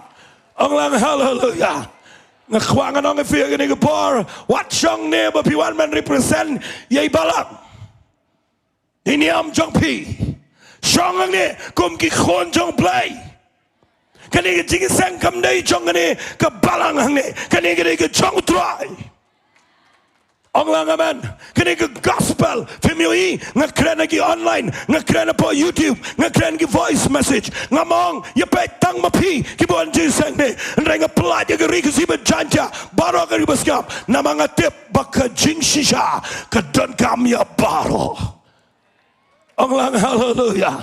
ang hallelujah ngakwangan ang fi ke ni por wat chong ne ba piwan man represent yai balang ini am jong pi Shong ni kum ki khon jong Blei kani ke jing sang kam dai jong ni ke balang hang ni kani ke jong Trai ong lang amen kani ke gospel family ngakren lagi online ngakren po YouTube ngakren ki voice message ngamong ye pe tang mapi ki bon jing sang ni ndai ngaplat ye ke ri ke si bejanja baro ke baskap nama ngatip bak jing shisha ke don kam ya baro Onglang hallelujah.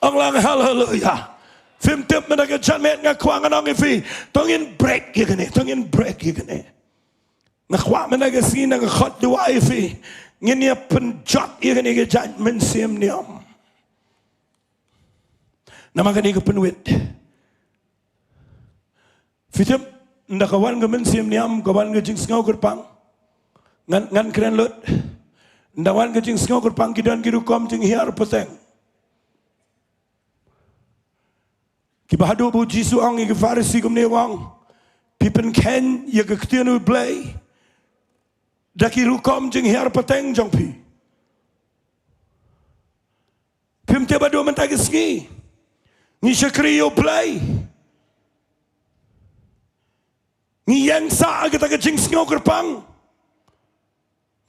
Onglang hallelujah. Film tip menaga Janmiet ngakwangan ang ifi. Tongin break ya gani. Tongin break ya gani. Ngakwang menaga sini ngakot dua ifi. Nginya penjot ya gani ke Janmiet mensim niam. Nama gani ke penwit. Fitim ndakawan ke mensim niam kawan ke jing Sngo Kerpang. Ngan keren lut. Ndawan ke jing Sngo Kerpang kidan kirukom jing hiar peteng. Kibahadu bu Jesu ang ke Farisi kumne wang. Pipen ken ya ke ketianu Blei. Daki rukom jing hiar peteng jong pi. Pim te badu mentagi Sngi. Ngi syakri yo Blei. Ngi yang sa kita ke jing Sngo Kerpang.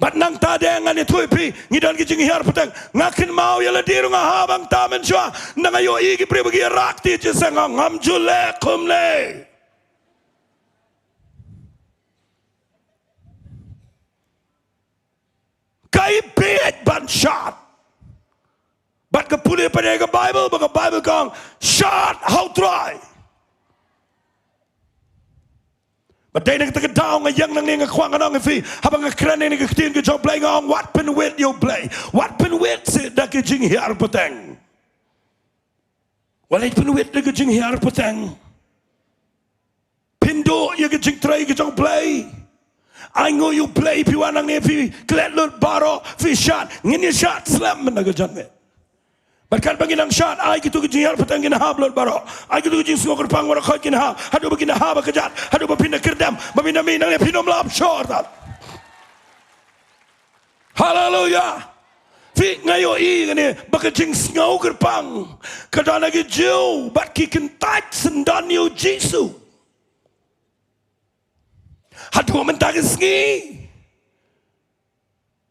Bat nang Thohdieng ani thui pi ngidan ki jing hiar peteng ngakin mau ya ladiru ngahabang tamen jua nang ayo igi pri bagi rakti je sanga ngam jule kumle kai bit ban shot bat ke puli pada ke Bible baka Bible kong shot how try But they nak terkedaw ngayang nang ni ngakwang anong ifi. Habang ngakran ni ngaktin ke job Blei ngong what pen wet yo Blei. What pen wet se dak jing hiar Pdiang. Walai pen wet dak jing hiar Pdiang. Pindo ye ke jing Trai ke job Blei. I know you Blei piwan nang ni fi klet lut baro fi shot. Ngini shot slam nak Janmiet. Berkat bagi nang shot, ai gitu kejingan petang kena hab lor baro. Ai gitu kejing semua kerpang warna kau kena hab. Hadu begina hab kejat. Hadu berpindah kerdam. Berpindah minang ni pinum lap short. Hallelujah. Fi ngayo i kene bakejing ngau kerpang. Kadang lagi jauh, bat kiken tat sendan yo Jesu. Hadu mentang Sngi.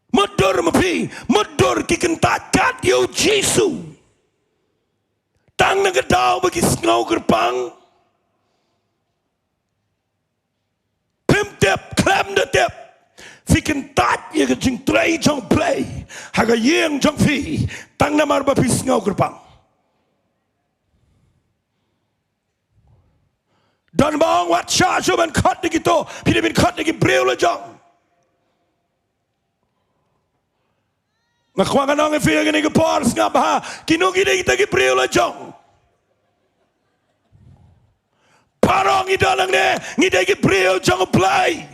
Mudur mepi, mudur kiken tat kat yo Jesu. Tang nagadaw bagi ngau kerpang. Pimtep, klem de tep. Fiken tat ye ke jing Trai jong Blei. Haga yeng jong fi. Tang namar bapi ngau kerpang. Dan bang wat sha ban kat dikito. Pide bin kat dikit breu la jong. Ngakwangan ang ifi ang pors nga baha. Kinugi na kita kipriyo la jong. Parang idalang ne. Ngida kipriyo jong Blei.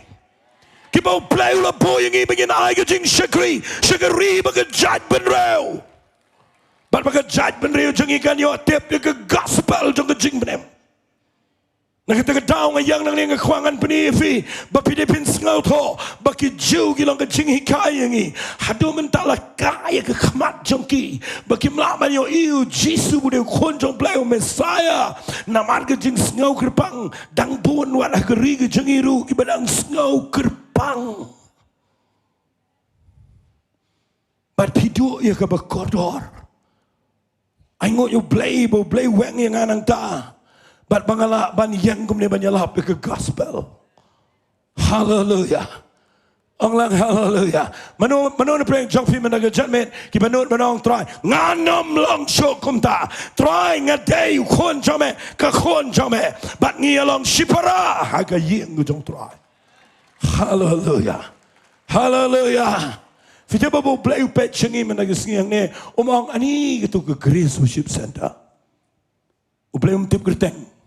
Kibaw Blei ula po yung ibigin ay kajing shagri. Shagri baga judgment reo. But baga judgment reo jong ikan yo tip yung gospel jong kajing benem. Nakatagadaw ngayang nang nga kwangan panifi bapidipin ngau tho baki jiu gilang kajing hikayangi hadu mentala kaya ke khamat jongki baki mlaman yo iu Jesu bude kon jong Blei Messiah namar kajing ngau kerpang dang buan wat agri kajing iru ibadang ngau kerpang bat pidu ya ka bakodor aingot yo Blei weng yang anang ta. But bangala ban yang kumne banyalap ke gospel. Hallelujah. Onglang hallelujah. Manu na praying jong fi managa Janmiet ki banut manong Trai. Nganom long shok kumta. Trai ngadei khon jome ka khon jome. But ngi along shipara haga yeng jong Trai. Hallelujah. Hallelujah. Fite babo Blei pet chengi managa Sngi ne omong ani gitu ke Grace Worship Center. Blei tip kerteng.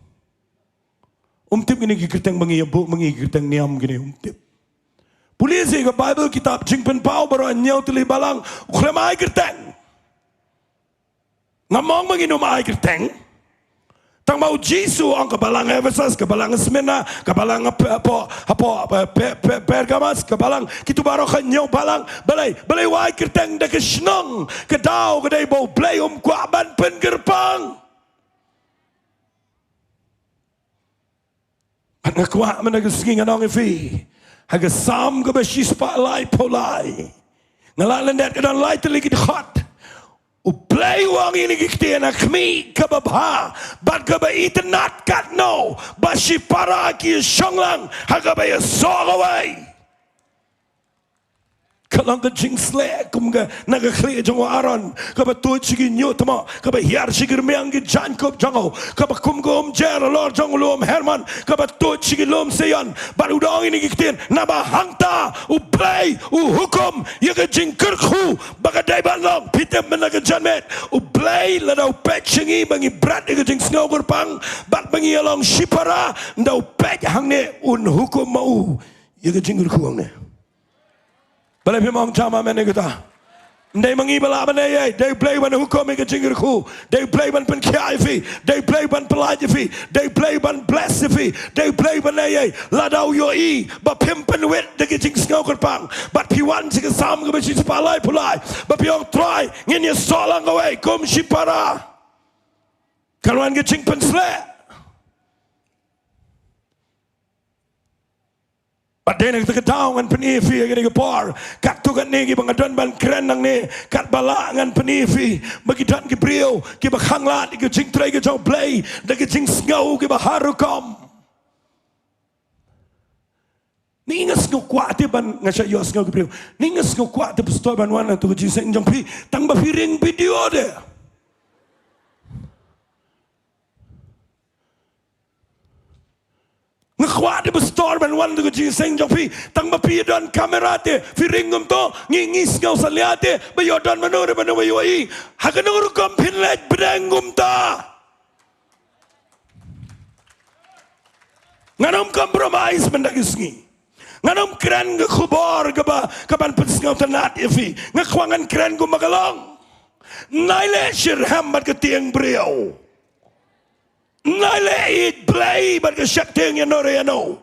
Tip gini kerteng mengi kerteng niam gini tip. Polisi ke Bible kitab jingpen pau baru nyau teli balang uklemai kerteng. Ngamong mengi numai kerteng. Tang mau Jesu ang kebalang Efesus, kebalang Smyrna, kebalang Pergamus, kebalang kitu baru kan nyau balang balai wai kerteng dak Shillong kedau kedai bau Blei kuaban pengerpang. Ngakwa managasing anong ifi. Hagasam ka ba shispa lai polai. Ngalalan dat ka dan lai teligid hot. Blei wang ini kikti na kmi ka babha. Bat ka ba itanat kat no. Ba shipara ki shonglang. Haga ba yasog away. Kalang ka jing slek kum ka nagakli jong aron ka ba tu chigi nyu tama ka ba hiar chigir meang gi jan kop jango ka ba kum gom jer lor jong lom Herman ka ba tu chigi lom seyan baru dong ini giktin na ba hangta u Blei u hukum ye ka jing kerkhu ba ka dai ban long pitem menaga Janmiet u Blei la dau pet chingi bangi brat ye ka jing snau pang bat bangi along shipara ndau pet hang ne un hukum mau ye ka jing kerkhu ne. Balai pemang jama mana kita? Dai mangi bala mana ye? Dai Blei ban hukum ke jingir ku. Dai Blei ban penkiai fi. Dai Blei ban pelaj fi. Dai Blei ban bless fi. Dai Blei ban ye. Ladau yo I. Ba pimpen wet de ke jing ngau kerpang. Bat piwan si ke sam ke besi palai pulai. Ba piong Trai ngin ye solang away kum shipara. Kaluan ke jing pensle. Padahal kita ketahui dengan penifi yang kita par, kat tu kat ni kita pengadaan ban keren nang ni, kat balak dengan penifi, bagi dan kita beriau, kita khanglat, kita jing Trai kita Blei, dan kita jing ngau kita harukom. Ni ingat ngau kuat dia ban ngasih yos ngau kita beriau, ni ingat ngau kuat dia pastoi ban wana tu kita jing jang pi, tang bafiring video dia. Ngkhwa de bestor ban wan de jing seng jong pi tang ba pi don kamera te fi ringum to ngi ngau salia te ba yo don manu de manu yo I ha ka nur kom phin lech brengum ta nganom compromise man dagi sngi nganom kren ge khubor ge ba ka ban put ngau tanat ifi ngkhwangan kren gu magalong naile shir ham bat ke tiang brio naile it Blei bat ke shak tiang ya no re no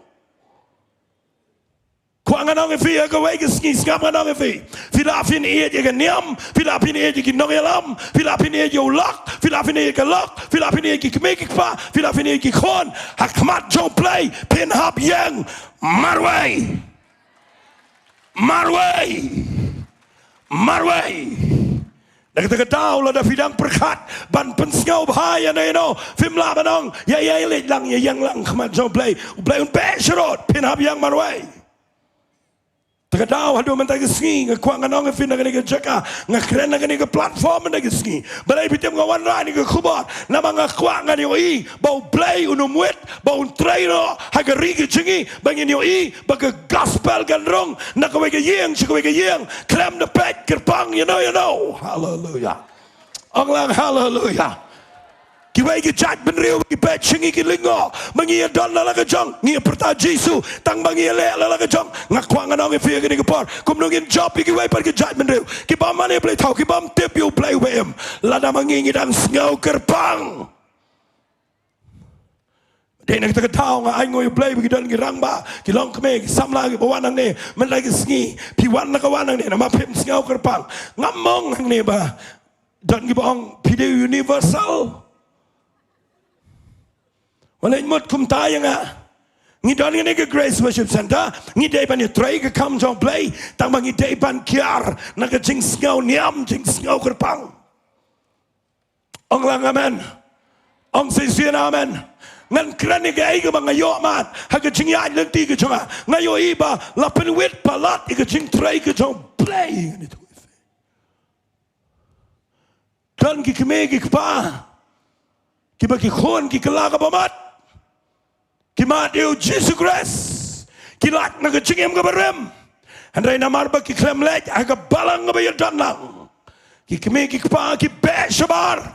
kwangan ong ifi ga wai ge sngi skam ngang ifi filapin e ge niam filapin e ge no yalam filapin e ge lok filapin e ge lok filapin e ge kmek pa filapin e ge khon hakmat jo Blei pin hap yang marway Nagkatagataw la da Pdiang perkat ban pensngau bahaya na ino fimla banong ya lit lang ya yang lang khmat jo Blei un beshrot pin hab yang marway Tagadaw hadu man tagi sngi ngkwang anong fin na ganige jaka ngakren na ganige platform na sngi balay bitim ngawan ra ni khubot na mga kwang ani I bau Blei unumwet bau Trai no hagarige chingi bangin yo I baga gospel ganrong na kawege yeng chikawege yeng klem na pet kerpang you know hallelujah ang lang hallelujah Kiwai ki chat benriu ki pet chingi ki lingo mangi don la ka jong ngi perta Jesu tang bangi le la ka jong ngakwang anong fi ki por kum nungin job ki wai par ki chat benriu ki ba mane play thau ki bam tip you play wem la da mangi ngi dan ngau kerpang de nak ta thau nga ai ngoi play ki don ki rang ba ki long kme ki samla ki bawan nang ne man la ki sngi pi wan na ka wan nang ne na ma phem ngau kerpang ngamong nang ne ba don ki bong Pdiang universal Walay mot kumta yang ngi don ngi ke Grace Worship Center ngi day ban Trai ke kam jong Blei tang bang day ban kiar na ke jing ngau niam jing ngau kerpang ong lang amen ong sisian amen ngan kran ke ai ke bang ayo mat ha ke jing ya leng ti ke chonga ngayo I ba la pen wit palat ke jing Trai ke jong Blei ni tu kan ki keme ki pa ki ba ki khon ki kala ka bamat Kimat eu Jesus Christ kilat na kecingem ke berem andai namar ba ki klem lej aga balang ba yo danang ki keme ki pa ki be shabar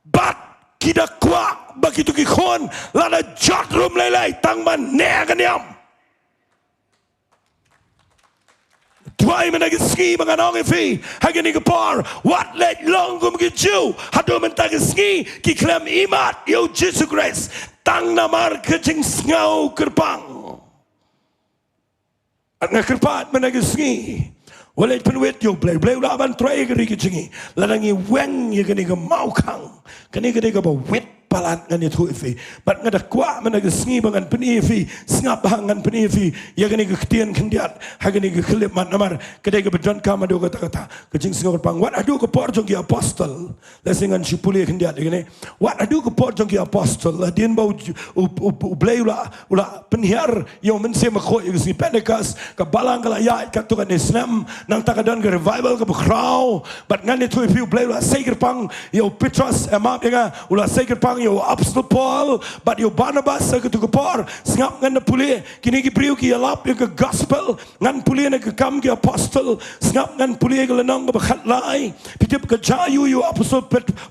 bat ki da kwa ba ki tu ki khon la da jot rum lelai tang man ne ganiam Trai man agi ski bang anong ifi hagani ke par what let long gum ki ju hadu man tag ski ki klem imat yo Jesus Christ tang namar kecing ngau kerpang at ngakerpat man agi ski walay penwet yo Blei la ban Trai gari kecingi ladangi weng ye gani ke mau kang kani gani ke ba wet palat ngani tu ifi bat ngada kwa man agi sngi bangan peni ifi ngap hangan peni ifi ya gani ke ketian kendiat hagani ke kelip man namar kedai ke bedon kama do kata kecing ngau kerpang wat adu ke por jong ki apostol lesingan sipuli kendiat gani wat adu ke por jong ki apostol adin bau Blei ula penhiar yo mense makho yo si Pentecost ke balang kala ya kat tu kan Islam nang takadon ke revival ke bekrau bat ngani tu ifi Blei ula sei kerpang yo Petrus emap ya ula sei kerpang yo Apostle Paul but yo Barnabas ke tu ke por ngap ngan puli kini ki priu ki alap ke gospel ngan puli ne ke kam ki apostol ngap ngan puli ke lenong ke khat lai pitip ke jayu yo Apostle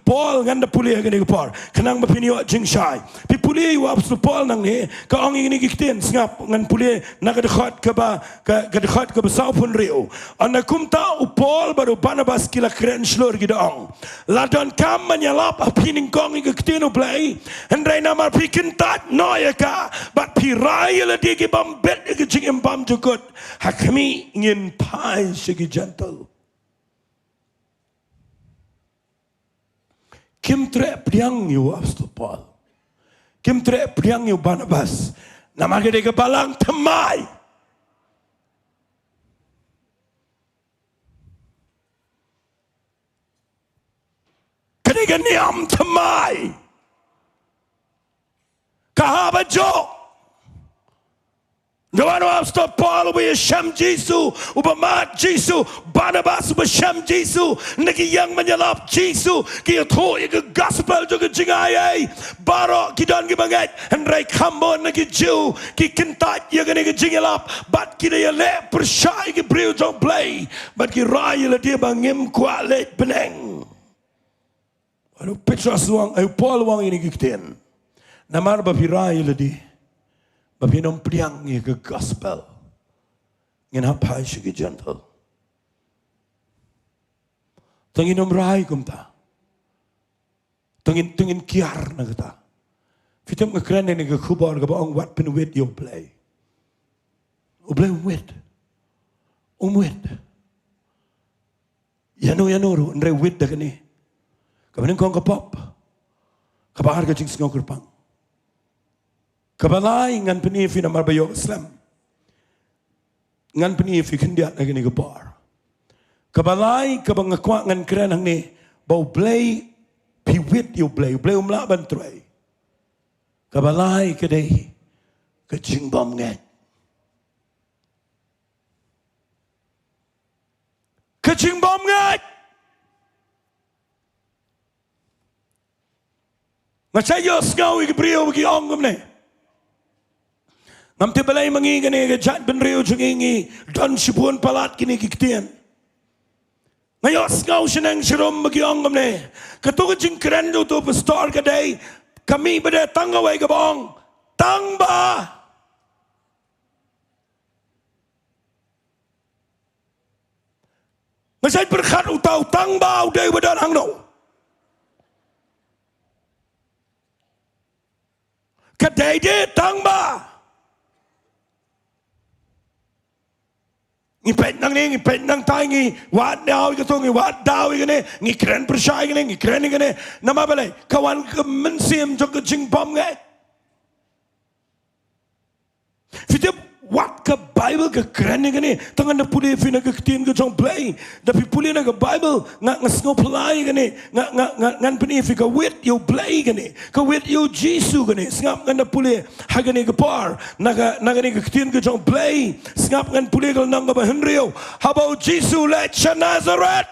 Paul ngan puli ke ni ke por kenang bapini yo jing shai pi puli yo Apostle Paul nang ni ke ong ini ki kiten ngap ngan puli na ke dekat ke ba ke dekat ke besau pun riu ana kumta u Paul baru Barnabas kila keren slur ki dong ladon kam menyalap apining kong ke kiten Blei andai nama pikin tat noya ka bat pirai la digi bam bet ke jing bam jukut hakmi ngin pai segi gentle kim tre Pdiang yo Apostle Paul kim tre Pdiang yo Barnabas nama ke de balang temai ke niam temai kahaba jo Gawan wa stop Paul uba Shem Jesu, uba mat Jesu, Barnabas uba Shem Jesu, nagi yang menyalap Jesu, ki tho ye gospel jo jingai baro ki don ki bangat, and rai kambon nagi Jew, ki kintat ye nagi jingalap, but ki ye le persyai ki briu jong Blei, but ki rai le dia bangim kwa le Pdiang. Aduh Petrus wang, Paul wang ini kikten. Namar ba rai le dia. Bapinom Pdiang ye ke gospel. Ngin hapai shigi gentle. Tanginom rai kumta. Tangin kiar na kata. Fitam ngakran ni ke kubar ke baong wat penwit yo Blei. O Blei wit. Wit. Yano ro nre wit da kani. Kabanin kong kapop. Kabahar ka jing singok pang. Kabalai ngan penifi na marbayo Islam. Ngan penifi kendiat lagi ni kebar. Kabalai kabang ngakwa ngan keren hang ni bau Blei piwit yo Blei umla ban Trai. Kabalai kedai kecing bom ngat. Kecing bom ngat. Macam yo Sngi ke brio bagi ongom ni. Ngam te Palei mangi gani ke jat ben riu jungingi dan sibuan palat kini kiktian. Ngayos ngau senang serum bagi ongom ne. Ketua jing keren tu pastor kadai kami pada tanggawai ke bong tangba. Masai berkat utau tangba udai badan hang no. Kadai dia tangba. Ngipet nang tai ngi wat dau ke tu ngi wat dau ke ngi keren persyai ke ngi keren ke nama Palei kawan ke Mynstep jong ke jing bom ngai fitip wat ke Bible ke keren ke ni tangan na puli fina ke tin ke jong Blei tapi puli na ke Bible ngasngo pelai ke ni ngan peni fi ke wit yo Blei ke ni ke wit yo Jesu ke ni ngap ngan na puli ha ke ni ke par naga ni ke tin ke jong Blei ngap ngan puli ke nang ke Henrio how about Jesu let Nazareth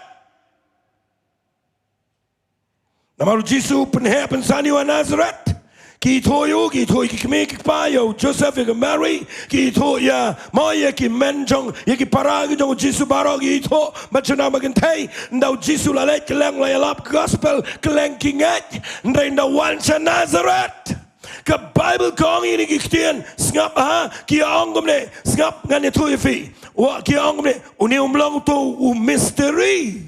namaru Jesu penhe pensani wa Nazareth ki toyo ki kme ki payo Joseph ki Mary ki to ya moya ki menjong ye ki parag jong Jesu barog ki to machuna magantay ndaw Jesu la let kelang la yalap gospel kelang kingat ndai ndaw wan sa Nazareth ka Bible kong ini ki ktian ngap ha ki ongom ne ngap ngan to fi wa ki ongom ne uni umlong to mystery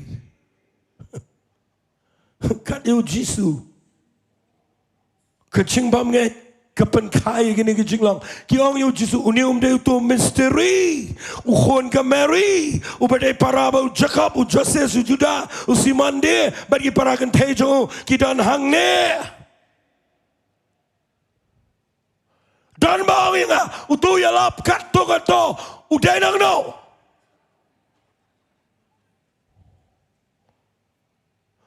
kat yo Jesu kecing bam ngai kapan kai gini ke Shillong kiong yo Jesu unium de to mystery u khon ka Mary u badai paraba u Jacob u Joseph u Judah u Simon de bagi parakan tejo ki dan hang ne dan bawinga u tu ya lap kat to u dai nang no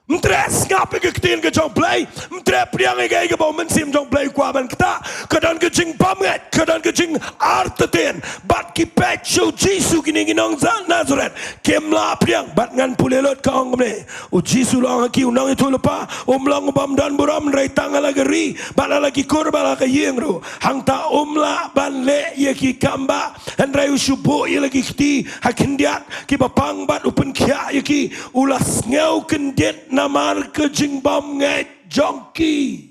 Mtres ngapi ke ketin ke jong Blei, mtre Pdiang ke bau Mynstep jong Blei kuaban kita, kedan ke jing pamet, kedan ke jing artetin, bat ki pechu Jesu kini nong Nazareth, kemla Pdiang, bat ngan pulelot ka ong ne, u Jesu long ki unang itu lepa, long bam dan buram rei tangala geri, bat lagi korba lagi yengro, hang ta la ban le ye ki Kambah, and rei usubo ye lagi kiti, hakendiat ki bapang bat upen kia ye ki, ulas ngau kendiat namar ke jing bom ngai jongki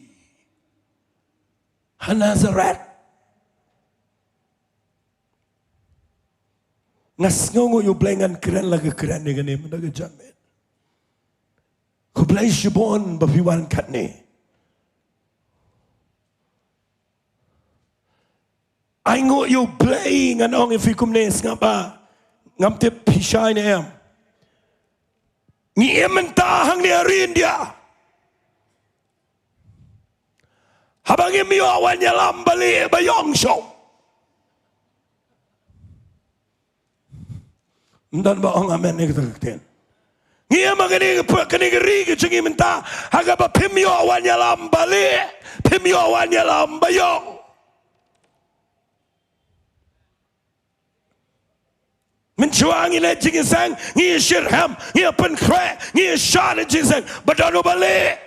Nazareth ngas ngongo yo blengan keren lagi keren ni gani mendaga Janmiet ko Blei shibon bapiwan kat ni aingo yo Blei ngan ong ifikum ni ngapa ngamte pisai ni em ni mentah hang dia rin dia habang mi awan nyalam balik bayong show dan baong amen ni kita keten ni magani kani geri ke cengi mentah haga ba pimyo awan nyalam balik pimyo awan nyalam bayong chua ngi le jing sang ngi shir ham ngi pen kre ngi sha le jing sang badano bale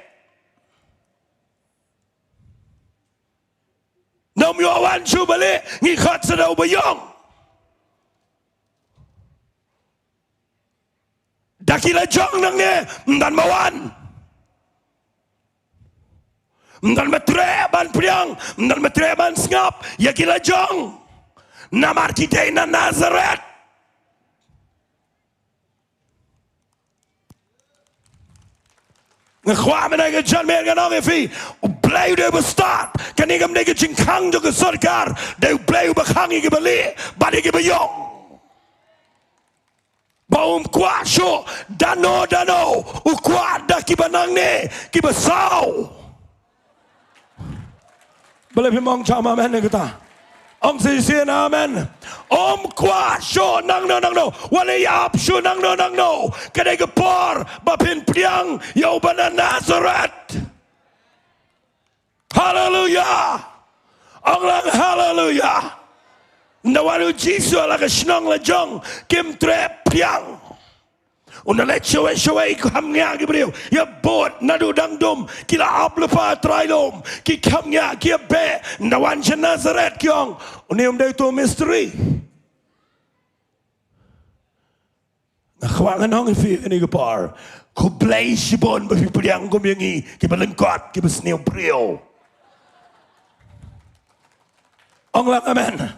nom yo wan chu bale ngi khat sa do bayong dakila jong nang ne dan mawan dan matre ban Pdiang dan matre ban Ngap yakila jong namar kita na Nazaret ngkhwa me na Janmiet ngang fi Blei de bestat kan ingam de jing khang jo ke sarkar de Blei ba khang ge bali ba de ge bayong baum kwa sho dano ukwa da kibanang ne kibasau boleh pimong chama men ne kata ong si amen kwa sho nang no wale yap sho nang no kadai ke por bapin Pdiang yo bana Nazaret hallelujah ong lang hallelujah Nawalu Jisu ala ka Shillong la jong kim tre Pdiang una le chowe kam nga gibril ya bot nadu dang dum kila aplepa Trai lom ki kam nga ki be nawan Nazaret kyong unium de to mystery na khwangan hong fi ni ga par ko Blei sibon ba fi Pdiang ko yangi ki balengkot ki besneu brio ong lang amen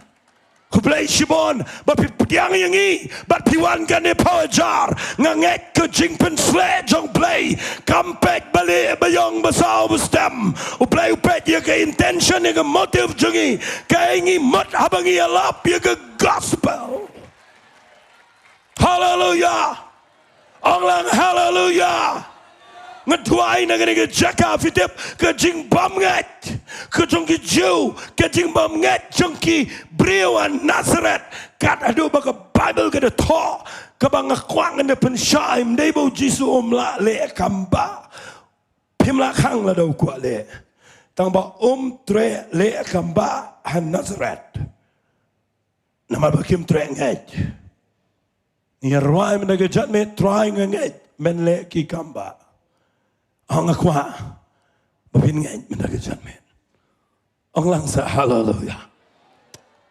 Blei sibon ba Pdiang yangi bat piwan kan ne pajar ngangek ke jing pen sle jong Blei kampek bale bayong basau bestem Blei pet ye ke intention ye ke motive jongi ke ngi mat habangi alap ye ke gospel hallelujah onglang hallelujah ngeduai negeri ke jaka fitip ke jing bam ngat ke jong ki Jew ke jing bam ngat jong ki Briwan Nazaret kat adu baka Bible ke de tho ke bang kwang ne pen shaim de bo Jisu la le Kambah pim la khang la do kwa le tang ba tre le Kambah han Nazaret nama ba kim tre ngat ni rwai me ke Janmiet Trai ngat men le ki Kambah ang akwa mapin ngay mendaga Janmiet ang lang sa hallelujah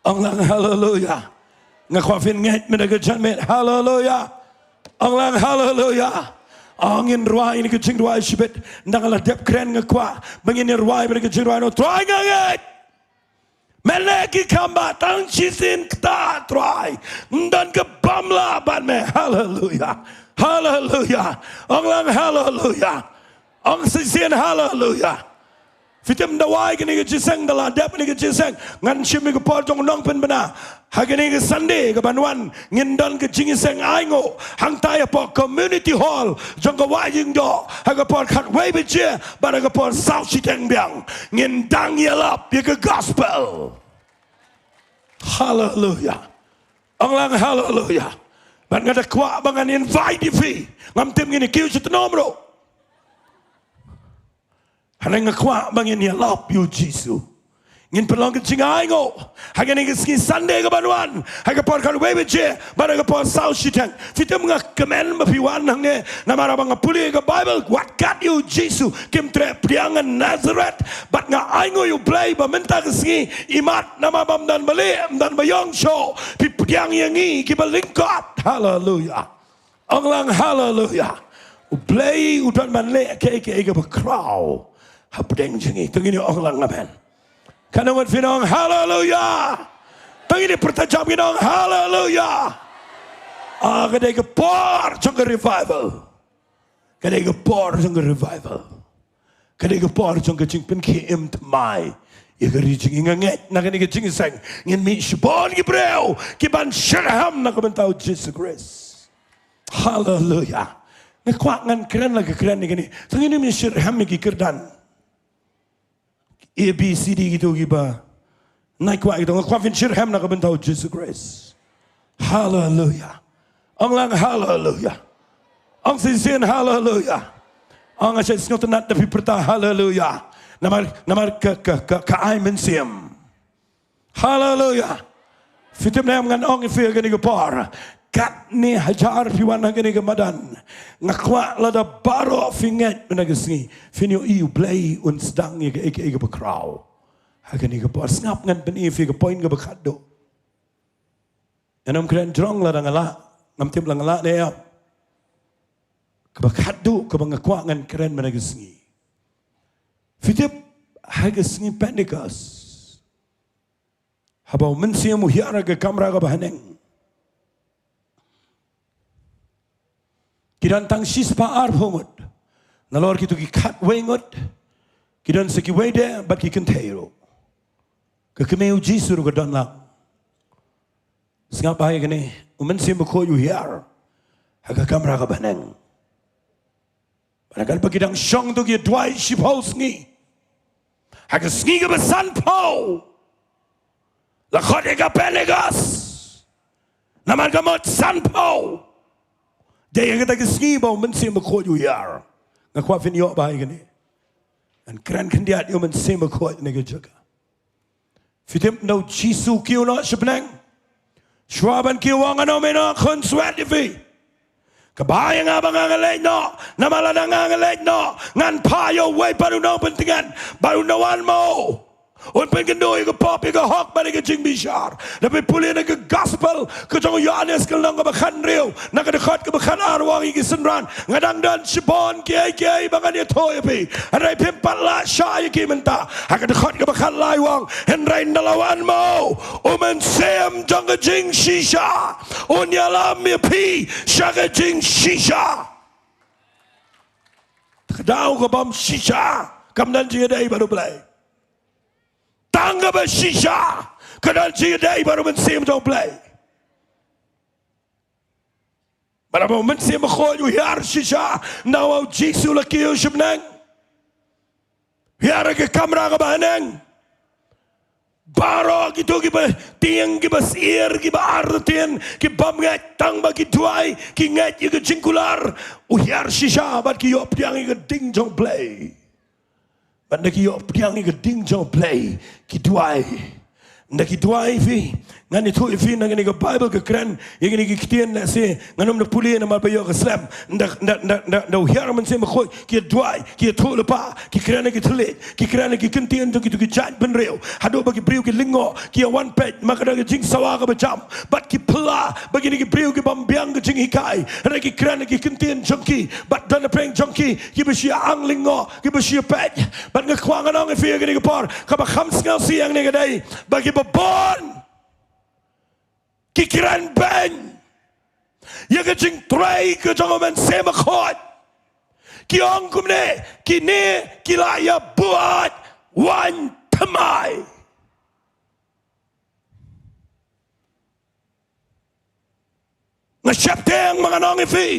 ang lang hallelujah ngakwa fin ngay mendaga Janmiet hallelujah ang lang hallelujah angin ruai ni kecing ruai sibet ndangala dep kren ngakwa bangin ruai mendaga jing ruai no Trai ngay meleki Kambah tang chisin kta Trai dan ke bamla ban me hallelujah hallelujah ang lang hallelujah ang sisian hallelujah fitem dawai kini ke jiseng dala dep ni ke jiseng ngan shimi ke por jong nong pen bana hagini ke Sunday ke banwan ngindon ke jingiseng aingo hang tai po community hall jong ke wajing do haga por khat wei be je bana ke por South Siteng biang ngindang yelap ye ke gospel hallelujah ang lang hallelujah ban ngada kwa bangan invite fi ngam tim ngini kiu chitnomro Halang ngakwa bangin ya lop you Jisu. Ngin pelong ke jingai ngo. Hagan ngi ski Sunday ke banwan. Haga por kan webe je. Bana ke por South Siteng. Fitem ngak kemen mapiwan nang ne. Namara bang puli ke Bible. What got you Jisu? Kim tre Pdiang Nazaret. Bat nga aingo you Blei ba menta ke ski imat nama bam dan bale dan bayong show. Pi Pdiang yangi ki balingkot. Hallelujah. Anglang hallelujah. Blei udan man le ke ba crow. Hapdeng jengi tengini orang ngamen kana wat finong hallelujah tengini pertajam kinong hallelujah kadai ke por jong revival kadai ke por jong revival kadai ke por jong jing pen ki im mai ye gari jing nganget na kani ke jing sang ngin mi shbon ki breu ki ban shirham na ko bentau Jesus Christ hallelujah na kwak ngan keren lagi keren ni kani tengini mi shirham ki kerdan A, B, C, D gitu giba. Naik wa gitu. Ngakwa shirham na kabentau Jesus Christ. Hallelujah. Ang lang hallelujah. Ang sisin hallelujah. Ang asyik ngotenat tapi perta hallelujah. Namar ka ay mensim. Hallelujah. Fitim na ngan ong ifir gani gapar. kat ni hajar piwan hagani ke madan ngakwa lada baro finget menagasngi finyo iu Blei un sedang ye ke bekrau hagani ke por ngap ngan pen i fi ke point ke bekado enam kren drong lada ngala ngam tim ngala ne ya ke bekado ke ngakwa ngan kren menagasngi fitip hagasngi pendikas habau mensiamu hiara ke kamera ke bahaneng kidan tang sispa arphomut nalor kitu ki khat wengot kidan seki wede bat ki kentero ke kemeu jisur ke don lang singap ai gane umen sim ko yu hiar haga kamera ka baneng panagal pagidang shong tu ki dwai shipau sngi haga sngi ke besan pau la khode ka pelegas naman gamot san pau Dia kata ke Sngi bau mensim berkot yu yar. Ngakwa fin yok bahai gini. Dan keren kendiat yu mensim berkot ni ke jaga. Fitim nau jisu kiu nak sebenang. Shwaban kiu wang anau mena khun swat di fi. Kebayang abang ngalek no. Nama ladang ngalek no. Ngan pa yo way baru nau pentingan. Baru nauan mau. Und pengendoi ke pop ke hok balik ke jing bishar tapi pulih ke gospel ke jong Yohanes ke lang ke bakan riu nak ke dekat ke bakan arwah ke senran ngadang dan sibon kiai bangan dia toy pi rai pempat la sya ke menta ke dekat ke bakan lai wang henrai nalawan mau umen sem jong ke jing shisha un yalam mi pi sya ke jing shisha kedau ke bam shisha kamdan je dai baru Blei tangga bersisha kadang jidai baru mensim dong Blei baru mensim khol yu hiar shisha nawau jisu laki yu shibnang hiar ke kamera ke bahanang baro gitu ki Pdiang ki basir ki baartin ki bam ngat tang ba ki tuai ki ngat yu ke jingkular hiar shisha bat ki yo Pdiang ke ding dong Blei Banda ki yok Pdiang ni ke ding jong Blei ki duai. Nda ki duai fi ngani tu fi ngani ke Bible ke kran yang ni ki kitien na se nganom na puli na mal bayo ke slam nda hiar men se mkhoi ki duai ki tu lepa ki kran ki tulit ki kran ki kentien tu ki chat ben reu hado bagi briu ki lingo ki one page maka da jing sawa ke bajam bat ki pla bagi ni ki briu ki bambiang ke jing hikai ra ki kran ki kentien jongki bat dan peng jongki ki besia ang lingo ki besia page bat ngakwang anong fi ke ni ke por ka ba kham sngal siang ni ke dai bagi babon kikiran ben ya ke jing Trai ke jangan men sema khot ki ong kumne ki ne ki la ya buat wan tamai ngasapteng mga nong ifi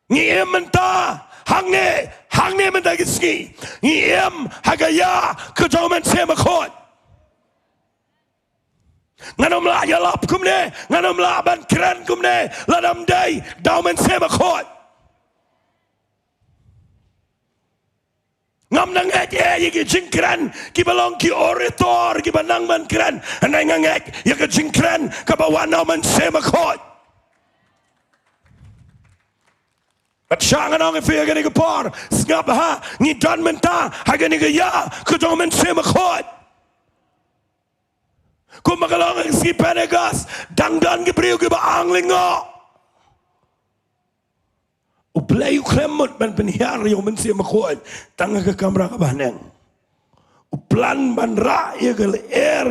ngiem menta hangne menta gisngi ngiem hagaya ke jangan men sema khot nganom la ya lap kumne nganom la ban kran kumne ladam dai daumen sema khot ngam nang ye ki jingkran ki balong ki orator ki banang ban kran anai ngak ye ki jingkran ka bawan daumen sema khot at shangan ang fe ga ni ka par ngap ha ni dan menta ha ga ni ga ya ka daumen sema khot kung magalang si Penegas dangdan gibriu gi baang lingo u Blei kremot ban penhiar yo men si makhoi tanga ke kamera ka baneng u plan ban ra ye gel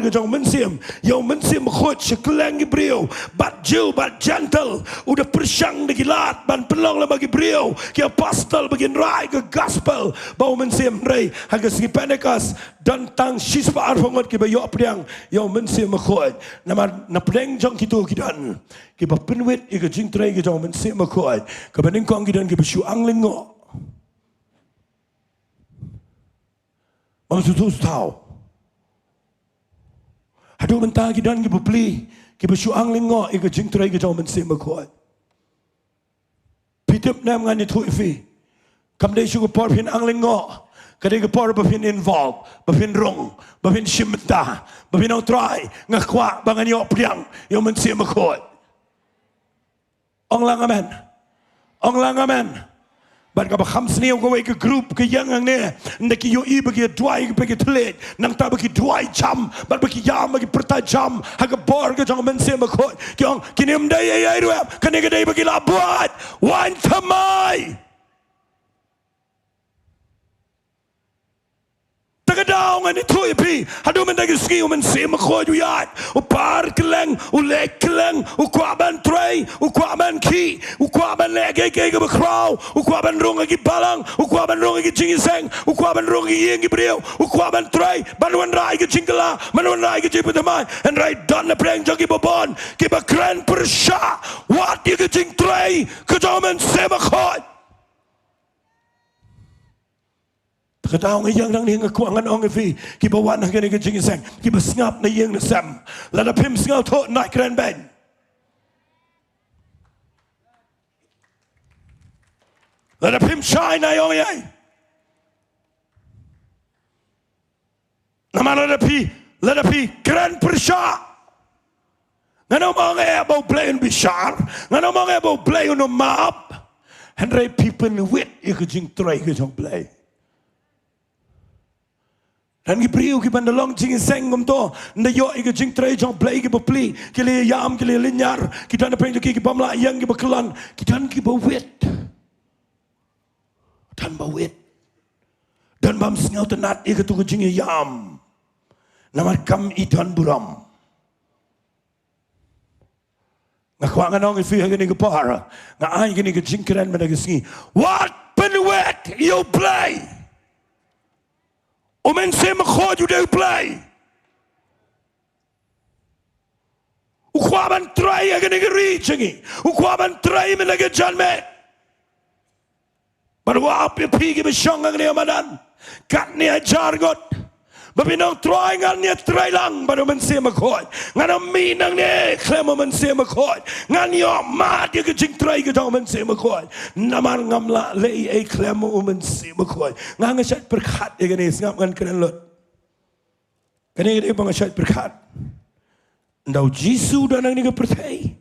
ge jong men sim yo men sim khot sekeleng gibriu bat jiu bat gentle udah persang de gilat ban pelong la bagi briu ki apostle begin rai ke gospel bau men sim rei haga si Penegas dan tang sispa arfongot ki bayo Pdiang yo men sim khot na Pdiang jong kitu kidan ki ba penwit ke jing Trai ke jong men sim khot ka baning kong kidan ki besyu anglingo Maksud tu tahu. Hadu mentah kidan ki beli ki bersyuang lingo ke jing Trai ke jauh mensim berkuat. Pitip nam ngani tu ifi. Kam dai syukur por pin ang lingo. Kadai ke por bapin involve, bapin rong, bapin shimta, bapin au trai, ngakwa bangan yo Pdiang, yo mensia makot. Ong lang amen. Ong lang amen. But ka bakham sni ko ke group ke yang ang ne ndaki yo I bagi dwai bagi tlet nang ta bagi dwai jam but bagi yam bagi perta jam ha ka bor ke jong mensia makot kyong kinim dai ai ru kan ke dai bagi la buat wan thamai Tagadaw nga ni Tuy Pi, hado man nag-ski, man si makoy uyat, upar keleng, ulek keleng, ukwaban Trai, ukwaban Ki, ukwaban legay kay kabakraw, ukwaban rong agi balang, ukwaban rong agi jingiseng, ukwaban rong agi yengi briyo, ukwaban Trai, banwan rai agi jingkala, banwan rai agi jipatamay, and rai don na preng jogi babon, kibakran persya, wat agi jing Trai, kajaman si makoy. Kataong iyang nang niya kuangan ong ifi kibawan na gani kajing isang kibasngap na iyang nasam lada pim sngaw to na kren ben lada pim shine na yong yay naman lada pi kren persya ngano mga ebo Blei un bishar ngano mga ebo Blei un map Henry people wit ikajing Trai kajong Blei Dan gibriu ki bandalong jing seng ngom to na yo i jing Trai jong Blei ki bapli ki le yam ki le linyar ki dan peng ki bamla yang ki baklan ki dan ki bawit dan bawit dan bam sngaw tenat i tu jing yam namar kam i dan buram ngakwangan ong ifi hagani ki par nga ai ki jing kran madagasngi what penwet yo Blei Omen se makod you do Blei. Ukwaban Trai aga nige reachingi. Ukwaban Trai me nige Janmiet. But wap ye pigi bishong ang niya madan. Kat niya jargot. Babinong Trai ngan niya Trai lang. But omen se makod. Ngan ang minang niya klem omen se makod. Ngan yo mat ye kajing Trai kajong omen se makod. Naman ngamla lei ay klem omen se makod. Ngan nga syat berkat ye ganis ngam ngan kenen lot. Kani gede bang syat berkat. Ndaw Jisu dan ang niga pertay.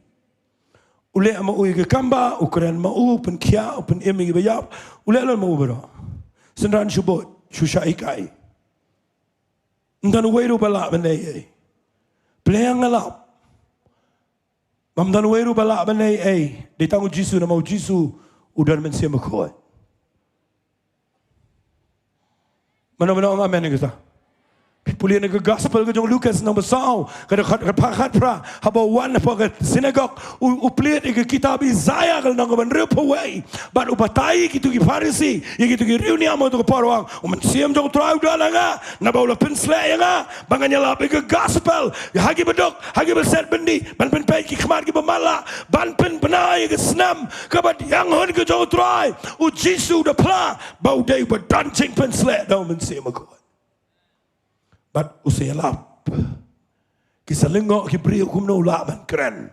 Ule ama uy ke Kambah, ukuran mau pen kia, pen emi bayap. Ule lan mau bero. Sendan syubot, syusha ikai. Dan weru balak benay. Playang ngalap. Mam dan weru balak benay. Di tangu Jisu na mau Jisu udan mensia makot. Mana-mana ang amen ni kita. Pipulian ke gospel ke jong Lukas na masaw kada pakat pra haba wan pa ke synagogue upliat ke kitab Isaiah kal nang ban repaway ban upatai kitu ki Farisi kitu ki reuni amo to parwang siam jong trau dalanga na baula pensle nga banganya la ke gospel hagi bedok hagi beset bendi ban pen pai ki khmar ki bamala ban pen benai ke snam kabat yang hon ke jong trai u Jisu de pla bau dei ba dancing pensle do men siam ko But usialap. Kisalingo kibriyo kumnula man kren.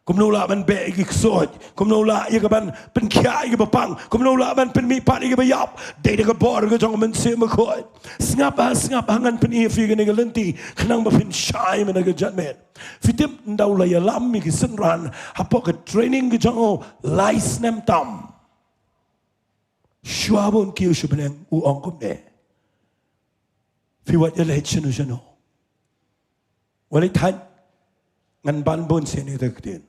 Kumnula man be ikiksod. Kumnula ikaban penkia ikabapang. Kumnula man penmipat ikabayap. Dede kabor kajong man simakot. Sngap hangan penifi kanigalenti. Kanang mapin shy man Janmiet. Fitim ndaw layalam ikisenran. Hapo ka training kajong lais nem tam. Shuabon kiyo shubeneng uong kumne. Fiwat yalah chenu. Walay tan ngan banbon siya ni taktin.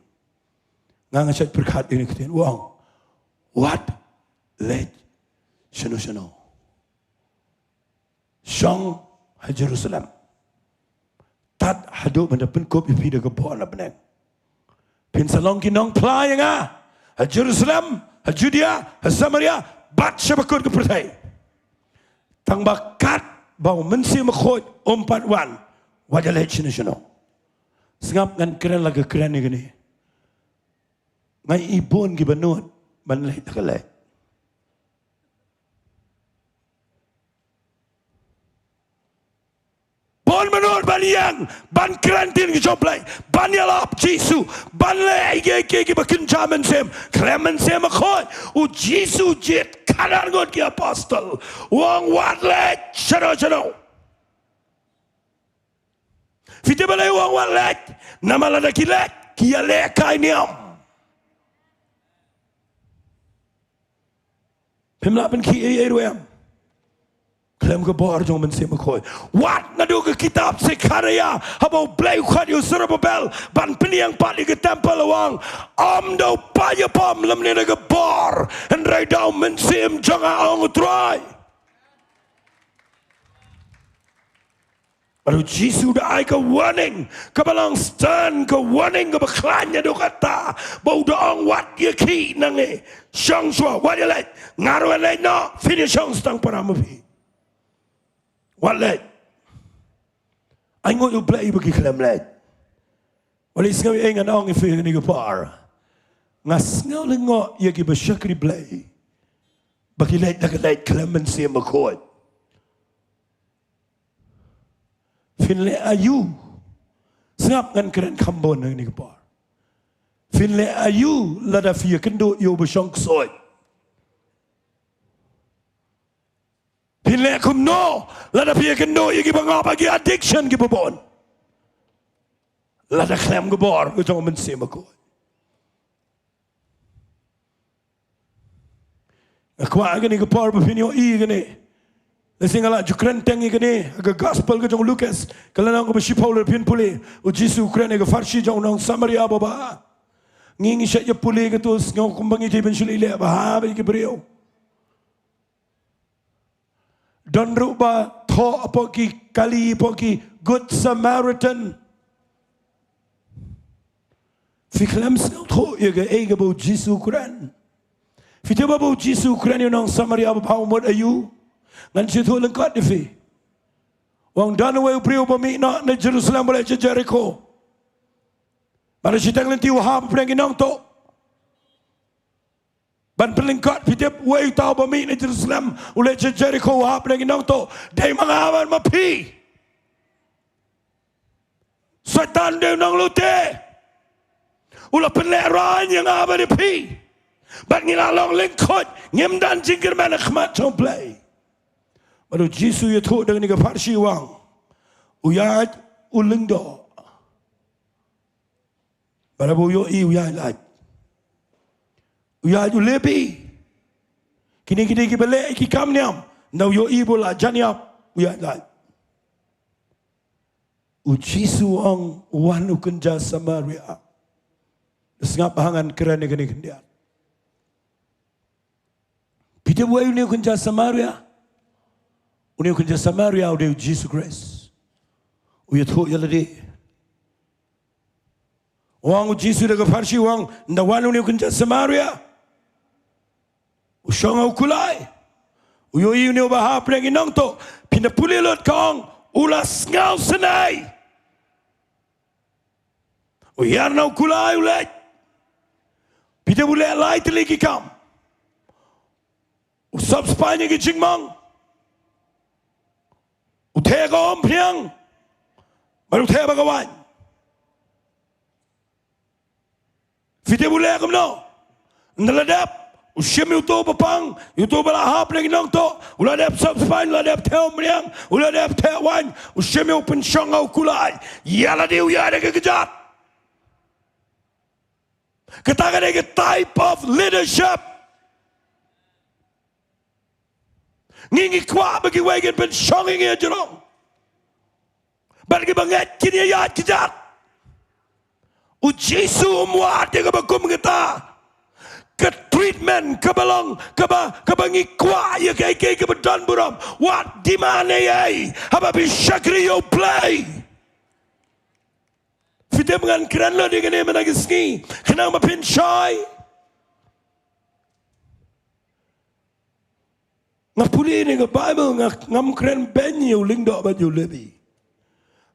Nga siya berkat ini taktin. Wang, what let chenu. Shong ha Jerusalem. Tat hado benda penkop ipi dah kebuan na beneng. Pinsalong kinong play nga ha Jerusalem, ha Judea, ha Samaria, bat siya bakod kepertai. Tang bakat bau mensi makot ompat wan wajah leh chino sengap ngan keren laga keren ni gini ngai ibon ki banut ban leh takaleh bon menut ban Thohdieng ban krantin ke joblay ban yalap Jisu ban le ke bakin jaman sem klemen sem akhoy u Jisu jet kanar god ki apostle wong wat le chano fite balay wong wat le namala da kilet ki ale kai niam pimla ben ki eruam Klem ke bar jong men sem khoi wat na do ke kitab Zekaria habo Blei khat yu Zerubbabel ban Pdiang pat ke tempel wang do pa ye pom lam ne ke bar en rai dau men sem jong ang Trai baru Jisu da ai ke warning ke balang stern ke warning ke beklanya do kata bau dong wat ye ki nange shang shwa wat ye let ngaru let no finish shang stang paramapi What led? I want you Blei bagi kelam led. Wali Sngi engan ong ife ni gapar. Ngas ngau lengo ye gi besyakri Blei. Bagi led dak led kelam men sia makot. Finle ayu. Sngap ngan keren kambon ni gapar. Finle ayu lada fia kendo yo besyang soy. Pinle kum no, lada pia kendo yagi bangap bagi addiction ki babon. Lada klem gebor, ujung men sem aku. Akwa agani gebor bapinyo I gani. Lesingala jukren tengi gani, aga gospel ke jong Lucas, kalana ko bashipol pin puli, u Jisu kren aga farshi jong nong Samaria baba. Ngingi sya puli ke tu ngau kumbangi jeben shulile ba ba ki brio. Dan rupa tho apa ki kali apa ki Good Samaritan. Fiklam sel tho ye ge ege bo Jisu Quran. Fiteba bo Jisu Quran yo nang Samaria ba mod ayu. Ngan si tho lengkat defi. Wang dan we priu ba mi na Jerusalem boleh Jericho. Pada si tang lenti wahab prengi nang to. Ban pelengkat pitip way tau bami ni Jerusalem ule Jericho wahap lagi nang to dai mangawan mapi Satan dia nang lute ula penleran yang apa di pi ban ngilalong lengkot ngem dan jingkir mana khmat chong Blei baru Jisu ya thu dengan ni ke farsi wang uyat ulengdo baru yo I uyat laj Uya ju lebi. Kini ki bele ki kam niam. Now yo ibu la janiap. Uya lai. U Jisu ang wan ukunja Samaria. Sengap hangan keren ni kini kendian. Pita buai uni ukunja Samaria. Uni ukunja Samaria udah Jisu Christ. Uya tu ya ladi. Wang Jisu dah kefarsi wang. Ndawan uni ukunja Samaria. Usyong au kulai. Uyo iu ni ubahap lagi nang to. Pinapuli lot kong ulas ngau senai. Uyar nau kulai ulet. Pita boleh lai teliki kam. Usap sepanya ki jingmang. Utega om Pdiang. Baru utega bagawan. Pita boleh kam no. Naladap. Usyam itu bapang, itu balahap lagi nang to. Ulah dap subspan, ulah dap teo Pdiang, ulah dap teo wan. Usyam itu pensyang au kulai. Yalah dia uya ada kekejat. Kita ada ke type of leadership. Ngingi kuat bagi wagen pensyang ini jerong. Bagi banget kini ya kejat. Ujisu muat dia kebakum kita. Ke treatment ke balong ke bangi kuat ya ke bedan buram wat di mana ya apa bisyakri yo Blei fite dengan keren lo dengan mana Sngi kenang mapin chai ngapuli ni ke Bible ngam keren ben yo lingdo ba yo lebi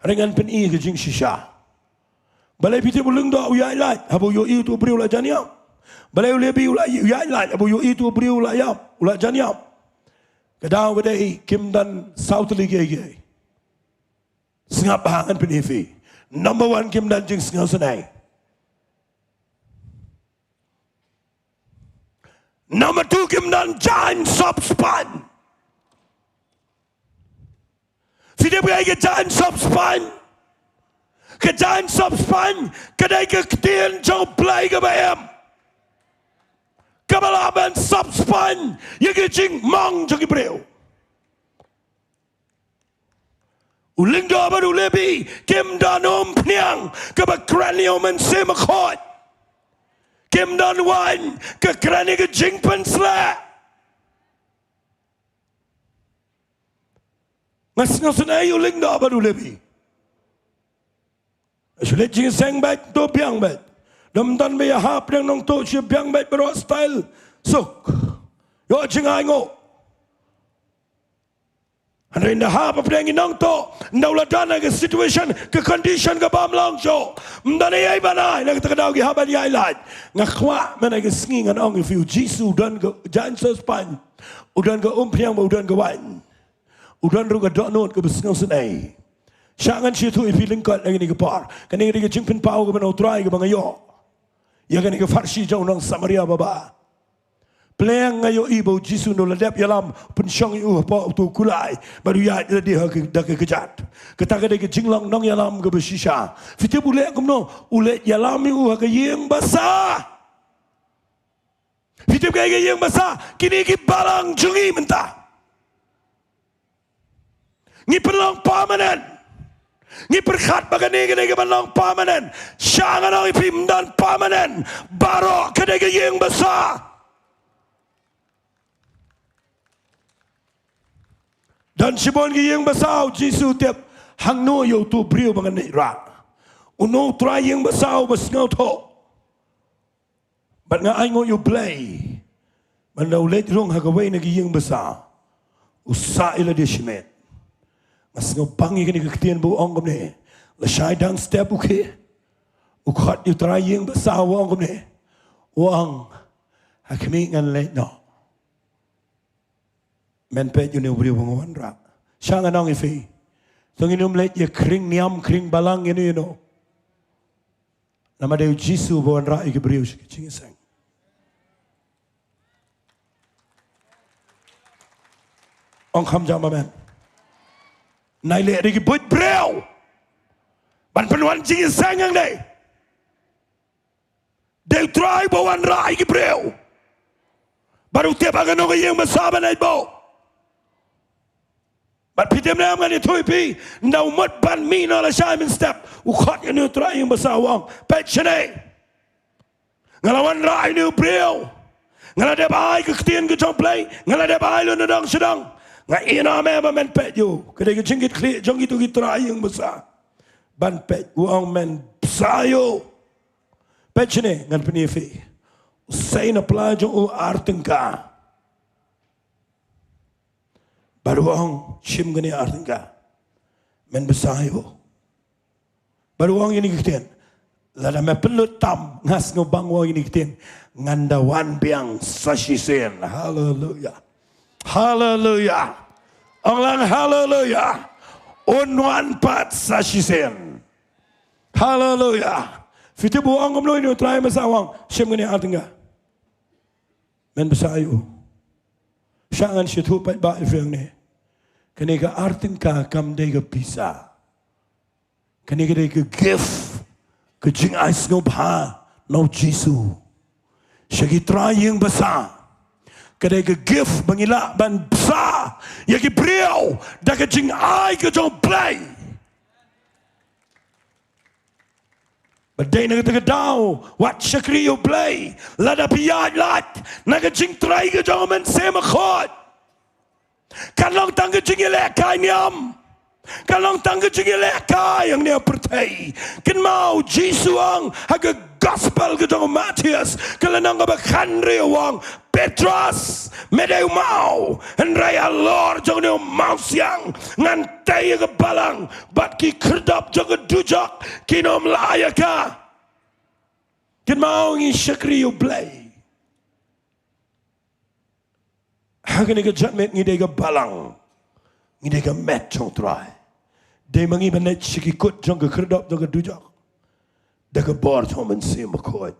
dengan pen I ke jing shisha balai fite bulung do ya lai habo yo I tu beri ulah janiam balai lebi ulah ya lai abu yo itu beri ulah yap ulah janiam kadang bedai kim dan south ligi Sengap hangan penifi. Number 1 kim dan jing sengau senai. Number 2 kim dan jan sop span. Tidak bergai ke jan sop span. Ke jan sop span. Kedai ke ketien jauh Blei ke bayam. Kebalaban sop span. Yang ke jing mong jauh Breu. Uling do baru lebih kim dan Pdiang ke bakranio Mynstep makot kim dan wan ke krani ke jingpen sla ngas senai uling do baru lebih sulit jing seng bat to Pdiang bat dam tan be hap yang nong to si Pdiang bat bro style suk yo jing ai ngo. And in the half of Pdiang inang to, nauladan ke situation, ke condition ke bam lang jo. Mdani ay banay, nagtakadaw ki haban yay lad. Ngakwa, manay ke Sngi ngan ong if you Jisu udan ke jan sospan, udan ke Pdiang ba udan ke wan. Udan ru ke donot ke besngaw senay. Syangan siya tu ipilingkat lagi ni ke par. Kani ke jingpin pao ke banau Trai ke bangayo. Ya kani ke farsi jauh nang Samaria baba. Playang ngayo ibu Jisu no ladap yalam pensyang iu apa tu kulai baru ya dia dak kejat ketaka de jinglang nong yalam ke besisha fiti bule kumno ule yalam iu ke yeng basa fiti ke yeng basa kini ki balang jungi mentah ni perlang permanent ni perkhat bagani ke balang permanent syangan ai pim dan permanent barok ke yeng basa. Dan sibon ki yang basau Jisu tiap hang no yo tu brio bangan ra. Uno Trai yang basau basngau to. Bat nga ai ngo yo Blei. Mandau let rong hagawai na ki yang basa. Usa ila dia Janmiet. Mas ngau bangi kini keketian bu ong ne. La shai dang step uke. Ukhat yo Trai yang basau ong ne. Wang hakimi ngan let no. Men pet you ne brio bangawan ra. Siya nga nang ifi. Tong inum let ye kring niam kring balang inu you know. Nama de Jisu bawan ra iki brio si chingisang. Ong kham jama men. Nai le iki but brio. Ban penuan chingisang yang de. De Trai bawan ra iki brio. Baru tiap akan nong yang bersama naik bau. But pitem na man ito ipi na umat ban mi na la siya Mynstep ukhat yung Trai yung basawang petsyane ngalawan rai niyo brio ngalade bahay kaktiyan ka jong Blei ngalade bahay lo na dang sidang nga ina me ba men pet yo kada ka jingit kli jong ito ki Trai yung basa ban pet uang men sayo petsyane ngan penifi usay na pala jong arteng ka baru ang sim gani arting ka men besayo baru ang ini kitian lada me pelut tam ngas ngobang wang ini kitian ngandawan biang sasisen haleluya haleluya orang haleluya unwan pat sasisen haleluya fiti bu ang ngomlo ini Trai masawang sim gani arting ka men besayo syangan situ pat ba ifeng ne kani ka artin ka kam de ka pisa kani ka de ka gift ka jing ais no bha no Jisu syagi Trai yang basa ka de ka gift bangila ban basa yagi brio da ka jing ai ka jong Blei badai na ka daw wat syakri yo Blei lada piyad lat na ka jing Trai ka jong Mynstep makot kalong tangga jing lekai niam kalong tangga jing lekai yang dia pertai ken mau Jisu ang haga gospel ke jong Matius kalanang ka bakan wang Petrus medeu mau en raya lor jong ne mau siang ngan tay ke balang bat ki kerdap jong dujak kinom layaka ken mau ngi syakri yo Blei haga ni ke Janmiet ngi de ke balang ngi de ke met jong Trai Dia mangi manet sikikut jong ke kerdap jong ke dujak. Dah ke bar jong mensi makoi.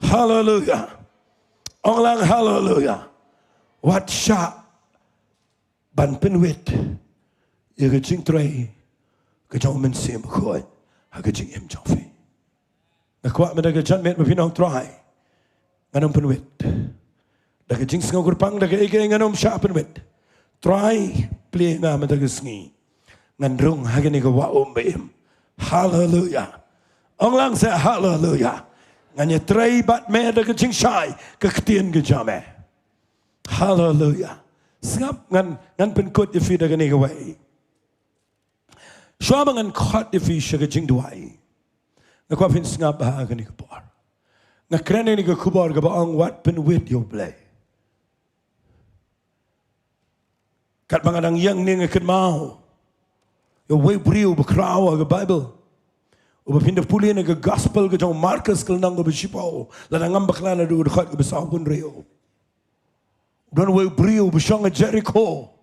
Hallelujah. Orang hallelujah. Wat syak ban penwit. Ia ke jing trai ke jong mensi makoi. Ha ke jing em jong fi. Nakuat meda ke Janmiet mapinong Trai. Nganom penwit. Dah ke jing Sngi kurpang dah ke ike nganom syak penwit. Trai Blei nga meda ke Sngi. Ngan hagi ni ke wa beim. Hallelujah. Orang saya hallelujah. Nganya Trai bat me dah ke jing shai ke ketien ke jame. Hallelujah. Sengap ngan penkut di fi dah ke ni ke wai. Shua ngan khat di fi ke jing duai. Ngakwa fin sengap ha ke ni ke par. Ngakren ni ke kubar ke baang wat penwit yo Blei. Kat mangadang yang ni ngakit mau. Yo way brio bekrawa ke Bible. O bepinda puli ke gospel ke jong Marcus ke nang ke besipau. Lada ngam baklana du dekat ke besau pun rio. Don way brio besong ke Jericho.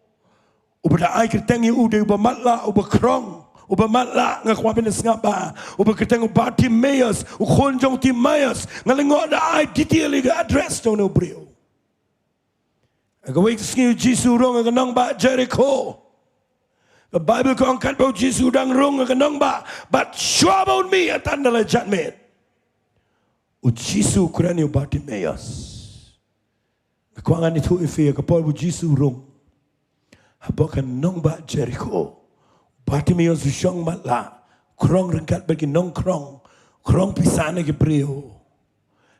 O beda ai ke tengi ude u bematla u bekrong. U bematla ngakwa pin sengapa. U beketeng u Bartimaeus u khonjong Timaeus ngalengok da ai detail ke address jong no brio. Aga way Sngi Jisu rong ke nang ba Jericho. The Bible ko angkat bau Jisu dang rung ke nang ba, but sure about me atan dalam Janmiet. U Jisu kurani u Bartimaeus. Kekuangan itu ifi ke Paul u Jisu rung. Apa kan nang ba Jericho. Bartimaeus usyong matla, krong rengkat bagi nang krong pisana ke brio.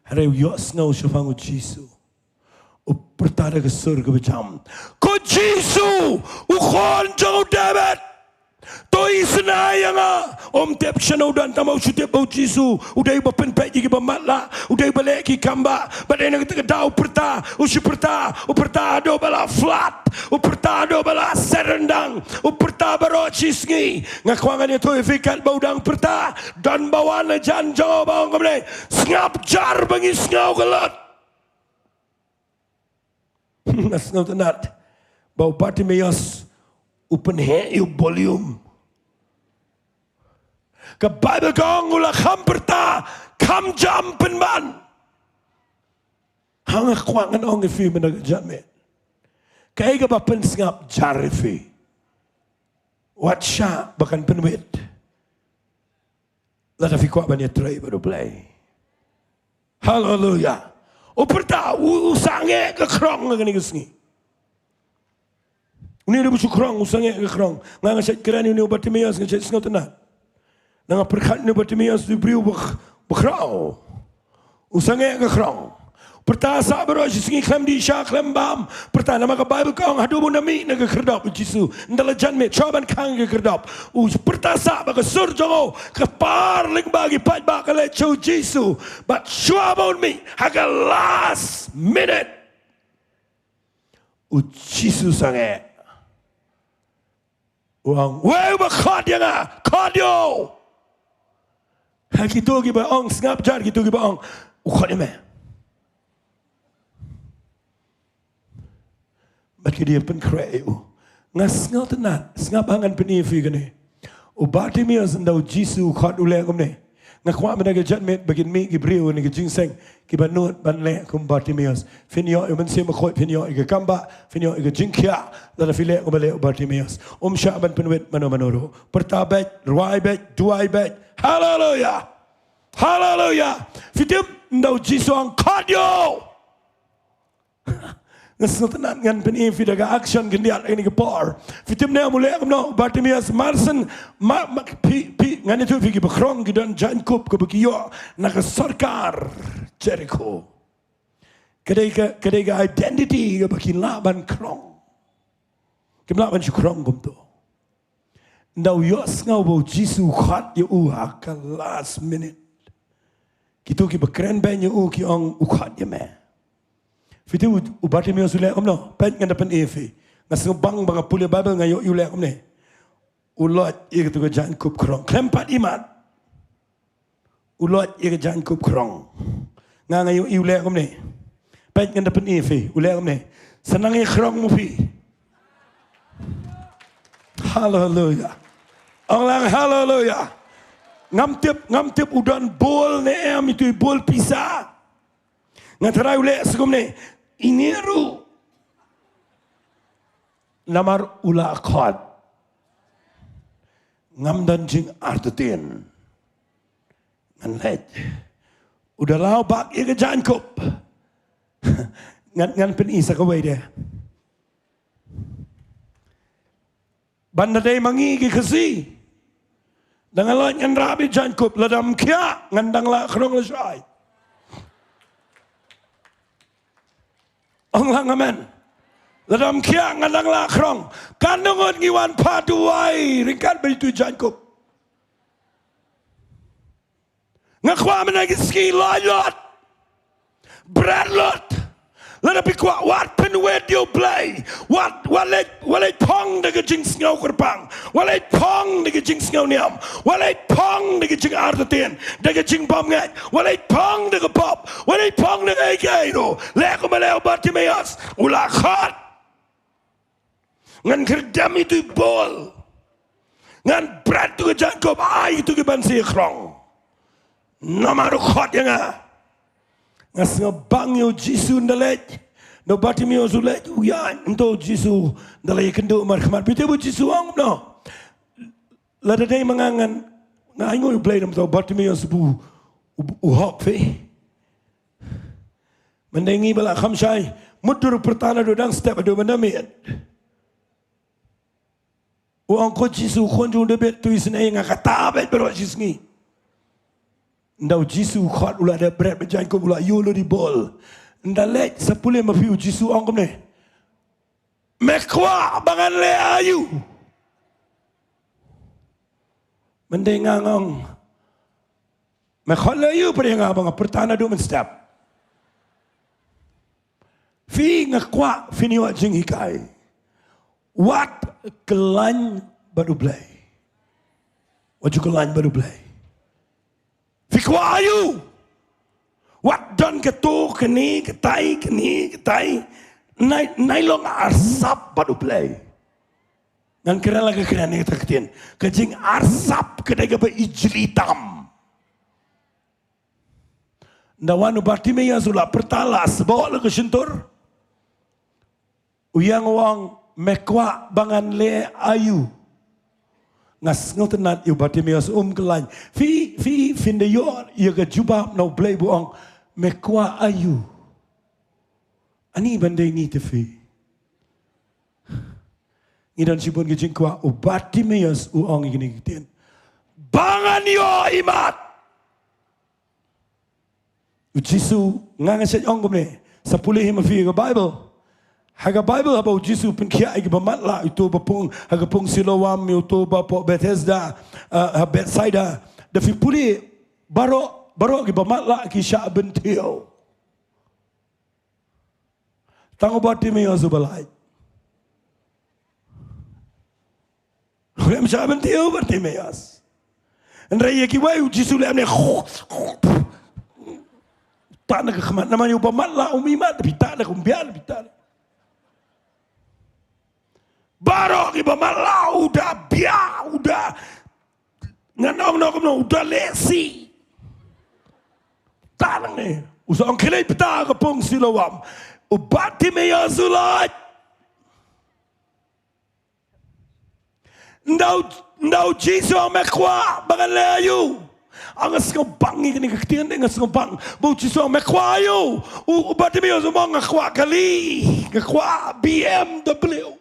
Hari yos ngau syafang u Jisu. U pertada ke surga macam. Ko Jisu, u khon jauh David. Toi senayang tep shanau dan tamau sutep bau Jisu. Udai bapen pegi ke bamatla, udai balik ke Kambah. Badai nak kita dau perta, u perta do bala flat, u perta do bala serendang, u perta baro Sngi. Ngakwangan itu ifikat bau dang perta dan bawan jan jauh bau kemana. Ngap jar bagi ngau gelat. Nasnau tenat bau Bartimaeus open he volume ke Bible kong ula kamperta kam jam penban hang kwangan ong fi menag Janmiet kai ga bapen sengap jarifi wat sha bakan penwit la fi kwa ban Trai baru Blei. Hallelujah. Uperta usange ke krong ngani ke Sngi. Uni dia busu krong usange ke krong. Nganga set kerani uni Bartimaeus ngecet Sngi tenat. Nanga perkat uni Bartimaeus dibriu bekrau. Usange ke krong. Perta sa bero Sngi klem di sya klem bam. Perta nama ke Bible kong hadu bunda mi naga kerdap Jisu. Ndala Janmiet coban kang ke kerdap. Perta sa ba ke sur jongo ke par ling bagi pat ba ke le chou Jisu. But sure about me haga last minute. Jisu sange. Wang wei ba Thohdieng Thohdieng. Hakitu gi ba ong ngap jar gitu gi ba ong. Thohdieng me. Bagi dia pen kreu. Ngas ngau tenat, ngap angan penifi gane. U Bartimaeus ndau Jisu khat ule komne. Ngakwa menega Janmiet bagin mi gibriu ni gingseng ki banut ban le kum Bartimaeus. Finyo men se makoi finyo ke Kambah, finyo ke jingkia la file ko bale Bartimaeus. Sya ban penwit mano pertabet, ruaibet, duaibet. Hallelujah. Hallelujah. Fidim ndau Jisu ang Thohdieng. Ngasal tenan ngan penifi daga action gendiat ini ke par. Fitim ne mulai amno Bartimaeus Marsen ngan itu pergi bekrong gidan Jankup ke begiyo nak sarkar Jericho. Kedai identity ke bagi laban krong. Kemlaban syukrong gumto. Ndau yos ngau bau Jisu khat yu ke last minute. Kitu ki bekeren banyak ki ong ukhat ya me. Fitu Bartimaeus ulek amno, pet ngan depan efi. Ngas bang bang pulih Bible ngayo ulek amne. Ulot ia tu ke Jankup krong. Klempat iman. Ulot ia ke Jankup krong. Ngayo ulek amne. Pet ngan depan efi ulek amne. Senang ia krong mu fi. Hallelujah. Orang haleluya. Ngam tip udan bol ne em itu bol pisah. Ngatarai ule segum ne iniru. Namar ula akad. Ngam dan jing artetin. Ngan let. Udah lau bak ia ke jangkup. Ngan pen isa kawai dia. Banda day mangi ki kasi. Dengan lot ngan rabi jangkup ladam kia ngandang la khrong la syai. Orang amen. Ladam kia ngandang la khrong. Kandungan ngiwan paduai ringkat beritu jangkup. Ngakwa menagi ski lot. Brad lot. Ladapi kuat wat penwed yo Blei. Wat walet pong de jing sngau kerpang. Walet pong de jing sngau niam. Walet pong de jing artetin. De jing bom ngat. Walet pong de pop. Walet pong de ego. Leko maleo Bartimeus. Ula khat. Ngan kerdam itu bol. Ngan Brad tu Jacob ai itu ke bansi krong. Namaru khat yang ngas ngabang yo Jisu ndalet no Bartimeus ulet uyan ento Jisu ndalay kendo markhamat bite bu Jisu ang no lada day mangangan ngaingo Blei nam to Bartimeus bu uhok fe mendengi bala khamsai mudur pertana do dang step do Janmiet uang ko Jisu konju debet tu isne ngakata bet bero Sngi. Ndau Jisu khat ula ada berat berjalan ko ula yolo di bol. Ndalek sepuluh mafiu Jisu angkom ne. Mekwa bangan le ayu. Mendengang mekhat le ayu pada yang abang pertana do Mynstep. Fi ngakwa fini wa jing hikai. Wat kelan baru Blei. Waju kelan baru Blei. Fikwa ayu. Wat dan ketu keni ketai. Nailong arsap baru Blei. Ngan kira lagi kira ni terketin. Kejing arsap kedai ke ijritam. Nawanu Bartimeus ula pertalas bawa le ke sentur. Uyang wang mekwa bangan le ayu. Ngas ngotenat yu Bartimeus kelan fi finde yor ia ke jubab no Blei buang mekwa ayu ani bandai ni te fi ngidan sibon ke jingkwa u Bartimeus uang ini kiten bangan yo imat u Jisu ngangaset ongom ne 10 hima fi ke Bible. Haga Bible about Jisu penkia igi bamatla itu bapung haga pung Shillong itu bapok Bethesda Bethsaida dafi puli baro igi bamatla ki sya bentio tango Bartimeus balai rem sya bentio Bartimeus ndrai ki wai Jisu le amne tak nak khmat namanya bamatla umimat tapi tak nak umbian tapi tak Barok iba malau udah biar udah nganong udah lesi tanang ni usang kelai peta ke pung Shillong ubati meya sulat ndau Jisu mekwa bangan layu angas ngobang ni ketian dengan ngobang bau Jisu mekwa ayu ubati meya sumang ngakwa kali ngakwa BMW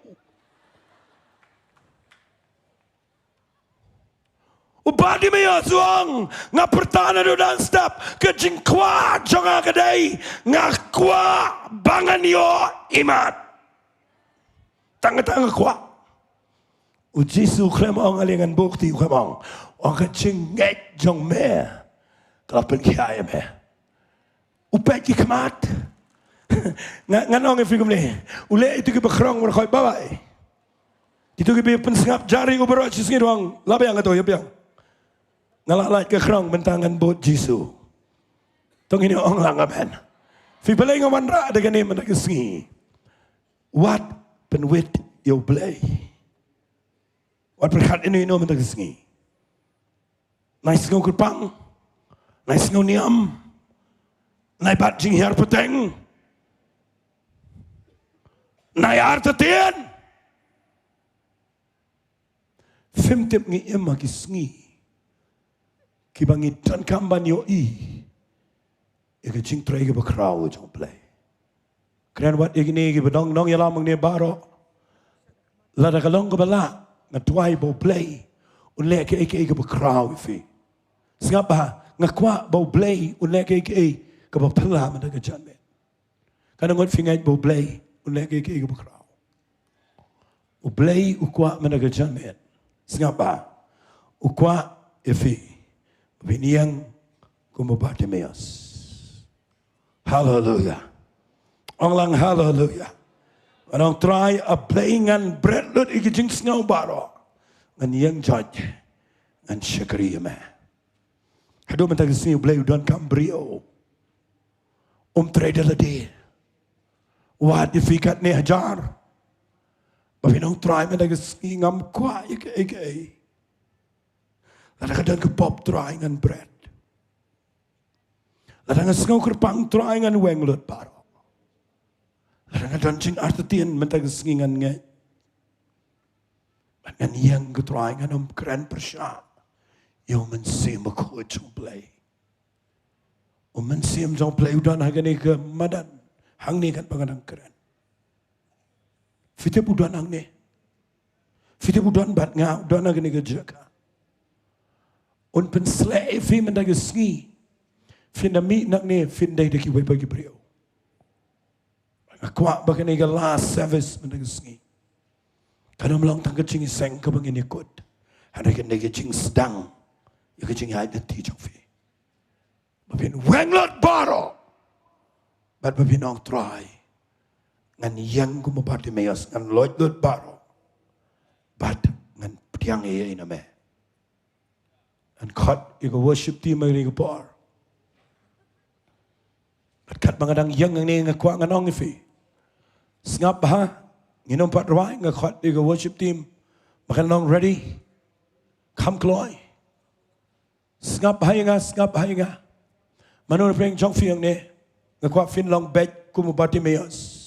Ubadi meya suang ngapertana do dan step ke jingkwa jonga kedai ngakwa bangan yo imat tanga kwa Jisu kremong alingan bukti kremong ang ke jinget jong me kalapen kiai me upet ki kmat nganong ifigum ne ule itu ke bekrong berkhoi bawai itu ke pensengap jari uberot Sngi doang labayang atau ya biang ngalak ke kerang bentangan bot Jisu. Tong ini orang langaman. Fi Palei ngaman ra dengan ni mendak Sngi. Wat penwit yo Blei. Wat berkat ini no mentang Sngi. Nai Sngo Kerpang, nai Sngo Niam, nai Bat Jing Hiar Pdiang, nai Saitjain. Fem tip ngi emma ki Sngi. Ki bangi tan Kambah yo i. Ega jing Trai ke bakrau jong Blei. Keren wat igini ki bedong nong yalam ngi baro. Lada kalong ke bala ngatwai bo Blei. Unle ke ke bakrau fi. Singapa ngakwa bo Blei unle ke ke bapala man ke Janmiet. Kadang ngot fingai bo Blei unle ke bakrau. U Blei ukwa man ke Janmiet. Singapa ukwa ifi Pdiang kumubatimeos. Hallelujah. Orang hallelujah. Orang Trai a playing and bread lut ikijing snow baro. Ngan yang judge ngan syakri me. Hado mentag sini Blei udan kambrio. Trai dalade. Wat ifikat ne hajar. Tapi nong Trai mentag sini ngam kwa ik. Lalu kadang ke pop Trai ngan bread. Lalu Sngo Kerpang Trai ngan weng lut baro. Lalu kadang jing Saitjain mentag Sngi ngan ngai. Ngan yang ke Trai ngan keren persya. Yo Mynstep ko jong Blei. Mynstep jong Blei udan hagani ke madan. Hang ni kan pangadang keren. Fitip udan hang ni. Fitip udan bat nga udan hagani ke jaka. Pen slave fi mendag Sngi. Fin da mi nak ni fin dai de ki wei bagi brio. Akwa bagani ga last service mendag Sngi. Kadang melang tang kecing seng ke bangin ikut. Ada kan de kecing sedang. Ya kecing hai de ti jong fi. Bapin weng lot baro. Bat bapin ong Trai. Ngan yang ku mabati meos ngan lot baro. Bat ngan Pdiang ye ina me. And cut you go worship team may go par. But cut mangadang yang ni ngakwa nganong ifi. Sngap ha, nginom pat rai ngakot you go worship team. Makanong ready. Come kloy. Sngap ha nga. Manon preng jong fiang ne. Ngakwa fin long bed kumubati meos.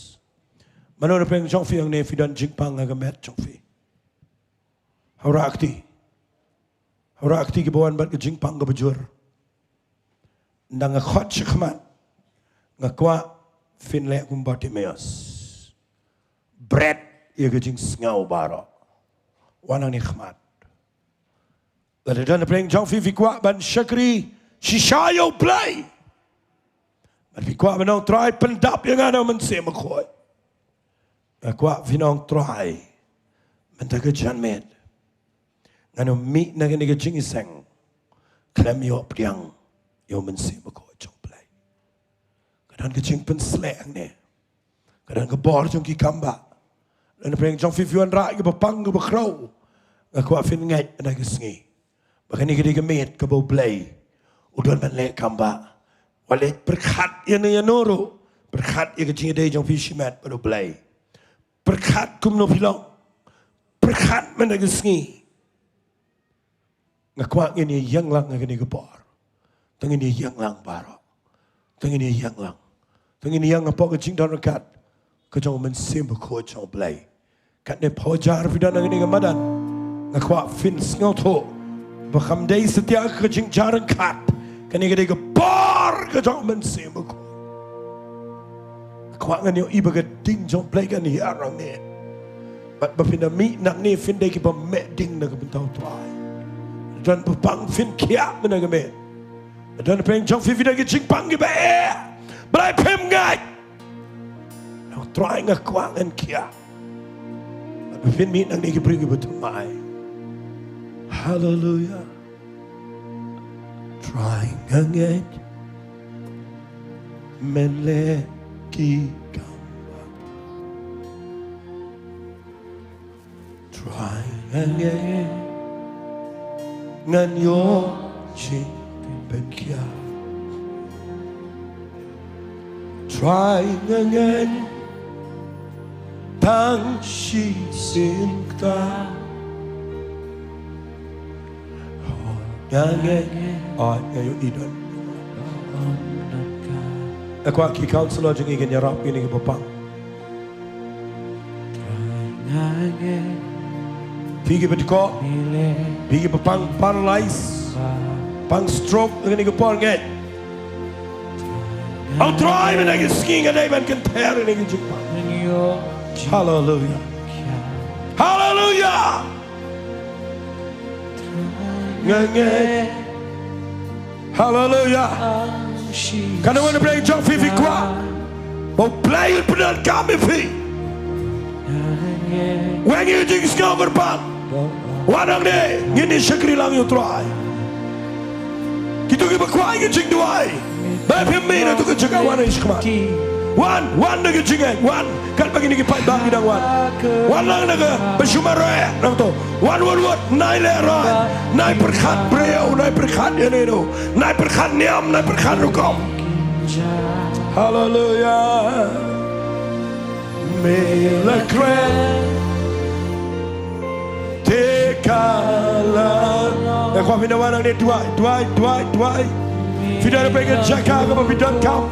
Manon preng jong fiang ne fidan jingpang ngagamet jong fi. Haurakti. Rakti ke bawan bat ke jingpang ke bejur. Nang ngakot syakmat. Ngakwa fin lek kumbati meos. Bread ia ke jing sngau baro. Wanang ni khmat. Lalu dan preng jong fi kwa ban syakri shishayo Blei. Ban fi kwa banong Trai pendap yang ada Mynstep makoi. Ngakwa finong Trai. Mentaka Janmiet. Ngano mi na gani jing iseng klem yo Pdiang yo Mynstep ko jong Blei. Kadang ke jing pen sleng ne. Kadang ke bor jong ki Kambah. Dan preng jong fifuan ra ke bapang ke bakrau. Ngakwa fin ngai na ke Sngi. Bakani ke met ke bo Blei. Udon ban le Kambah. Walet berkat ya ne noro. Berkat ya ke jing dei jong fishimat pada Blei. Berkat kum no pilong. Berkat men ke Sngi. Ngakwa ngini yang lang ngini gepar. Tengini yang lang baro. Tengini yang lang. Tengini yang apa ke jing dan rekat. Ke jong Mynstep ko jong Blei. Kat ne pojar vidan ngini gamadan. Ngakwa fin Sngo to. Bakam dei setia ke jing jaran kat. Kani gede gepar ke jong Mynstep ko. Ngakwa ngini iba ke ding jong Blei kan hi arang ne. Bat bapinda mi nak ni fin dei ki ba me ding na ke bentau Trai. Dan pepang fin kiak menagamet. Dan peng jong fi vida ke jingpang ke bae. Blei pem ngai. Nang Trai ngakwa ngan kiak. But fin mi nang ni ke bring betul mai. Hallelujah. Trai nganget. Menle ki Kambah. Trai nganget. Ngan yo jing ben kia. Trai ngan tang shi sin ta. Ai ngayo idol. Aku aki counselor jeng ingin nyarap ini ke bapang. Pigi betkok, pigi bapang paralyzed, pang stroke dengan ini ke por ngai. I'll try when I get skiing and I can compare in Japan. Hallelujah. Hallelujah. Hallelujah. Kan du wanna bring John Fifi kwa? Och Blei på den kammefi. When you think skover pan. Wadang de, ngini syakri lang you try. Kita ke bakwa ingin jing duai. Bapak mina tu kejaga wana iskmat. Wan naga jingan, wan kan bagi ni kipai bagi dang wan lang naga bersumare nang tu. Wan nai lera, nai perkat breu, nai perkat ini tu, nai perkat niam, nai perkat rukom. Hallelujah. Milagren tekalan. Aku pindah wana ni duai. Tidak ada pengen jaga kamu bidang kau.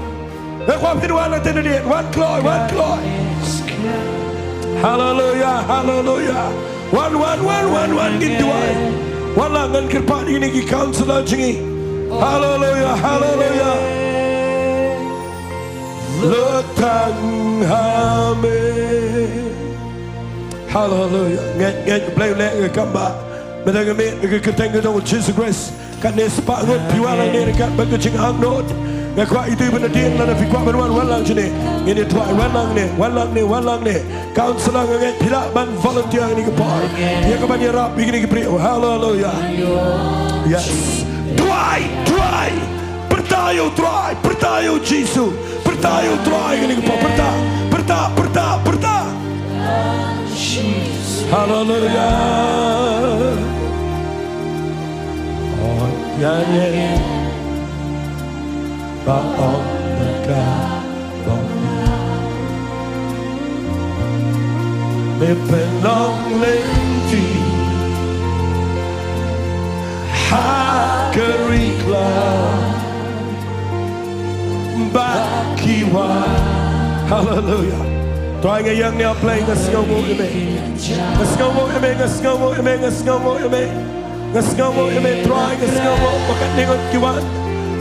Aku pindah wana tenda dia. One cloy. Hallelujah. One gitu duai. Walangan kerpat ini ki counselor jengi. Hallelujah. Letang hame. Hallelujah. Nget Blei ke Kambah. Janmiet ke ketengah dong Jesus Christ. Kan dia sepangut piwalang ni dekat bagi cing angnot. Ngakwa itu benar dia lana fikwa berwan walang sini. Ini tuai walang ni. Counselor nget pilak ban volunteer ni kepar. Dia keban dia rap begini ke beri. Hallelujah. Yes. Trai. Pertayo Jesus. Pertayo trai ini kepar. Perta. Hallelujah. Yeah. But on the God, me belong lady, hakerikla, bakiwa. Hallelujah. Trai yang ni Blei ngaskomo ime. Ngaskomo ime try ngaskomo pakat ningot kiwan.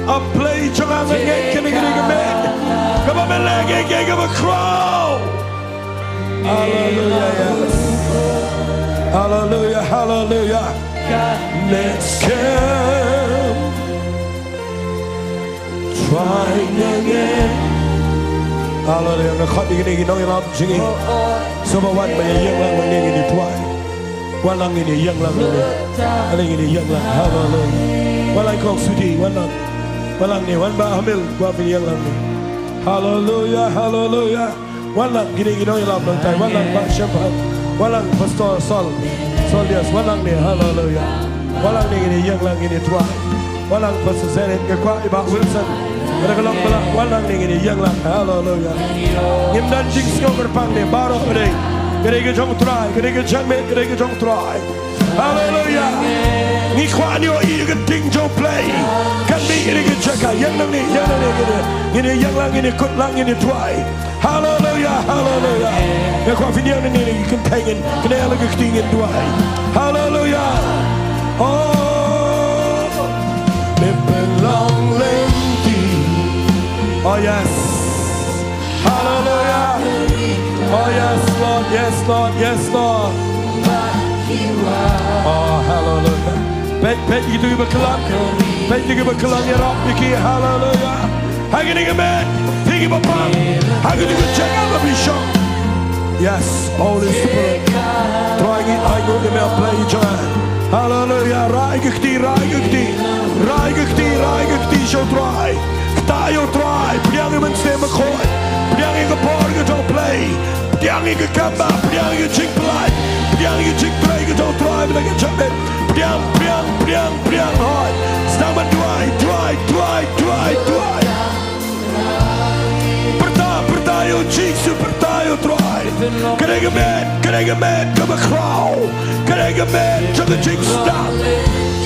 A Blei jangan ngek kene men. Kaba melege kaba crow. Hallelujah. Let's come. Try again. Hallelujah. Ngakhat ini nong ilap jingi. Soba wan bayang lang ini tuai. Walang ini yang lang ini. Aling ini yang lang. Hallelujah. Walang kong sudi. Walang ni. Wan ba hamil. Wafin yang lang ni. Hallelujah. Walang gini nong ilap lang tay. Walang ba syampan. Walang pastor Sol Dias. Walang ni. Hallelujah. Walang ni ini yang lang ini tuai. Walang pastor Zenit. Ngakwa iba Wilson. Mereka bilang walang ini yang lang. Hallelujah. Ngimdan jing sko berpang ni baru ini. Kerja jong Trai, kerja Janmiet, kerja jong Trai. Hallelujah. Ni kwan yo i keting jong Blei. Kan mi ini kerja yang lang ni ini yang lang ini kut lang ini Trai. Hallelujah. Yang kwan video ini kentengin, kena lagi ketingin Trai. Hallelujah. Oh, me belong lady. Oh yes. Hallelujah. Oh yes Lord. Oh hallelujah. Bet itu berkelang ya Rob iki hallelujah. Hagi ni gemet, tinggi bapa. Hagi ni jaga babi show. Yes, Holy Spirit. Trai I go email Blei join. Hallelujah. Rai gekti show Trai. Tayo Trai, Pdiang Mynstep gooi. Pdiang in geborgen to Blei. Pdiang in Kambah, Pdiang in Palei. Pdiang in Trai to Trai met Janmiet. Pdiang hoi. Staan maar Trai. Pertayo Jesus, pertayo Trai. Krijgen met, kom een grauw. Krijgen met, jong jing staan.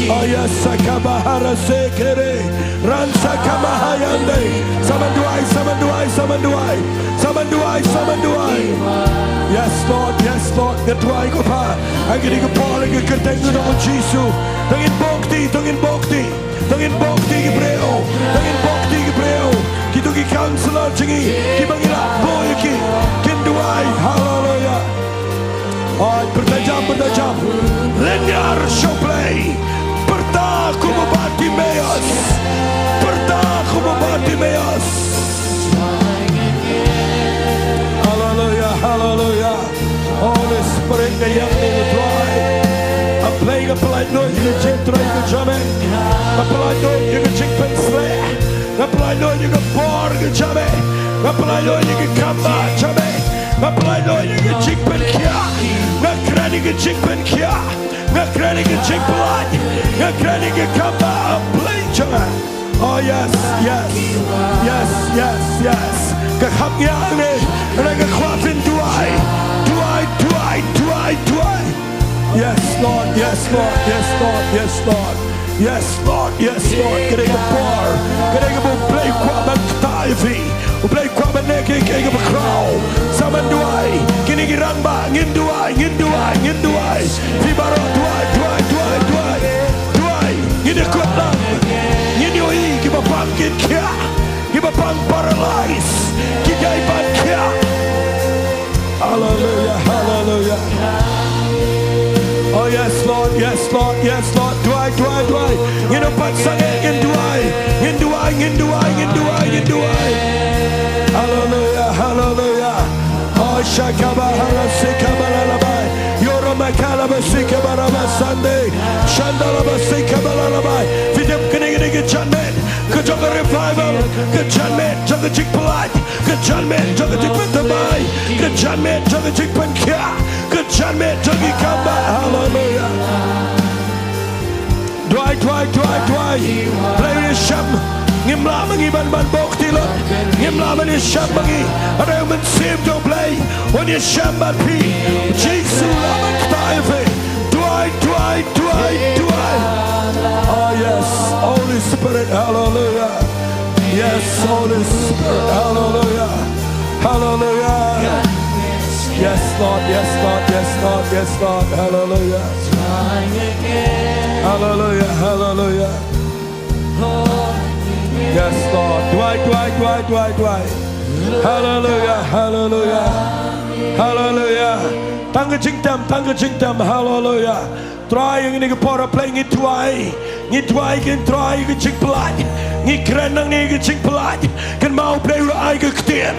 Oh yes, Sakabahara Sekere, Ransa Kamahayande, Samanduai, Samanduai, Samanduai, Samanduai, Samanduai. Yes, Lord, the Trai Kopa. I'm getting a Paul and a container of Jesus. Tangin Bokti, Gibreo, Tangin Bokti, Gibreo, Kituki Counselor, Chingi, Kibangila, Boyaki, Kinduai, hallelujah. Oh, bertajam, Lenyar Shoplay, Perta Kumabati Meos, Hallelujah. Holy Spirit, the young name Trai. I'm playing a polite note, you can chink Trai, you can jamming. A polite note, you can chink pen slay. A polite note, you can pour, you can jamming. A polite note, you can Kambah, jamming. A polite note, you can chink pen kia. A cranny, you can chink pen kia. A cranny, you can chink polite. A cranny, you can Kambah, Blei, jamming. Oh yes. Kahap yang ni, mereka kuatin tuai. Yes Lord. Kerana por, kerana Blei kuaban taifi, Blei kuaban neki kerana berkrau. Saman tuai, kini girang ba, ngin tuai. Fibaro tuai. Ngin kuat lang, ngin yoi kita bangkit kia. Kita bang paralyze. Kita iban kia. Hallelujah. Oh yes Lord. Tuai. Ngin empat sangat ngin tuai. Hallelujah. Oh Shakabahara Sikabalalabai. Yoromakalaba Sikabaraba Sunday. Shandalaba Sikabalalabai. Vidam Kiniga Janmiet. Kejaga revival. Janmiet jaga jik pelat. Janmiet jaga jik pentamai. Janmiet jaga jik penkia. Janmiet jaga Kambah. Hallelujah. Dwai. Blei Sham. Ngimla mengiban ban bokti lot. Ngimla men Sham mengi. Ada yang Mynstep do Blei. When you Sham ban pi. Jiksu lama ktaife. Dwai. Oh yes, Holy Spirit, hallelujah. Yes, Holy Spirit, hallelujah. Yes, Lord, hallelujah. Yes, Lord. Dwai. Hallelujah. Tangga jingtam, hallelujah. Trai yang ini kepora play ngi tuai kan trai ke jing pelat. Ngi krenang ni ke jing pelat. Kan mau play ula ai ke ketien.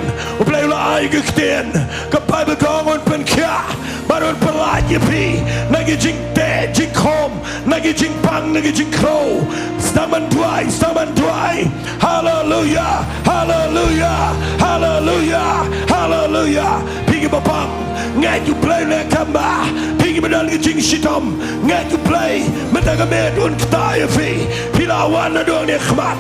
Ke Bible gong on pen kia. Baru pelat ye pi. Nagi jing te, jing kom, nagi jing pang, nagi jing crow. Staman tuai. Hallelujah. Pigi bapang. Ngai you play le Kambah. Pigi bedal ke jing shitom. Ngai you play. Mendaga medun ketaya fi. Pilawan na doang nikmat.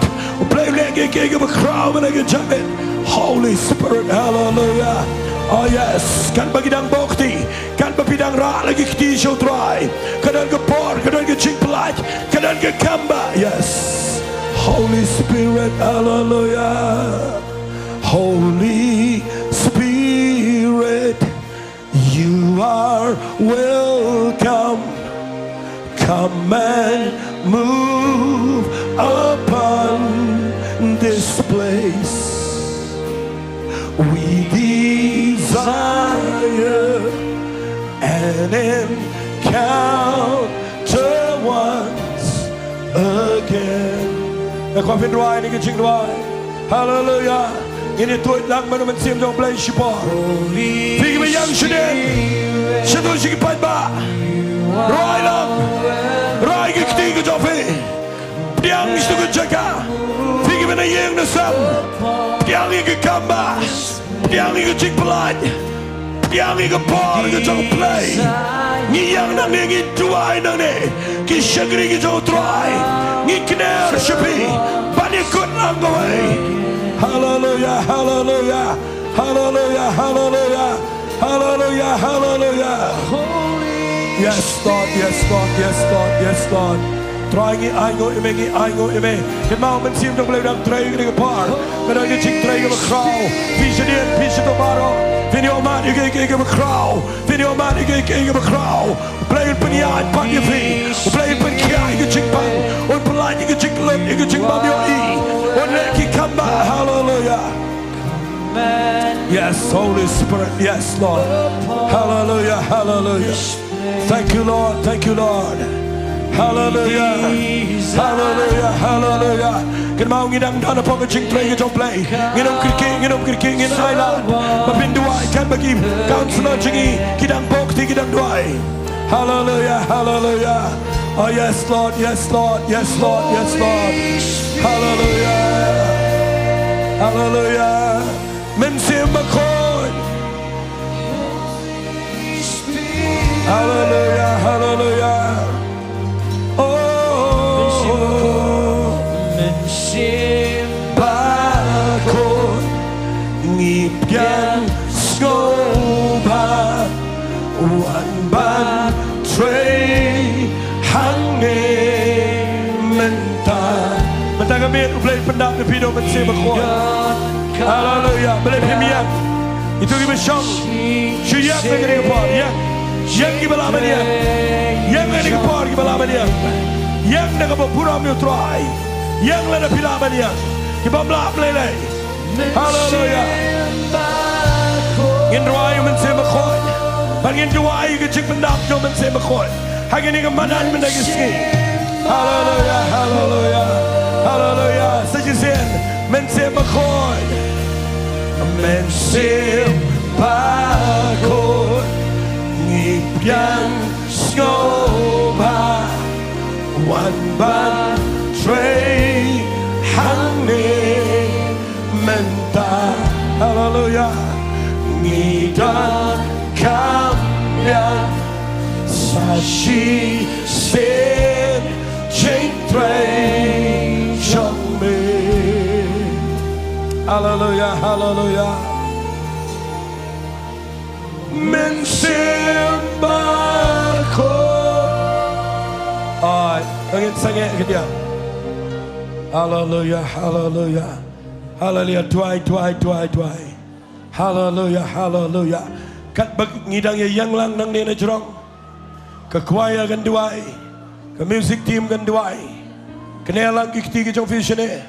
Play le ke berkrau mendaga Janmiet. Holy Spirit, hallelujah. Oh yes, kan Pdiang bokti, kan Pdiang ra lagi keti show Trai. Kadan ke por, kadan ke jing pelat, kadan ke Kambah. Yes. Holy Spirit, hallelujah. Holy Spirit, you are welcome. Come and move upon this place. We desire an encounter once again. Aku akan doa ini kecing doa. Hallelujah. Ini tuat lang mana Mynstep dong Blei Shipor. Pergi yang sudah. Satu segi pada. Rai lang. Rai ke ketiga jopi. Pdiang itu kejaga. Pergi mana yang nasam. Pdiang ke Kambah. Pdiang ke jing pelat. Pdiang ke por ke jauh Blei. Ni yang nang ni tuai nang ni. Kisagri ke jauh Trai. Ni kner shapi. Banyak kot lang kawai. Hallelujah. Yes, Lord. Trai ngi ai ngồi ime cái mau mình xiêm trong Blei đang Trai cái cái par cái đó cái chính Trai cái crowd vì sẽ điện vì sẽ tomorrow vì nhiều man cái crowd vì nhiều man cái crowd Blei penyaat pan ye fi Blei penkiai cái chính pan on Palei cái chính lem cái chính bam yo I on leki Kambah hallelujah. Yes, Holy Spirit, yes, Lord. Hallelujah, hallelujah. Thank you, Lord, thank you, Lord. Hallelujah, hallelujah, hallelujah. Kan mau ngidang dana pong jing Trai ke jong Blei. Nginom kirking ngin Island. Mapin duai kan bagi counselor jingi kidang bokti kidang duai. Hallelujah, hallelujah. Oh yes, Lord, yes, Lord, yes, Lord, yes, Lord. Hallelujah, hallelujah. Mynstep makoy. Hallelujah, hallelujah. Bakon ngipyan skoba wan ban Trai hangne menta kami Blei pendak di video Mynstep bakon. Hallelujah, Blei pimian itu kita syong syuyak negeri kepar yang kita lama dia yang negeri kepar kita lama dia yang negeri berpuram yo Trai yang lada pilama dia kita belak Blei. Hallelujah. Ngin Trai Mynstep bakon bangin Trai ke cik pendak jo Mynstep bakon hari ini kemanan mendaki Sngi. Hallelujah, hallelujah, hallelujah. Saitjain Mynstep bakon Mynstep bakon ngipyan skoba wan ban Trai hangne menta. Hallelujah. Ngidang kamyan sashi sen jing Trai Janmiet. Hallelujah, hallelujah. Mynstep bakon. Ay, angin sangat ke dia. Hallelujah, hallelujah. Hallelujah, Trai. Hallelujah, hallelujah. Kat bag ngidang yang lang nang nena jerong. Ke choir kan duai. Ke music team kan duai. Kenelang kikti ke jong vision eh.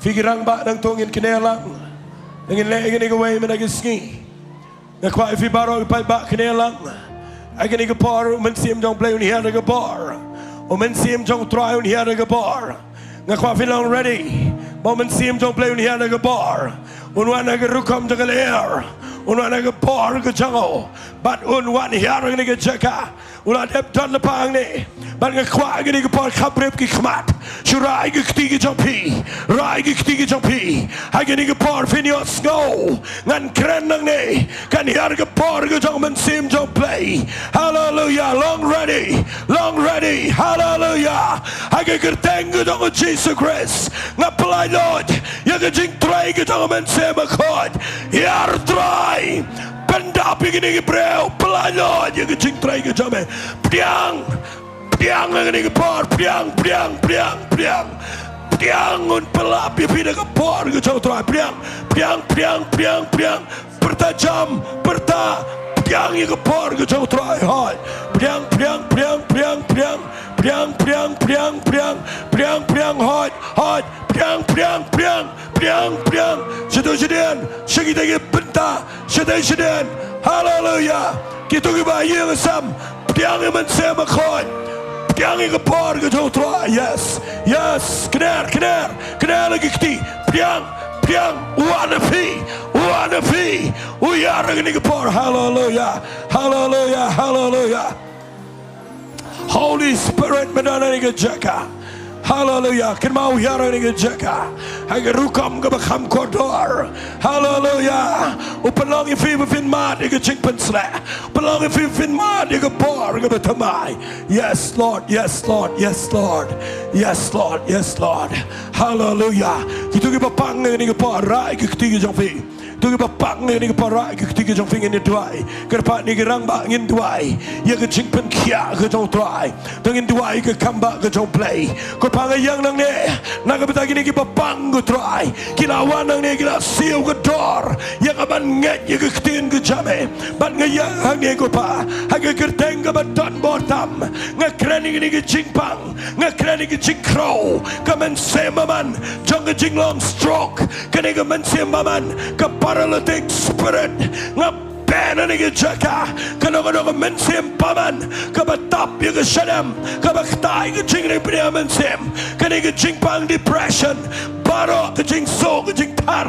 Fikirang ba nang tongin kenelang. Ngin le ngin igaway menagi Sngi. Ngakwa ifi baro ipai ba kenelang. Agin igapar Mynstep jong Blei unihan igapar. O Mynstep jong Trai unihan igapar. Ngakwa filang ready. Mo Mynstep jong Blei unihan igapar. Unwan nagarukam jagal air. Unwan nagapar ke jango. Bat unwan hiarang ni ke jaka. Ulah dep dan lepang ni. Bat ngakwa gini ke par kabrep ki khmat. Shurai ke kti ke jampi. Rai ke kti ke jampi. Hagini ke par finio snow. Ngan keren nang ni. Kan hiar ke par ke jang Mynstep jang Blei. Hallelujah. Long ready. Hallelujah. Hagi kerteng ke jang Jesus Christ. Ngapalai Lord. Ya ke jing Trai ke jang Mynstep bakon. Hiar Trai. Pendapi gini ke breu. Palei Lord. Ya ke jing Trai ke jang Pdiang ngani ke par. Pdiang un pelapi pida ke par ke jang Trai. Pdiang bertajam Pdiang ya ke par ke jang Trai. Hai Pdiang hai Pdiang Saitjain kita ke benta Saitjain. Hallelujah. Kita ke bayi yang sam Pdiang yang Mynstep bakon. Pdiang yang ke par ke jang Trai. Yes kenar lagi kti Pdiang wanna be uyar ngini ke par. Hallelujah. Holy Spirit menana ni ke jaka. Hallelujah. Kan mau hiara ni ke jaka. Haga rukam ke bakam kodo. bar. Hallelujah. Upalong if you fin mad, you can chink pen slap. Upalong if you fin mad, you can bar, you can tamai. Yes, Lord, yes, Lord, yes, Lord. Yes, Lord, yes, Lord. Hallelujah. Kita give a pang and you bar, right? You can take your tu ke bapak ni ke para ke tiga jong fingin ni tuai ke dapat ni ke rang ba ngin tuai ya ke jing pen kia ke jong Trai tengin tuai ke Kambah ke jong Blei ko pang yang nang ni nak ke betagi ni ke bapang ke Trai kilawan nang ni kila siu ke dor ya ke ban nget ya ke tin ke jame ban ngayang hang ni ko pa ha ke kerteng ke baton bortam ngakrani ni ke jing pang ngakrani ke jing crow ke men semaman jong ke jing long stroke ke ni ke men semaman ke paralytic spirit ngapena ni ke jaka kano mensim paman ke batap ya ke shadam ke baktai ke jing ni pria mensim ke ni ke jing pang depression baro ke jing so ke jing tar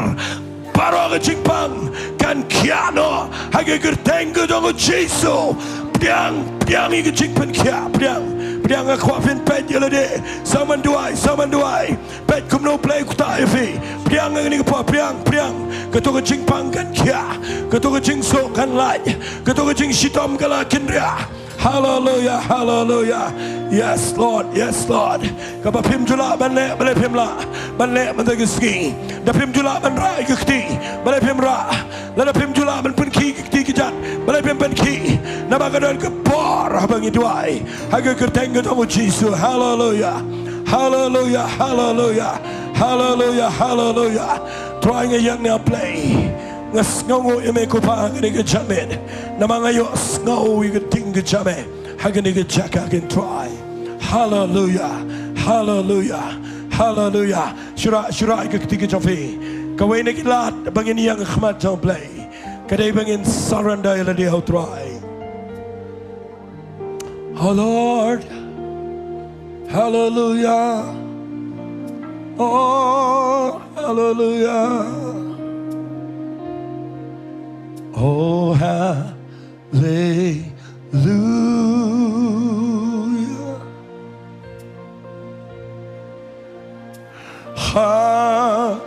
baro ke jing pang kan kiano hage gerteng ke dong Jesu Pdiang ke jing pen kia Pdiang aku fin pet yelade saman duai pet kum no play kuta evi Pdiang ni ke pa Pdiang ketu ke jing pang kan kia ketu ke jing so kan lai ketu ke jing shitom kala kindria. Hallelujah, hallelujah. Yes, Lord, yes, Lord. Kapa pim jula ban le bale pim la ban le ban tagi Sngi da pim jula ban rai ke kti bale pim ra la da pim jula ban pen ki kti ki jat bale pim pen ki na ba gadon ke por bang i duai ha ke kerteng ke tong Jesu. Hallelujah, hallelujah, hallelujah, hallelujah, hallelujah. Trai yang ni Blei ngasngo ime ko pa ngani ke Janmiet namangayo sngo i ke ting ke jame hagani ke jaka ken Trai. Hallelujah, hallelujah, hallelujah. Shura ke ketiga jafi kawe ne kilat bangin yang khmat jong Blei kadai bangin surrender ila dia Trai. Oh Lord, hallelujah, oh hallelujah. Oh, hallelujah. Hallelujah.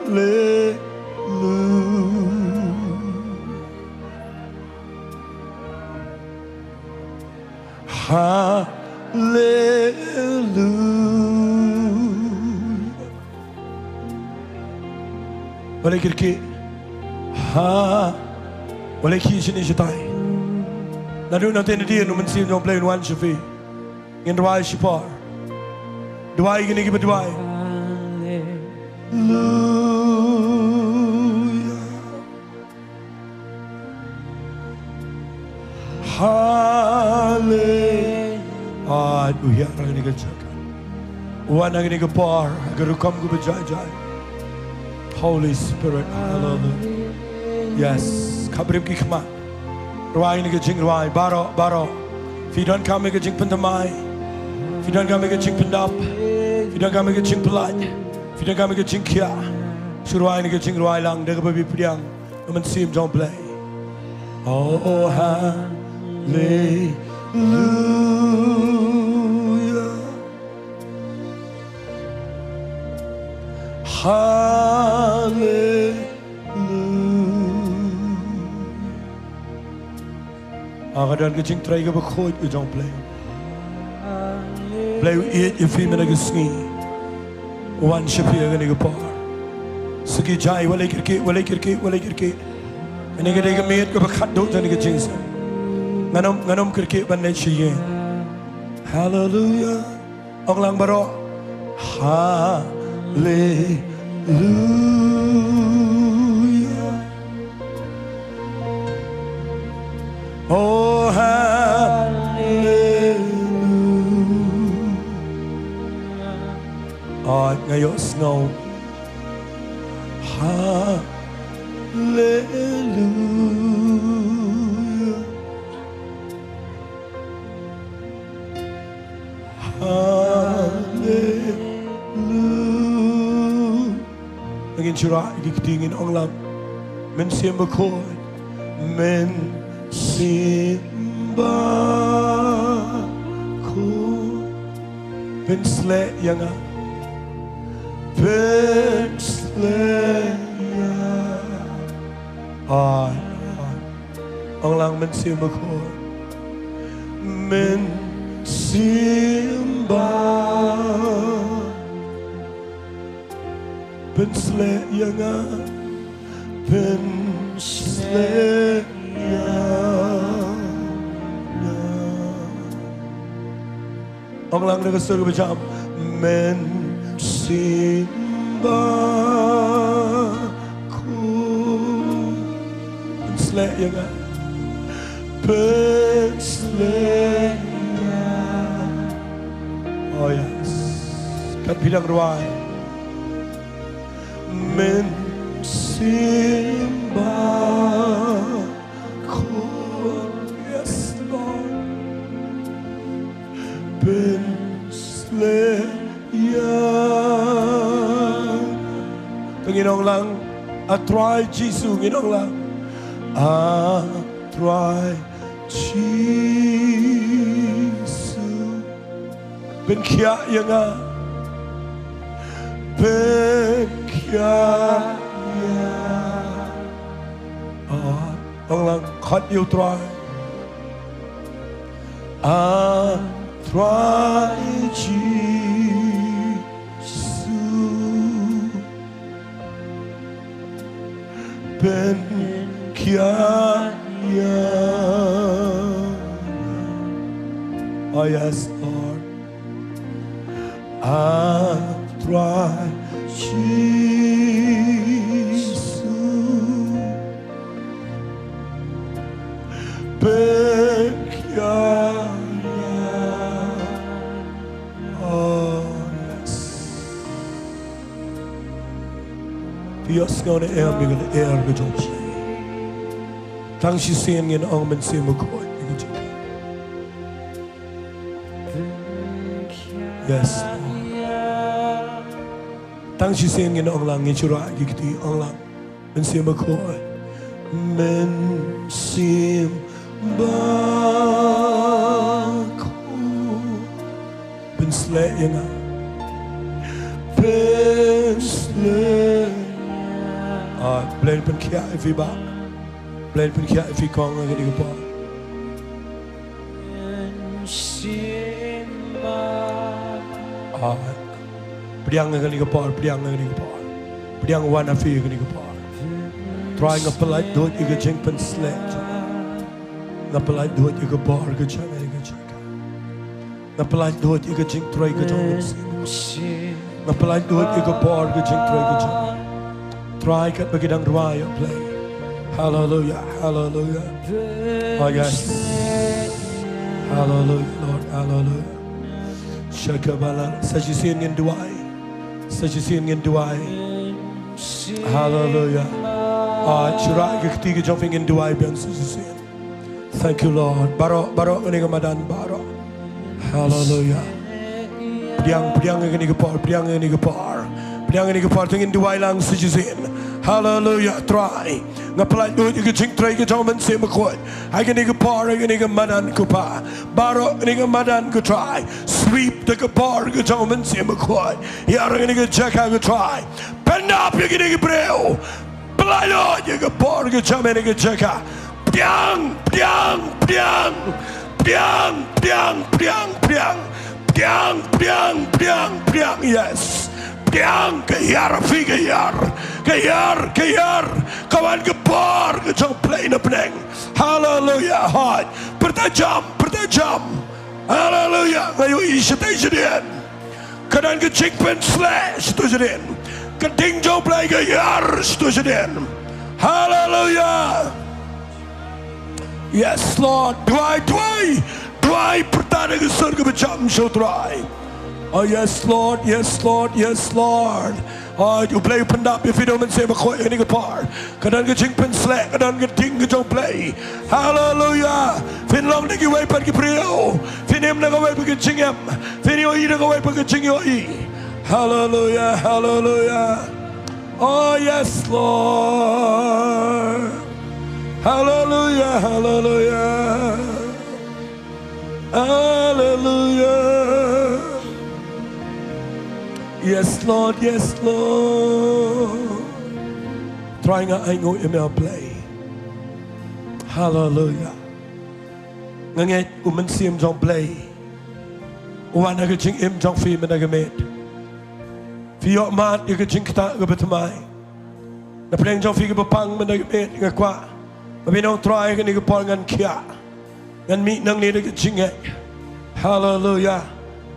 Hallelujah. Boleh kira boleh kisah ni cetai. Lalu nanti dia nu mesti nu play one shafi. Ingin dua shipar. Dua ini kita dua. Hallelujah. Aduh ya orang ini kerjakan. Wan orang ini kepar. Agar rukam ku berjaya. Holy Spirit, hallelujah. Yes, kabrib ki khma. Ruai ni ke jing ruai baro. Fidan kami ke jing pentamai. Fidan kami ke jing pendap. Fidan kami ke jing pelaj. Fidan kami ke jing kia. Suruai ni ke jing ruai lang de ke babi Pdiang. Naman sim jong Blei. Oh hallelujah. Hallelujah. Agadan ke jing Trai ke berkhoi ke jong Blei. Blei eat ye fi mena ke Sngi. Wan shapi ke ni ke par. Segi jai wale kirke. Ini ke Janmiet ke berkhat do jani ke jing sa. Nganom kirke ban le Saitjain. Hallelujah. Ong lang baro. Hallelujah. Oh hallelujah. Oh ngayon snow. Hallelujah. Hallelujah. Ngin curah dikitingin ong lang. Men siam bakod. Men simba ko pensle yang pensle yang Ông lang mình xiêm mà khôi Mình xiêm ba Ben sle yanga Ben sle Ông lang nega sơ cái jam Men simba ku Ben sle yanga Ben sle Oh yes Kat Pdiang ruai Men simba kun yes Lord Ben sleya Panginoong lang Trai Jesus Panginoong lang Trai Jesus Ben kia yang Ben kia Ông lang khát yêu Trai Trai Jesus Ben kia Oh yes Lord Trai Jesus Ben kia Oh yes Dios ngone em dengan ke jom Tang si sen ngin ong men se mo koi Yes Tang si sen ngin ong lang ngin chura gikti ong lang men se mo koi Men sim baku Ben sle yang Ben sle Blei pen kia ifi ba Blei pen kia ifi kong ang gini pa Pdiang ang gini pa Pdiang ang gini pa Pdiang wana fi gini pa Trai nga palai dot iga jeng pen sle Nga palai dot iga bar ga jang iga jeng Nga palai dot iga jeng trai ga jang Nga palai dot iga bar ga jeng trai ga jang Trai kat bagi dang ruai Blei Hallelujah Hallelujah Oh yes Hallelujah Lord Hallelujah Shakabala Sajisin ngin duai Sajisin ngin duai Hallelujah Churai ke ketiga jumping in duai biang sajisin Thank you Lord Barok ngani kamadan barok Hallelujah Pdiang ngani kepar Pdiang ngani kepar Pdiang ngani kepar tengin duai lang sajisin Hallelujah, Trai. Ngapalai duit iga jing trai iga jauh mense makoi. Iga niga par, iga niga madan kupa. Baro niga madan ku try. Sweep the par iga jauh mense makoi. Yara niga jaka iga try. Pendap iga niga breu. Palai duit iga par iga jauh niga jaka. Pdiang, Pdiang, Pdiang, Pdiang, Pdiang, Pdiang, Pdiang, Pdiang, Pdiang, Pdiang, Pdiang. Yes. Pdiang kayar fi kayar kawan gebar ke jong play na peneng hallelujah hot pertajam hallelujah ngayu isatay jadian kadan ke chick pen slash to jadian kading jong play kayar to jadian hallelujah yes Lord duai pertanda ke surga becam show try. Oh yes Lord, yes Lord, yes Lord. Oh you play pendap if you don't say makoi ini kepar. Kadang ke jing pen slack, kadang ke ding ke jong play. Hallelujah. Fin long negi way per ke prio. Fin em nega way per ke jing em. Fin yo i nega way per ke jing yo i. Hallelujah, hallelujah. Oh yes Lord. Hallelujah, hallelujah. Hallelujah. Yes, Lord, yes, Lord. Try nga ay ngo email play. Hallelujah. Nganget Mynstep trong Blei. Wana ke jing im trong fi menagemet. Fi mat ye ke jing kita ke betamai. Na pleng trong fi ke bepang menagemet ngakwa. Mabinong Trai ke ni ke por ngan kia. Ngan mi nang ni ke jing e. Hallelujah.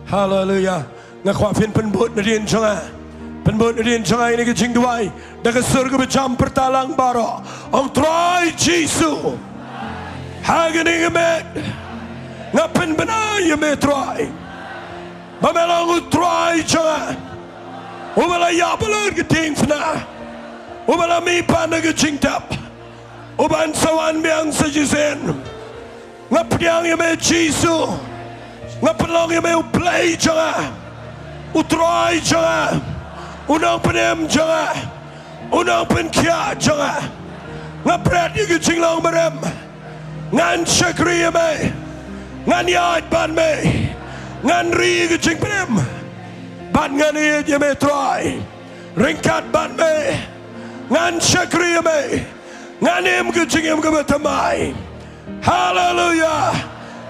Hallelujah. Ngakwa fin penbut na din changa. Penbut na din changa ini ke jing duai. Da ke surga becam pertalang baro. Ong Trai Jesu. Hagani gemet. Ngapen benar ye me Trai. Mamelang Trai changa. Ubala ya belur ke ting fna. Ubala mi pana ke jing tap. Uban sawan biang sajisen. Pdiang ye me Jesu. Ngapelong ye me Blei changa. Trai changa. Unang penem changa. Unang pen kia changa. Ngapret ye ke Shillong berem. Ngan syakri ye me. Ngan yad ban me. Ngan ri ke jing penem. Ban ngan ye me Trai. Ringkat ban me. Ngan syakri ye me. Ngan em ke jing em ke betamai. Hallelujah.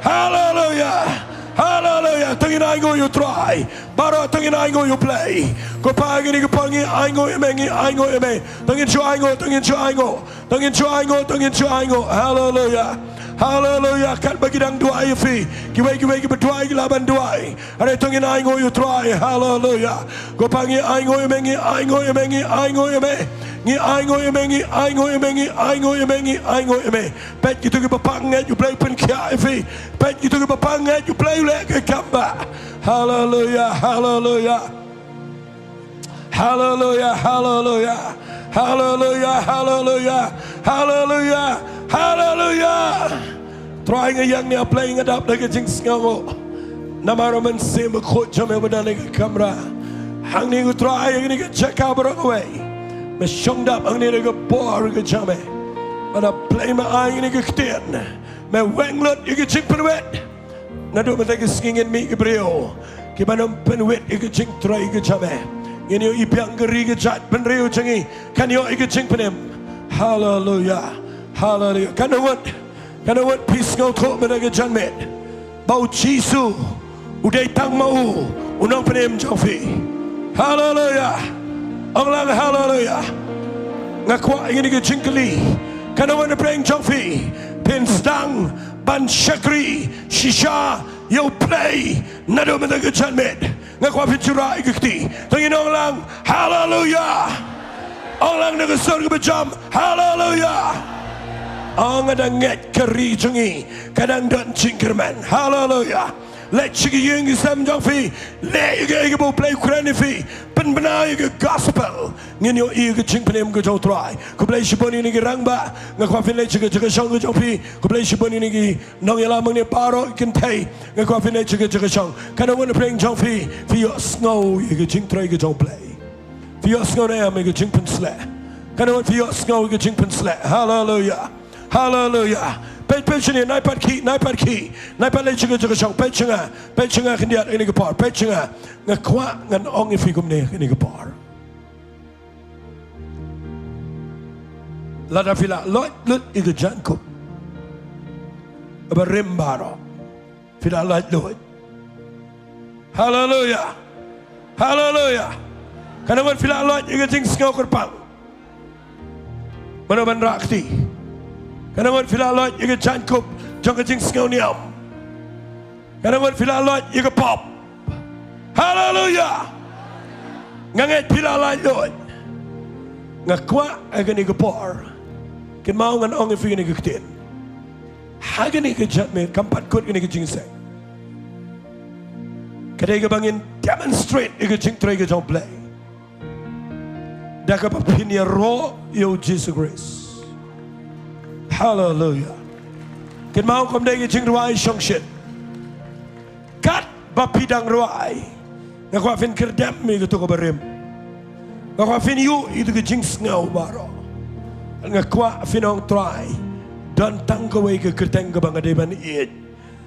Hallelujah. Hallelujah. Tengin aingo you Trai. Baro tengin aingo you Blei. Ko pagi ni ko pangi aingo ye mengi aingo ye me. Tengin chu aingo, tengin chu aingo. Tengin chu aingo, tengin chu aingo. Hallelujah. Hallelujah. Kat bagi dang dua ye fi. Kiwai ki berduai laban duai. Are tengin aingo you Trai. Hallelujah. Ko pangi aingo ye mengi aingo ye mengi aingo ye me. Ngi aingo ye mengi aingo ye mengi aingo ye mengi aingo ye me. Pet gitu ke bapanget you Blei pen kia ye fi. Pet gitu ke bapanget you Blei le ke Kambah. Hallelujah. Hallelujah. Hallelujah. Hallelujah. Hallelujah. Hallelujah. Hallelujah. Hallelujah. Trai ngayang ni Blei ngadap lagi jing sngo. Namaro Mynstep bekot jam yang berdan lagi kamera. Hang ni ku Trai yang ni ke check out berang away. Mesyong dap hang ni lagi bor ke jam eh. Ada Blei ma ai ni ke ketien. Me wenglet yang ke jing penwet. Nadu mata ke Sngi mi ke brio. Ke banam penwet yang ke jing Trai ke jam eh. Ini yo ipiang geri ke jat penrio cengi. Kan yo ke jing penem. Hallelujah. Hallelujah. Kanawat peace ngau thok mata ke Janmiet. Bau Jesu. Udai tang mau. Unang penem jofi. Hallelujah. Orang hallelujah. Ngakwa ini ke jingkeli. Kanawat preng jofi. Pdiang ban syakri shisha yo Blei nado mata ke Janmiet. Ngakwa pincurai ke kti. Tengin orang hallelujah. Orang nak surga berjam hallelujah. Ang ada nget keri jengi kadang dan cingkerman hallelujah. Let chigi yung isam jang fi le ige bo Blei Ukraine fi pen bena ige gospel ngin yo ige ching penem ke jong Trai ko Blei shiboni ni rang ba ngakwa fin le chige shong ke jong fi ko Blei shiboni ni nong yala mang ni paro kin thai ngakwa fin le chige shong kana wona preng jong fi yo snow ige ching Trai ke jong Blei fi yo snow na ige ching pen sle kana wona fi yo snow ige ching pen sle hallelujah. Hallelujah. Pet ni naipat ki naipat le chunga shong pet chunga kendiat ini ke par pet chunga ngakwa ngan ong ifi kumne ini ke par lada fila lot ige jankup abarim baro fila lot hallelujah. Hallelujah. Kanawan fila lot ige jing skau kerpang manoban rakti. Kanawat filalot yung jankup jong jing sngaw niyam. Kanawat filalot yung pop. Hallelujah. Nganget filalot lot. Ngakwa agan yung por. Kinmao ngan ong ifi yung ktin. Hagan yung Janmiet kampat kot yung jing seng. Kadai bangin demonstrate yung jing Trai yung Blei. Daka papinya ro yung Jesus Christ. Hallelujah. Ken mau kom dai jing ruai shong shit. Kat ba Pdiang ruai. Ngakwa fin kerdam mi gitu ko berem. Ngakwa fin yu itu ke jing sngaw baro. Ngakwa fin ong Trai. Dan tang ko wei ke kerteng ke bang ade ban it.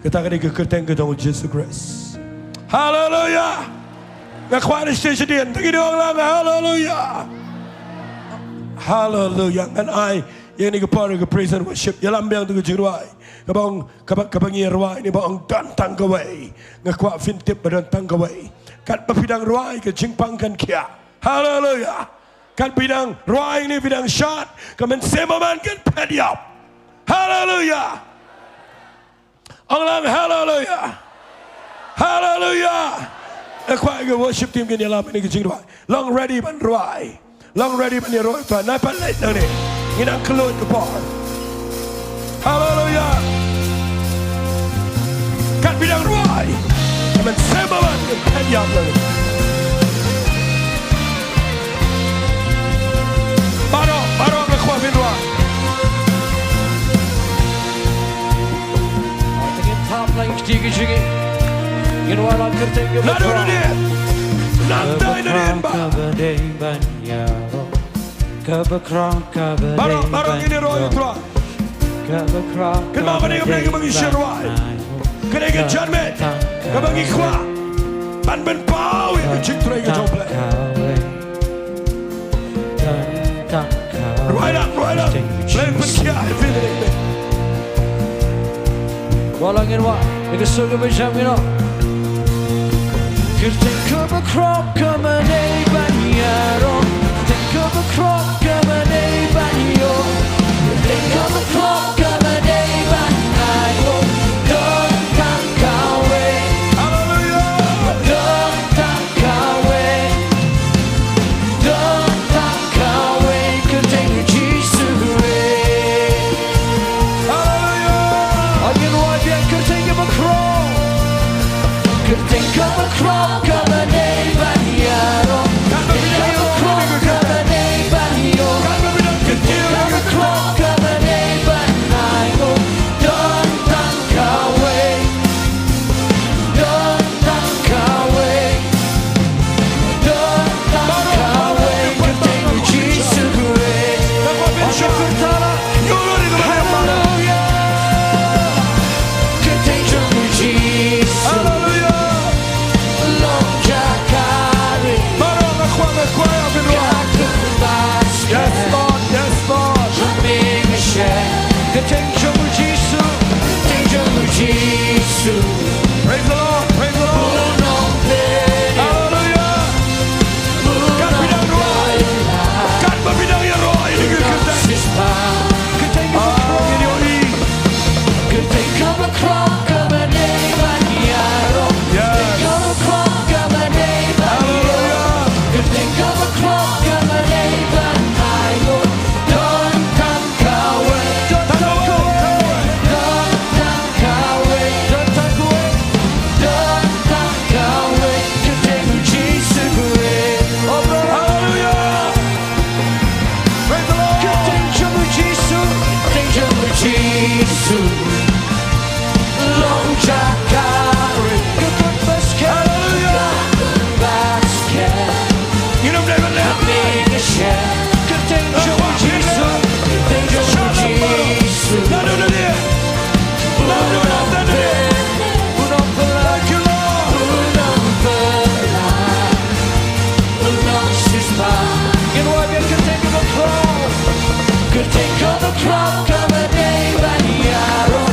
Kita ka ke kerteng ke dong Jesus Christ. Hallelujah. Ngakwa ni station din. Tagi dong lang hallelujah. Hallelujah. And I Yang ni ke par ke praise and worship. Yalam biang tu ke jingruai. Kabang ye ruai ni bang dan tang kawai. Ngakwa fintip badan tang kawai. Kat pidang ruai ke jingpang kan kia. Hallelujah. Kat bidang ruai ni bidang shot. Kamen semaman kan pediap. Hallelujah. Orang hallelujah. Hallelujah. Ngakwa ke worship team kan yalam ni ke jingruai. Long ready ban ruai. Long ready ban ye ruai. Nai palei nang ni. Inang kelut ke par. Hallelujah. Kat bidang ruai. Kamen semaman kan pediap nang ni. Barok ngakwa bin ruai. Top lane sticky chicky. You know what I'm gonna take you Lalu na din. Nantay na din ba? Barok ini roy truck. Kenapa dia kembali kembali sherwai? Kenapa Janmiet? Kembali kwa. Ban ben pau yang kecik Trai ke jomble. Right up. Blei ben kia feeling. Walangin wa, nagasuga ba siya mino? Think of a crop coming a banyaro. Think of a crop coming a banyo. Think of a crop coming a banyo. Don't tank away. Hallelujah. Don't tank away. Don't tank away. Continue Jesus way. Hallelujah. Again, what you could think of a crop. Could think of a crop coming a banyaro. Think of a crop coming a banyo. Could think of a crop coming a banyo. Don't tank away. Don't tank away. Don't tank away. Continue Jesus way. Hallelujah. Continue Jesus. Long Jakari. Yes, Lord. Big share. Continue Jesus. Continue Jesus. Praise the Lord. Uno penny. Hallelujah. Kat bidang roy. Kat bidang ye roy. Ini ke kertas. Ini oli. Could think of a crop coming a banyaro. Yes. Think of a crop coming a banyo. Could think of a crop coming a banyo. Don't tank away. Don't tank away. Don't tank away. Don't tank away. Don't tank away. Continue Jesus way. Oh, brother. Hallelujah. Praise the Lord. Continue Jesus. Continue Jesus. Long Jakari. Good basket. Basket. You know never let me. Big share. Continue Jesus. Continue Jesus. Lalu na din. Lalu na din. Thank you, Lord. Could think of a crop coming a banyaro.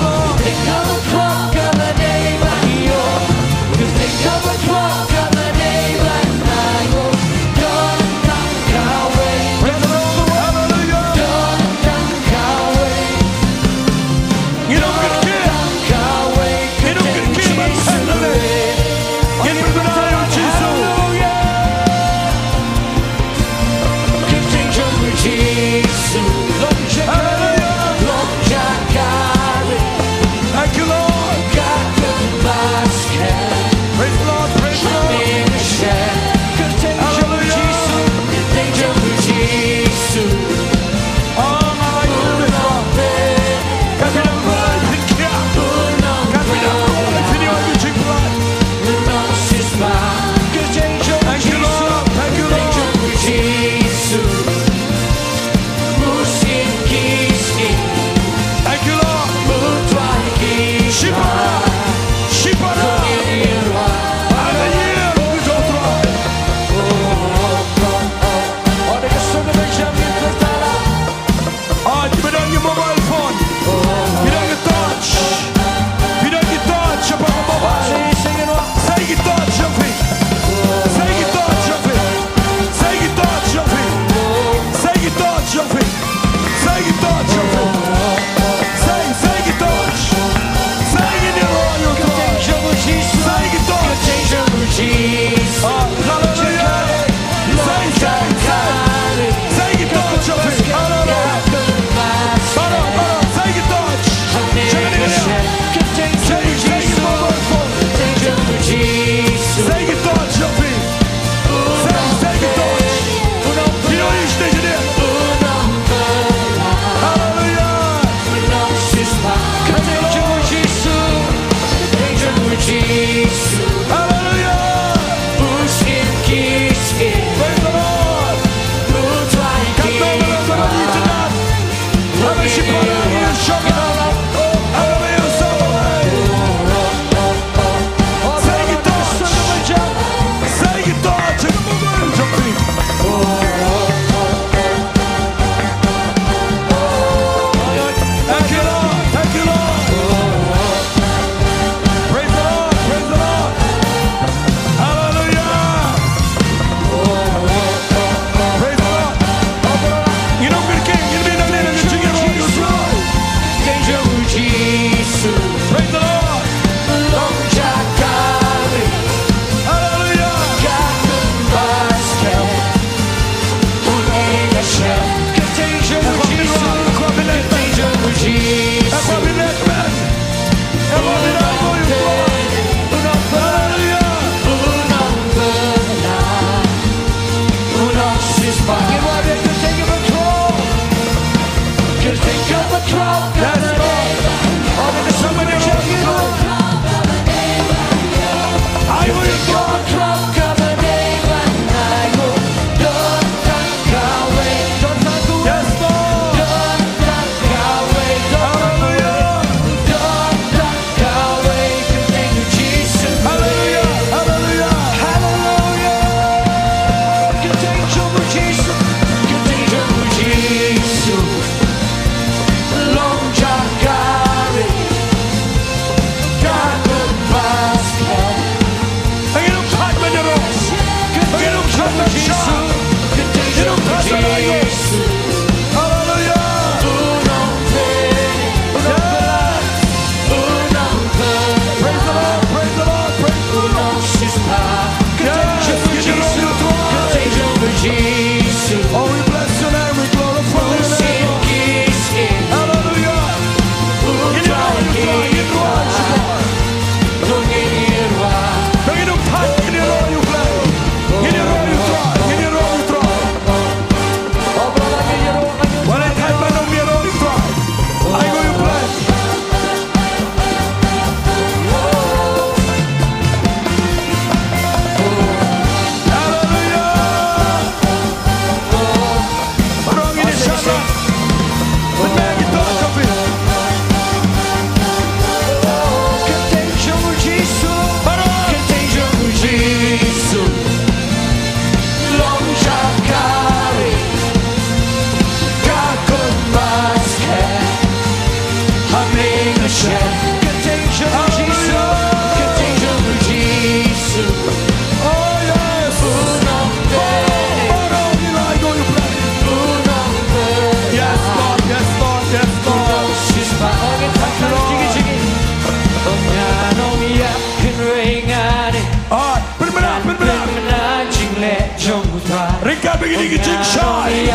begini kecing syai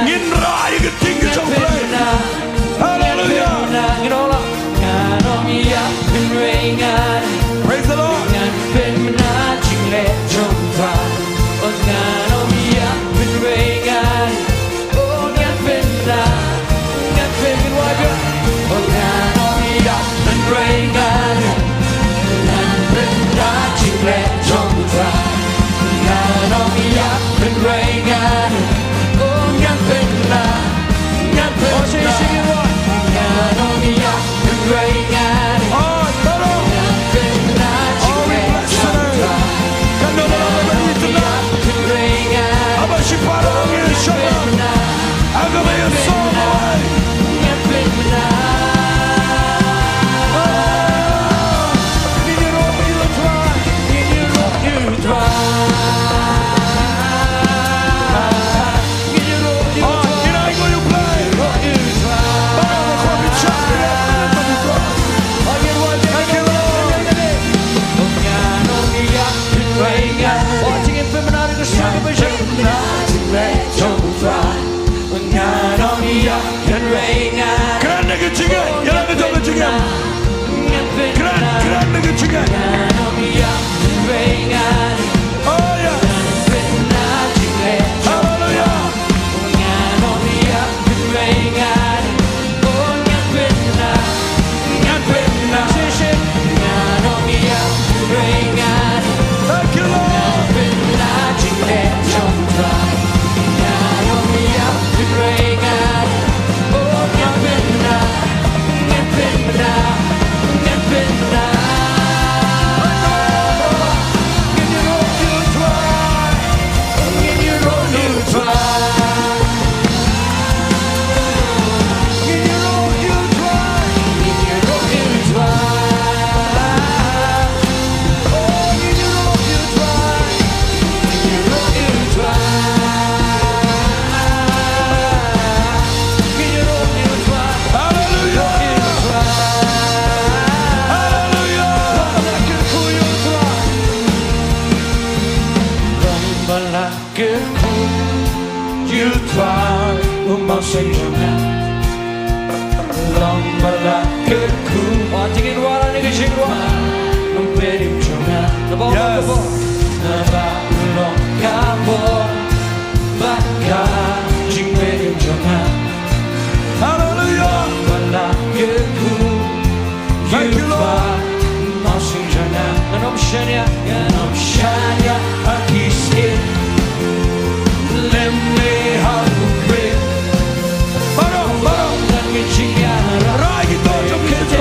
ngin rai kecing kecing haleluya praise the Lord senjana long balakku tingin wala ni kejingwa memperim jona Yes. naba long kabo baka jingperim jona Hallelujah. balakku Thank you, Lord. senjana ganom shanya akiskit lemme halubre Barong. dan kejingara Rai kita jom kita.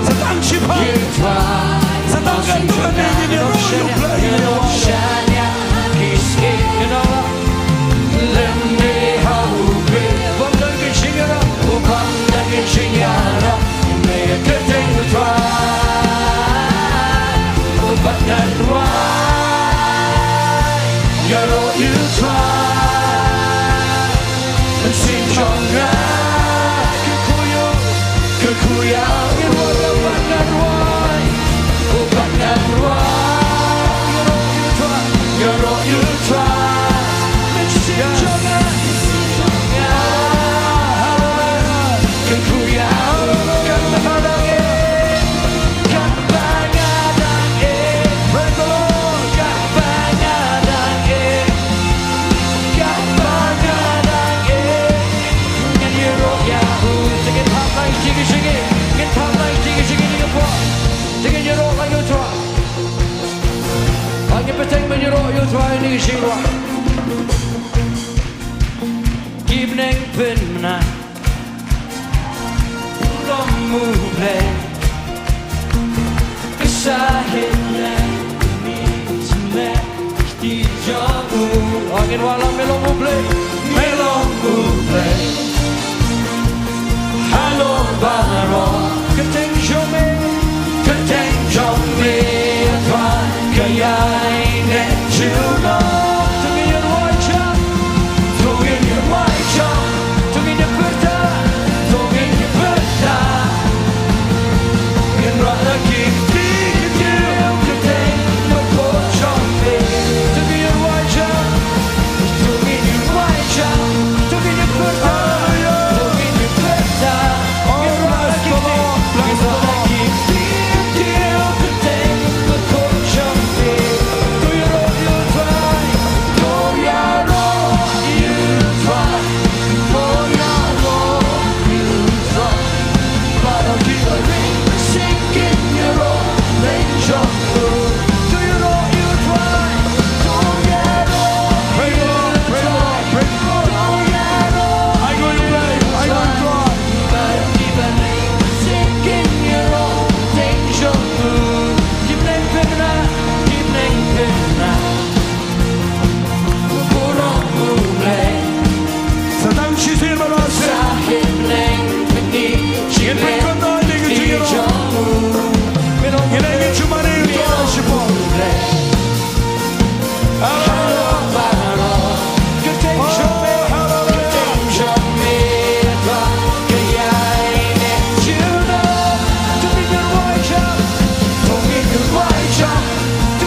Setang siapa? Setang gantungan ini dia royu play. Trai ni Shillong Keep neng pin na Long move Blei Kesahin na Ni Janmiet Pdiang Angin walang melong Blei Melong Blei Halo baro Keteng jome Trai Kayai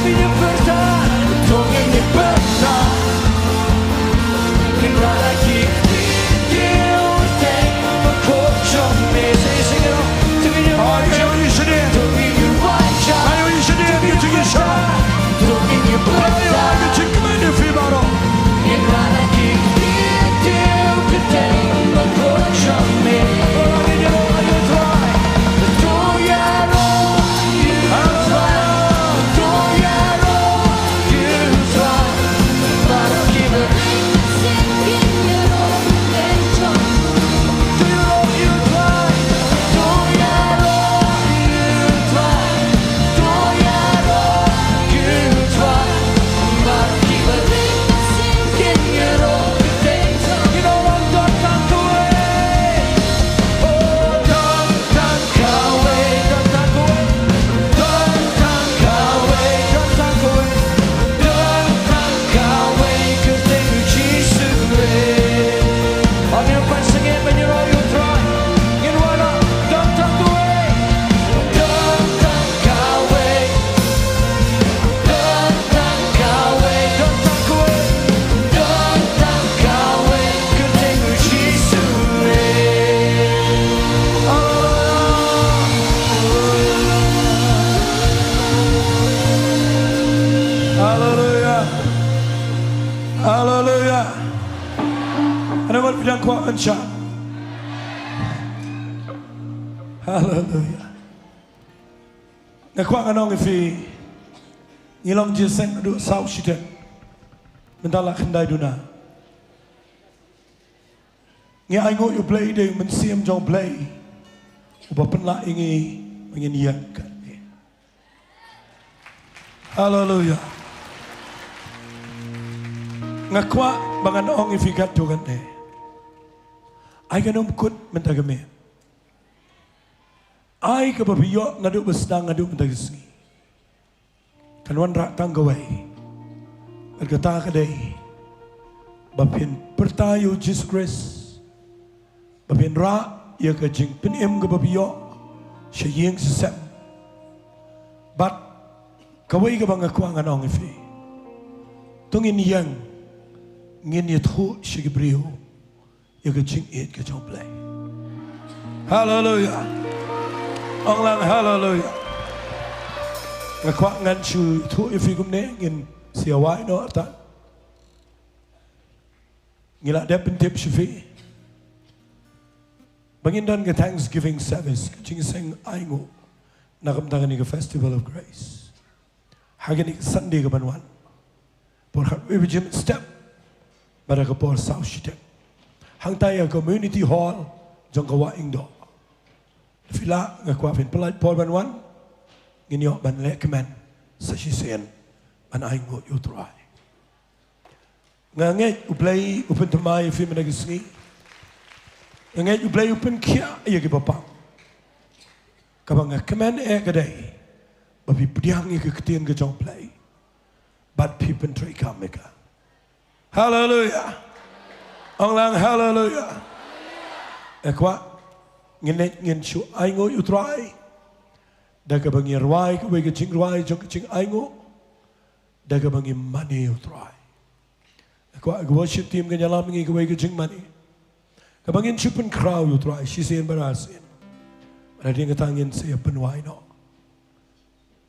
minha verdade, estou minha verdade. Lembrar aqui que eu tenho uma cor de homem. Sing it on. To be your wife, to be your wife, to be your child, to be your brother. Lembrar aqui que eu tenho uma cor de homem. Hallelujah. Ano man Pdiang kuat siya. Hallelujah. Nakuha nga nung ifi Shillong jisen adu Saitjain. Mentala kendai duna. Ngi aingo yu Blei de mensiam jong Blei. Uba penla ingi menyenyiakan. Hallelujah. Ngakwa bangan ong ifigat tu kan ne. Ai kanum kut mentagame. Ai ke babiyo ngadu besdang ngadu mentagisi. Kanwan rak tanggawai. Berkata kadai. Bapin pertayu Jesus Christ. Bapin rak ia ke jing penim ke babiyo. Syaying sesem. But kawai ke bangakwa ngan ong ifi. Tungin yang ngin yathu shigibriyo yaga jing it ke jong Blei. Hallelujah. Ong lang hallelujah. Ngakwa ngan chu thu ifi gumne ngin siawai no ta. Ngila dep tip shifi. Bangin dan ke Thanksgiving service jing sing aingo nakam tangani ke Festival of Grace. Hagani Sunday ke banwan. Por Mynstep pada ke por Saitjain. Hang taya community hall jong kawa ingdo. Fila ngakwa fin pelaj por banwan nginyo ban lekman Saitjain ban aingo yu Trai. Nganget Blei upen temai fi menagi Sngi. Nganget Blei upen kia ya ke bapang. Kabang ngakman kadai. Babi Pdiang ke Trai ke jong Blei. But people Trai kameka. Hallelujah. Orang hallelujah. Ekwa ngin chu aingo yu Trai. Daga bangi rwai ke wege jing rwai jong jing aingo. Daga bangi mani yu Trai. Ekwa worship team ke nyalam ngi ke wege jing mani. Kabangin chupen crowd yu Trai. Shisien barasin. Ada yang ketangin saya penwai no.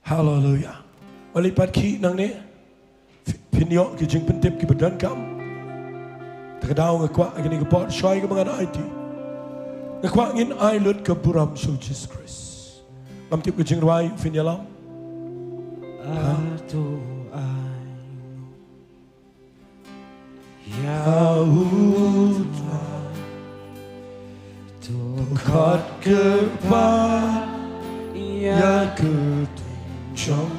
Hallelujah. Walipat ki nang ne. Pinyo ki jing pentip ki badan kam. Takadaw ngakwa agini ke pot syai ke mga IT. Ngakwa ngin ay lut ke buram so Jesus Christ. Mamtip ke jing rwai finyalam. Ato ay Yahuda Tokat kepa Ya ketunjong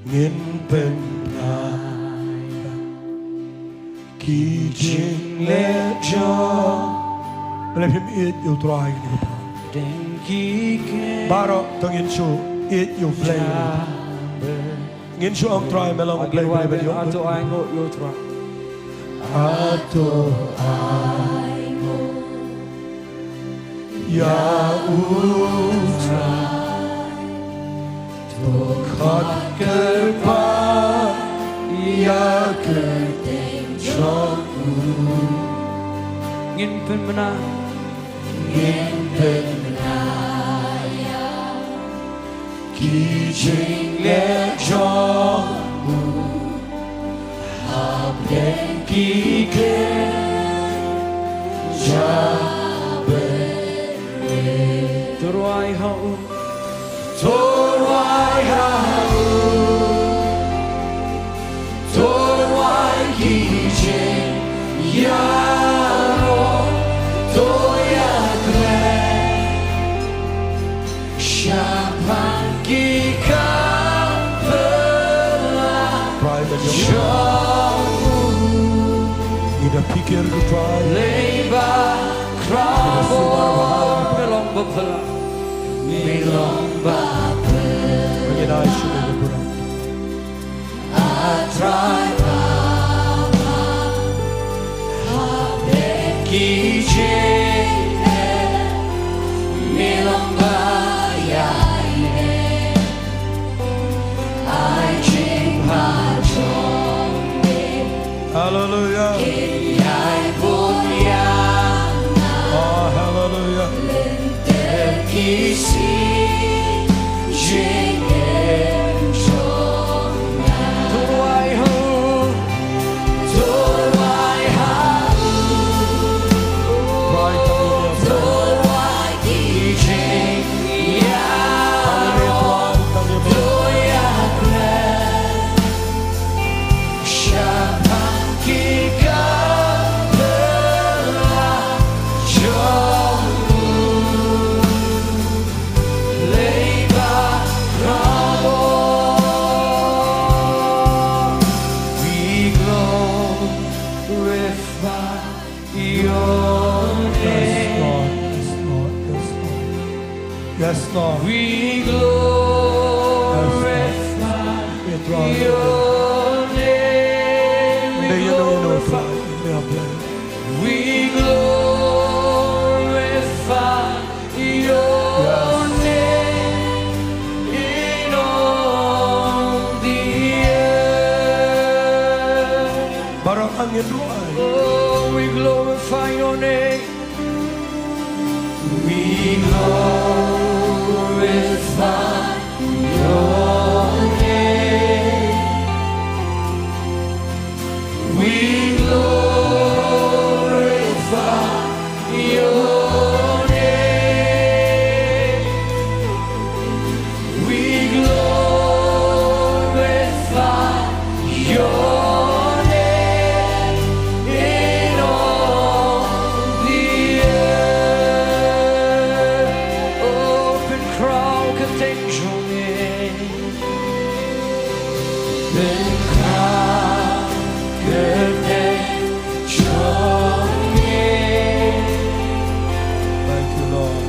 Ngin penaya Ki jing le jong Boleh film it yu Trai ni ko Barok tongin show it yu Blei Ngin show ang Trai melong Blei Blei Ato aingo yu Trai Ato aingo Ya Trai Ngin pen mana Ki jing le jong Hab den ki ke Torai hau Torai hau Torai ki jing Yaro Toya kle Shapan ki Ida pikir ke try Leba krabo Melong bapala Melong bapala Bagi nai sini ke kurang Trai baba Habe kijing Melong bayaine Ai jing pajong Hallelujah. Oh, hallelujah. Yes, Lord. We glorify your name. We glorify. We glorify your name in all the earth. Barang angin luai. Oh, we glorify your name. We glorify your name. We glorify your name. We glorify your name in all the earth. Open crowd contains your name. Open crowd contains your name. Thank you, Lord.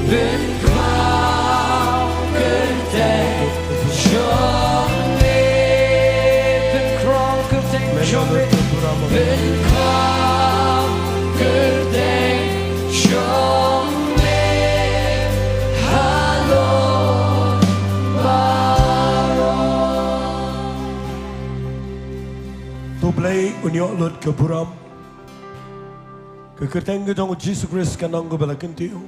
Open crowd contains your name. Open crowd contains your name. Open crowd contains your name. Hello, Tu Blei unyok lut ke buram. Ke kerteng ke jong Jesus Christ kanang ke balakin tiu.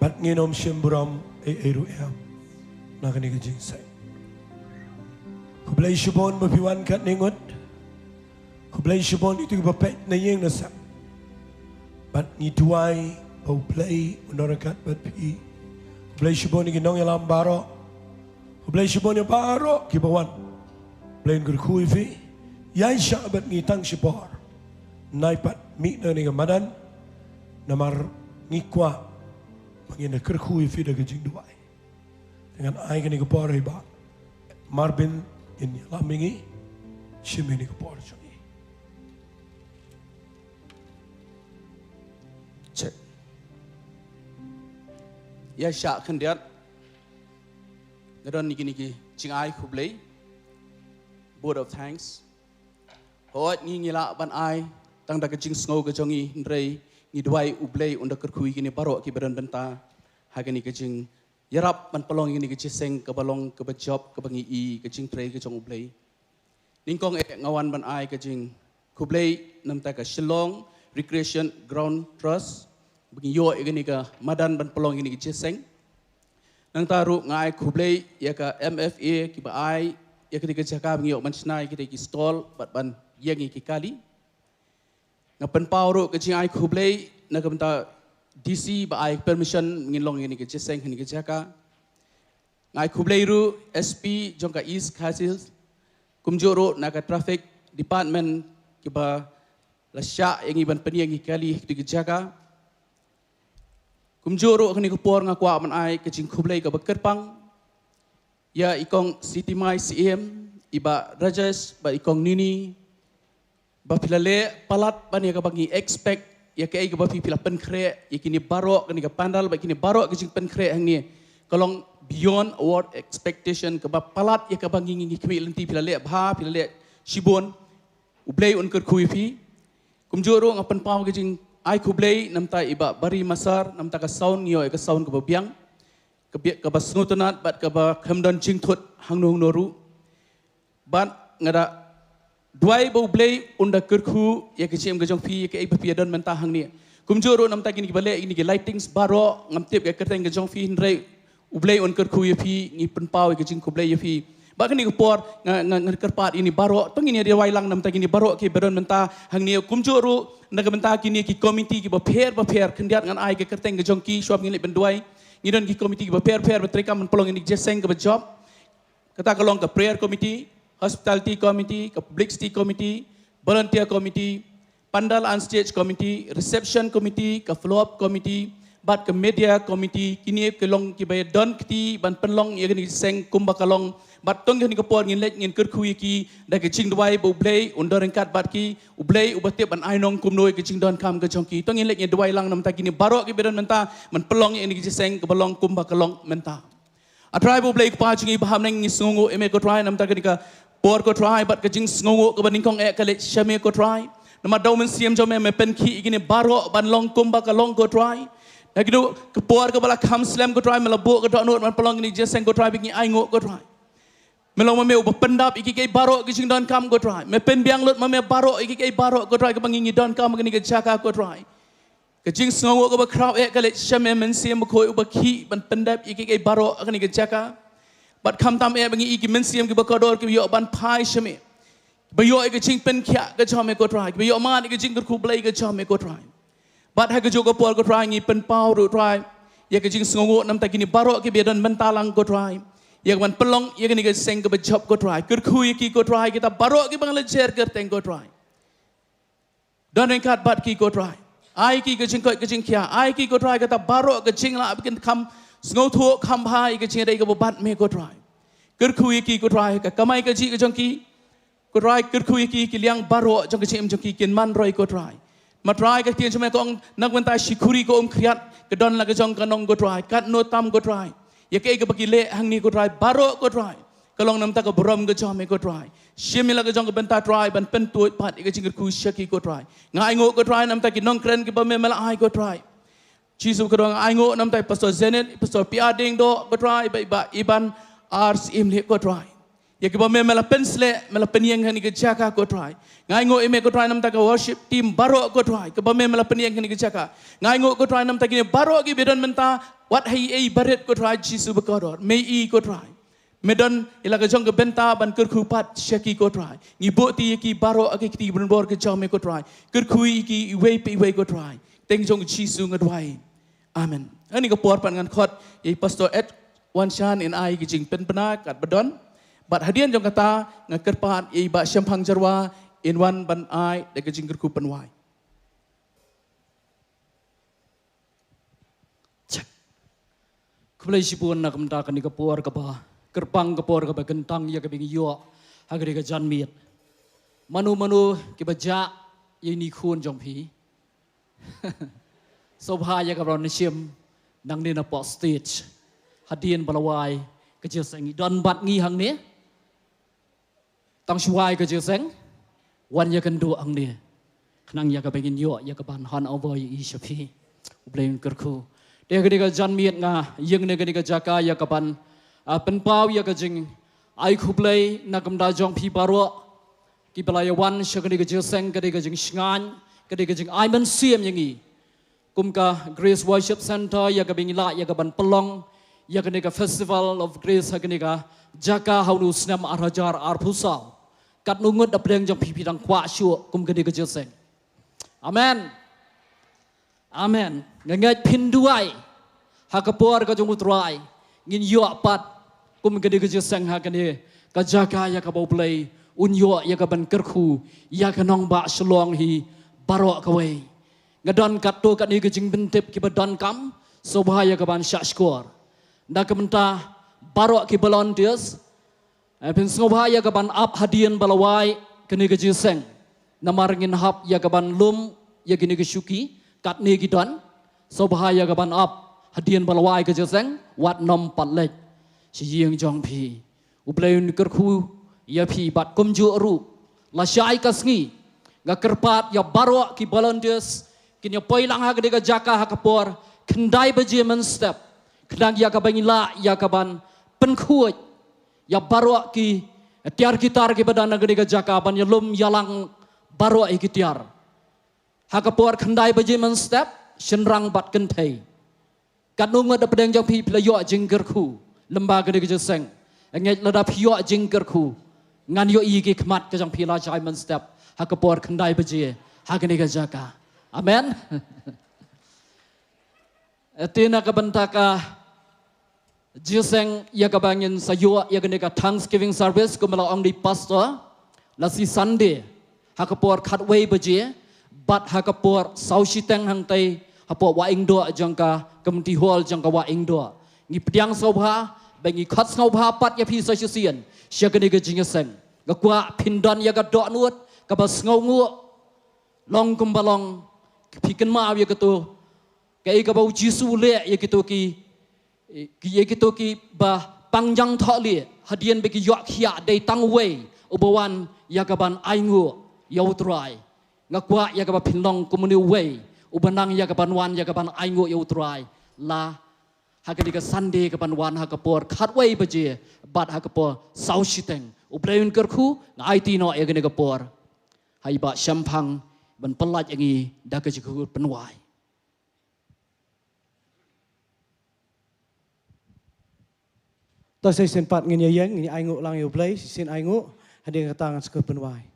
Bat nginom shem buram eru em. Nakani ke jing sai. Ku Blei shibon mapiwan kat ningut. Ku Blei shibon itu ke bapet na yeng nasak. Bat ni tuai au Blei unorakat bat pi. Ku Blei shibon ni nong yalam baro. Ku Blei shibon ya baro ki bawan. Blei ngerkui fi. Yai syabat ngi tang shibor. Naipat mi na ni madan. Namar ngikwa. Mangina kerkui fi da gejing duai. Dengan ai kini ke por ba. Marbin in lamingi. Shimini ke por choni. Check. Ya syak kendiat. Ngadon niki ching ai khu Blei. Board of thanks. Hoi ngi ngila ban ai tang da kajing sngo ka jongi ndrei ngi dwai u Blei unda kerkhui kini paro ki badan benta ha kini kajing yarap ban palong kini kajing seng ka balong ka bajob ka bangi I kajing Trai ka jong u Blei ningkong ngawan ban ai kajing khu Blei nam ta ka Shillong Recreation Ground Trust bagi yo igani ka madan ban pelong ini jeseng nang taru ngai kublei ya ka MFA ki ba ai ya ketika jaka bagi yo man snai kita ki stall bat ban yengi ki kali ngapen pauro ke jing ai kublei na ka benta DC ba ai permission ngilong ini ke jeseng ni ke jaka ngai kublei ru SP jongka East Kasil kumjoro na ka traffic department ki ba lasya yang iban peniang kali ketika jaga kumjoro kini kupor ngakwa man ai kecing kublai ka bekerpang ya ikong city mai CM iba rajas ba ikong nini ba pilale palat bani ka bangi expect ya ke ka ba pila penkre ya kini barok kini ka pandal ba kini barok kecing penkre hang ni kalong beyond award expectation ka ba palat ya ka bangi ngi kemi lenti pilale bha pilale shibon ublei un ker kuipi kumjoro ngapan pau ke jing ai kublei namta iba bari masar namta ka sound ngio ka sound ka biang ka ba snutunat bat ka ba khamdon jing thut hangnung noru bat ngada duai bo blei unda kurku ya ke chem ga jong phi ke iba piadon menta hang ni kumjoro namta kini bale ini ke lightings baro ngamtip ka kerteng ga jong phi nrei ublei on kurku ya phi ngi pen pau ke jing kublei ya phi ba kini kupor ngerpat ini baro tong ini dia wailang nam ta kini baro ki beron menta hang ni kumjoro naga menta kini ki komiti ki ba pher kendiat ngan ai ke kerteng ke jongki shop ngi benduai ngi don ki komiti ki ba pher betrika men polong ini jeseng ke job kata kalong ke prayer committee hospitality committee ke publicity committee volunteer committee pandal on stage committee reception committee ke follow up committee bat ke media committee kini ke long ki ba don kti ban penlong ye ni seng kumba kalong bat tong ni kapor ngin lek ngin ker khu ki da ke ching dwai bo blei undor kat bat ki ublei ubatep ban ainong kumnoi ke ching don kam ke chongki tong ngin lek ngin dwai lang nam ta kini barok ki beron menta man pelong ni ki seng ke balong kumba kalong menta a trai bo blei pa chingi baham nang ngi sungu eme ko trai nam ta ke ka por ko trai bat ke ching sungu ke baning kong e ke le shame ko trai nama daw men siem jome me pen ki kini barok ban long kumba kalong ko trai Nagidu kepor ke bala kam slam ko try melabuk ke dok not man pelong ni jeseng ko try bingi ai ngok ko try. Melong mame uba pendap iki kai barok ke sing don kam ko try. Me pen biang lot mame barok iki kai barok ko try ke bangi don kam ke ni ke jaka ko try. Ke jing sngo ko ba crowd e kale shame men sim ko uba ki ban pendap iki kai barok ke ni ke jaka. Bat kam tam e bangi iki men sim ke ba kodor ke yo ban pai shame. Ba yo ke jing pen kya ke chome ko try. Ba yo man ke jing ku blai ke chome ko try. Bat hai kejo ko por ko try ngi pen pau ru try ya ke jing sngo nam ta kini barok ke biadon mentalang ko try ya ban pelong ya ke ni ke seng ke job ko try ker khu ki ko try kita barok ki bang lejer ker teng ko try don kat bat ki ko try ai ki ke jing kya ai ki ko try kata barok ke jing la bikin kam sngo thu Kambah ke jing dai ke bat me ko try ker khu ki ko try ka kamai ke ji ke jong ki ko try ker khu ki liang barok jong ke jing jong ki kin man roi ko try matrai ke tian cuma kong nak mentai syukuri ko kriat ke don la ke jong kanong go try kat no tam go try ya ke bagi le hang ni go try barok go try kalong nam ta ko brom ke jom go try shimila ke jong ke benta try ban pen tu pat ke jing ku shaki go try ngai ngo go try nam ta ki nong kren ke ba me mala ai go try chisu ko dong ai ngo nam ta pastor Zenet pastor Pdiang do go try ba iban ars imle go try ya ke ba me mala pensle mala peniang hani ke jaka go try ngai ngo eme ko try nam ta ka worship team barok ko try ke ba me mala peniang hani ke jaka ngai ngo ko try nam ta ki barok ki bedon menta what hai ei baret ko try jisu bekodor me I ko try medon ila ka jong ke benta ban ker khu pat shaki ko try ngi boti ki barok ki ti bron bor ke jom ko try ker khu ki we pe we ko try teng jong jisu ngadwai amen ani ko por pan ngan khot ei pastor Ed wan chan in ai ki jing pen pena kat bedon bat hadian jong kata ngakerpat ei ba syampang jarwa in one ban ai de ke jing ku penwai Cek. Kublai sipun nak menta kan ke por ke ba kerpang ke por ke ba gentang ya ke bing yo hagri ke janmiet. Manu ke baja ye ni khun jong phi. Sobha ya ke ron sim nang ni na po stage. Hadian balawai ke je seng don bat ngi hang ni. Tang shuai ke je seng wan ya kan do ang ni khnang ya ka begin yo ya ka ban han over I shapi blame kerku de ga janmiet nga yeng ne ga jaka ya ka ban pen pau ya ka jing ai khu blei na kam da jong phi baro ki balaya wan shagni ga jeng ga jing sngan kadi kajing ai man siam yangi kum ka Grace Worship Center ya ka bingila ya ka ban pelong ya ka ka Festival of Grace ha ka jaka haunu snam arajar arpusal kat nungut da Pdiang jong pipi dang kwa shu kum kadi ka jeseng amen amen ngangat pinduai ha ka por ka jong utrai ngin yo pat kum kadi ka jeseng ha kani ka jaka ya ka bau Blei unyo ya ka ban kerku ya ka nong ba Shillong hi barok kawai ngadon kat tu kat ni ke jing bentip ki badon kam so bahaya ka ban syak skor nda ka menta barok ki volunteers pin so bahaya ka ban up hadian balawai ke ni ke jiseng namar ngin hap ya ka ban lum ya ki ni ke syuki kat ni ki don so bahaya ka ban up hadian balawai ke jiseng wat nom Palei si yeng jong phi Blei ni kerku ya phi bat kum ju ru la syai ka Sngi ga kerpat ya barok ki volunteers kin ya poilang ha ka jaka ha kapor kendai baje Mynstep kendang ya ka bangila ya ka ban penkuat ya barok ki tiar gitar ki badan ga jaka ban ya lum yalang barok ki tiar ha kapor kendai baje Mynstep shenrang bat kentai kanung da Pdiang jong pi playo jinggerku lembaga ga jeseng ngai lada pio jinggerku ngan yo i ki khmat ka jong pi la jai Mynstep ha kapor kendai baje ha ga jaka amen etina ka bantaka jiseng ya ka bangin sayo ya ka Thanksgiving service ko mala ong di pastor la si Sunday ha kapor khatway baje bat ha kapor sausiteng hang tai ha po wa ingdo jangka community hall jangka wa ingdo ngi Pdiang sobha bangi khat ngobha pat ya phi sa sien sia ka jingeseng ga kwa pindon ya ka do nuot ka bas ngongu long kumbalong pikan ma ya ketu kai ka bau jisu le ya ketu ki ba pangjang thole hadian be ki yok khia dei tang wei ubawan ya ka ban aingu yau trai ngakwa ya ka ba pinlong kumuni wei ubanang ya ka ban wan ya ka ban aingu yau trai la hakadi ka Sunday ka ban wan ha ka por khat wei baje bat ha ka por sau shiteng ubleun kerku ngai ti no ya ka por hai ba shampang ban pelat yangi da ka jiku penwai ta sai sen pat ngin yang ni aingu lang yo Blei sin aingu hadi ka tangan sk penwai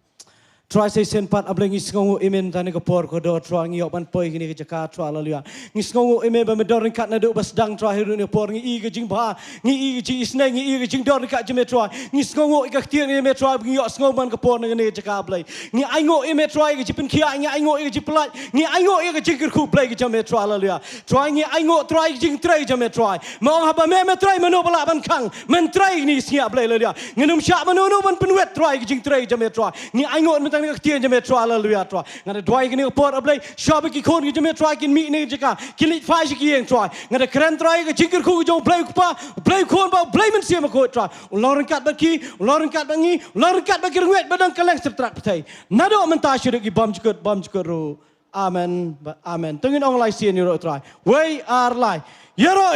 Trai sai sen pat ableng is ngongu imen tani ka por ko do trai ngi ban poi kini ka jaka trai la liya ngi ngongu imen ba medorin kat na do bas dang trai hiru ni por ngi i ka jing ba ngi i ji Sngi ngi i ka jing dor ka jeme trai ngi ngongu ka tier ni me trai ngi yo ngong ban ka por ngi jaka Blei ngi aingu ime trai ka jipen khia ngi aingu ka jiplat ngi aingu ka jing ku Blei ka jame trai la liya trai ngi aingu trai jing trai jame trai mong ha ba me trai mano bala ban khang men trai ni sia Blei la liya ngi num sha mano no ban penwet trai ka jing trai jame trai ngi aingu ni ka jame trai hallelujah trai ngada dwai kini por Blei shabe ki khon ki jame trai kin mi ni jaka kin lit fai ki yeng trai ngada kren trai ka jingker khu jong Blei pa Blei khon ba Blei men sia ma ko trai ulorin kat ba ki ulorin kat ba ngi ulorin kat ba ki ngwet badang kaleng sertrak pthai nado men ta shiruk ki bam jukut ro amen amen tungin ong lai sien ro trai we are lai yero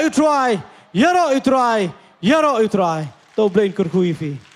u trai to Blei kur khu ifi